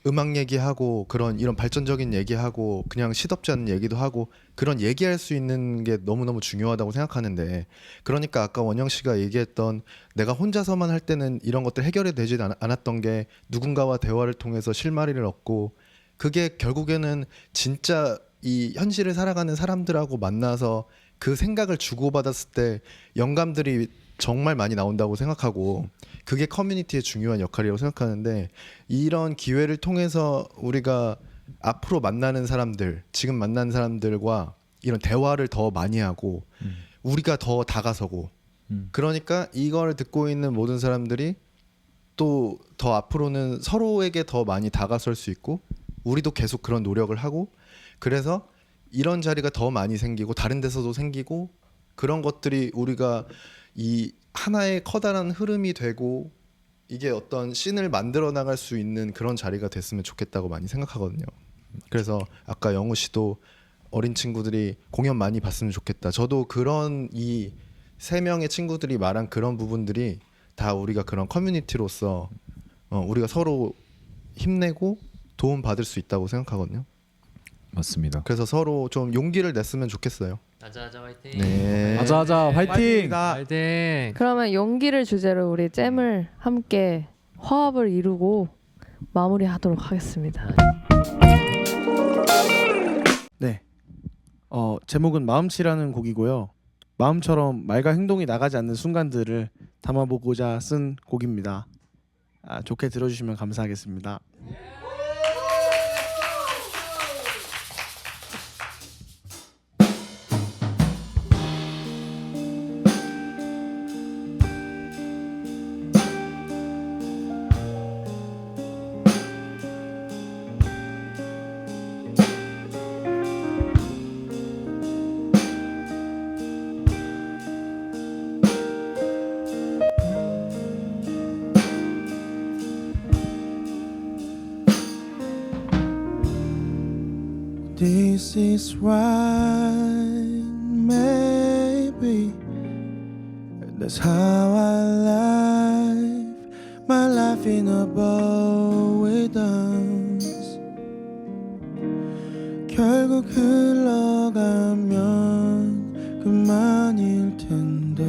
음악 얘기하고 그런 이런 발전적인 얘기하고 그냥 시덥지 않은 얘기도 하고 그런 얘기할 수 있는 게 너무너무 중요하다고 생각하는데 그러니까 아까 원영 씨가 얘기했던 내가 혼자서만 할 때는 이런 것들 해결이 되지 않았던 게 누군가와 대화를 통해서 실마리를 얻고 그게 결국에는 진짜 이 현실을 살아가는 사람들하고 만나서 그 생각을 주고받았을 때 영감들이 정말 많이 나온다고 생각하고 그게 커뮤니티의 중요한 역할이라고 생각하는데 이런 기회를 통해서 우리가 앞으로 만나는 사람들 지금 만나는 사람들과 이런 대화를 더 많이 하고 우리가 더 다가서고 그러니까 이걸 듣고 있는 모든 사람들이 또 더 앞으로는 서로에게 더 많이 다가설 수 있고 우리도 계속 그런 노력을 하고 그래서 이런 자리가 더 많이 생기고 다른 데서도 생기고 그런 것들이 우리가 이 하나의 커다란 흐름이 되고 이게 어떤 씬을 만들어 나갈 수 있는 그런 자리가 됐으면 좋겠다고 많이 생각하거든요. 그래서 아까 영우 씨도 어린 친구들이 공연 많이 봤으면 좋겠다. 저도 그런 이 세 명의 친구들이 말한 그런 부분들이 다 우리가 그런 커뮤니티로서 우리가 서로 힘내고 도움 받을 수 있다고 생각하거든요. 맞습니다. 그래서 서로 좀 용기를 냈으면 좋겠어요. 아자아자 화이팅. 네. 아자아자 화이팅. 화이팅. 그러면 용기를 주제로 우리 잼을 함께 화합을 이루고 마무리하도록 하겠습니다. 네. 제목은 마음치라는 곡이고요. 마음처럼 말과 행동이 나가지 않는 순간들을 담아보고자 쓴 곡입니다. 좋게 들어주시면 감사하겠습니다. This is right, maybe that's how I live my life in a bow with us. 결국 흘러가면 그만일 텐데.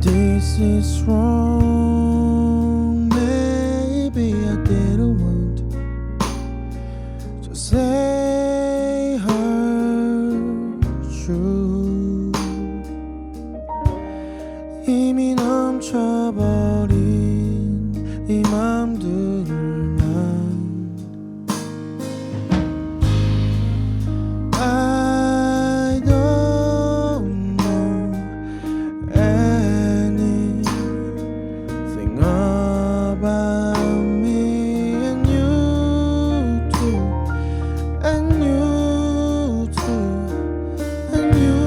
This is wrong, maybe I didn't want to say her true. 이미 넘쳐버린 이 맘들을 I don't know anything about me, and you too, and you too, and you.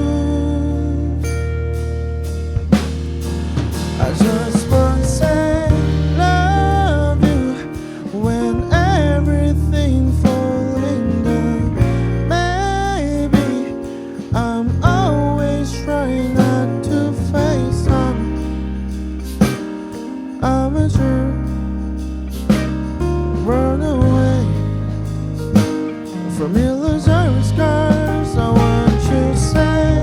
run away from illusory scars. I want you to say,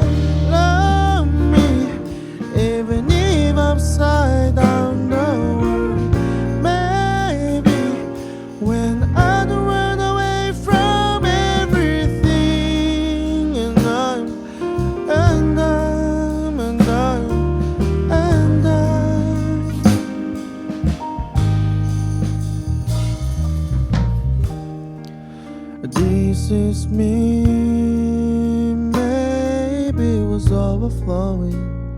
love me, even if upside down the world. Maybe when I don't run away from everything, and I'm This is me, maybe it was overflowing.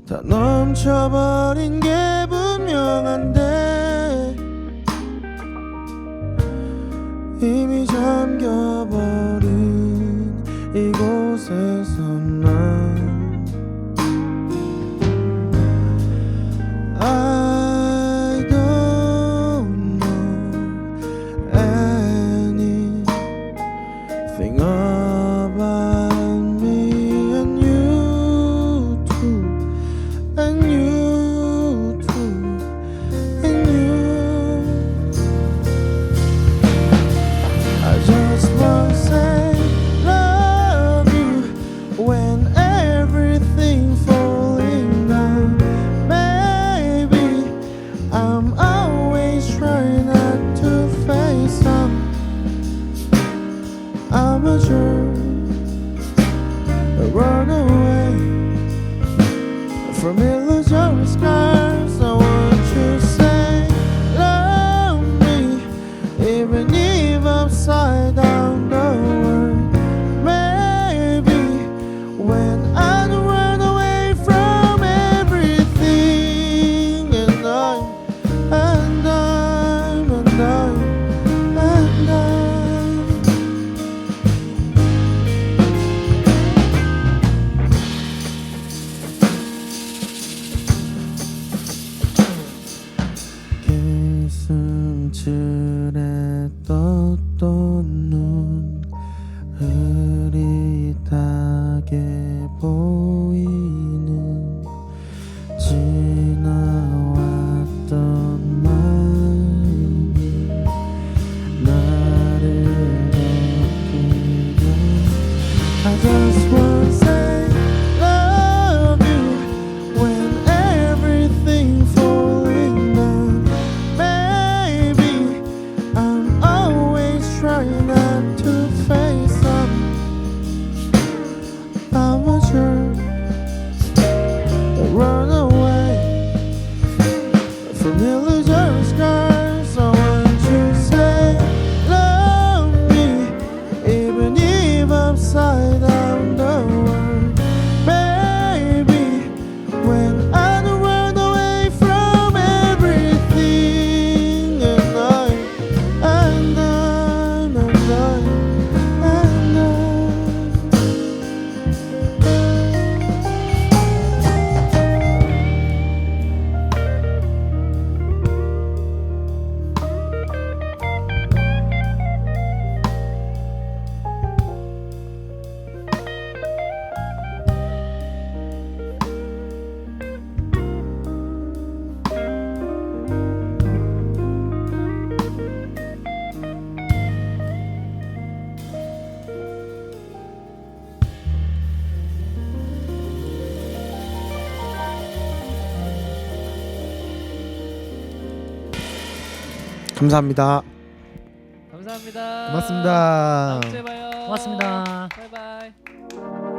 다 넘쳐버린 게 분명한데 이미 잠겨버린 이곳에서 난 I don't know anything about me, and you too, and you too, and you. I just wanna say love you when everything falling down. Baby, I'm always trying not to face up. I'm a jerk, run away from illusory scars. I want you to say, love me, even if upside down the world. Maybe when I don't run away from everything, and I'm. 가슴줄에 떴던 눈 흐릿하게 보이는 지나왔던 마음이 나를 덮으려. I just wanna say love you when everything falling down. Baby, I'm always trying not to face up. I'm a jerk, run away from illusory scars. I want you to say, love me, even if upside down the world. Baby, when I don't run away from everything, and I. 감사합니다. 감사합니다. 고맙습니다. 다음 주에 봐요. 고맙습니다. 바이바이.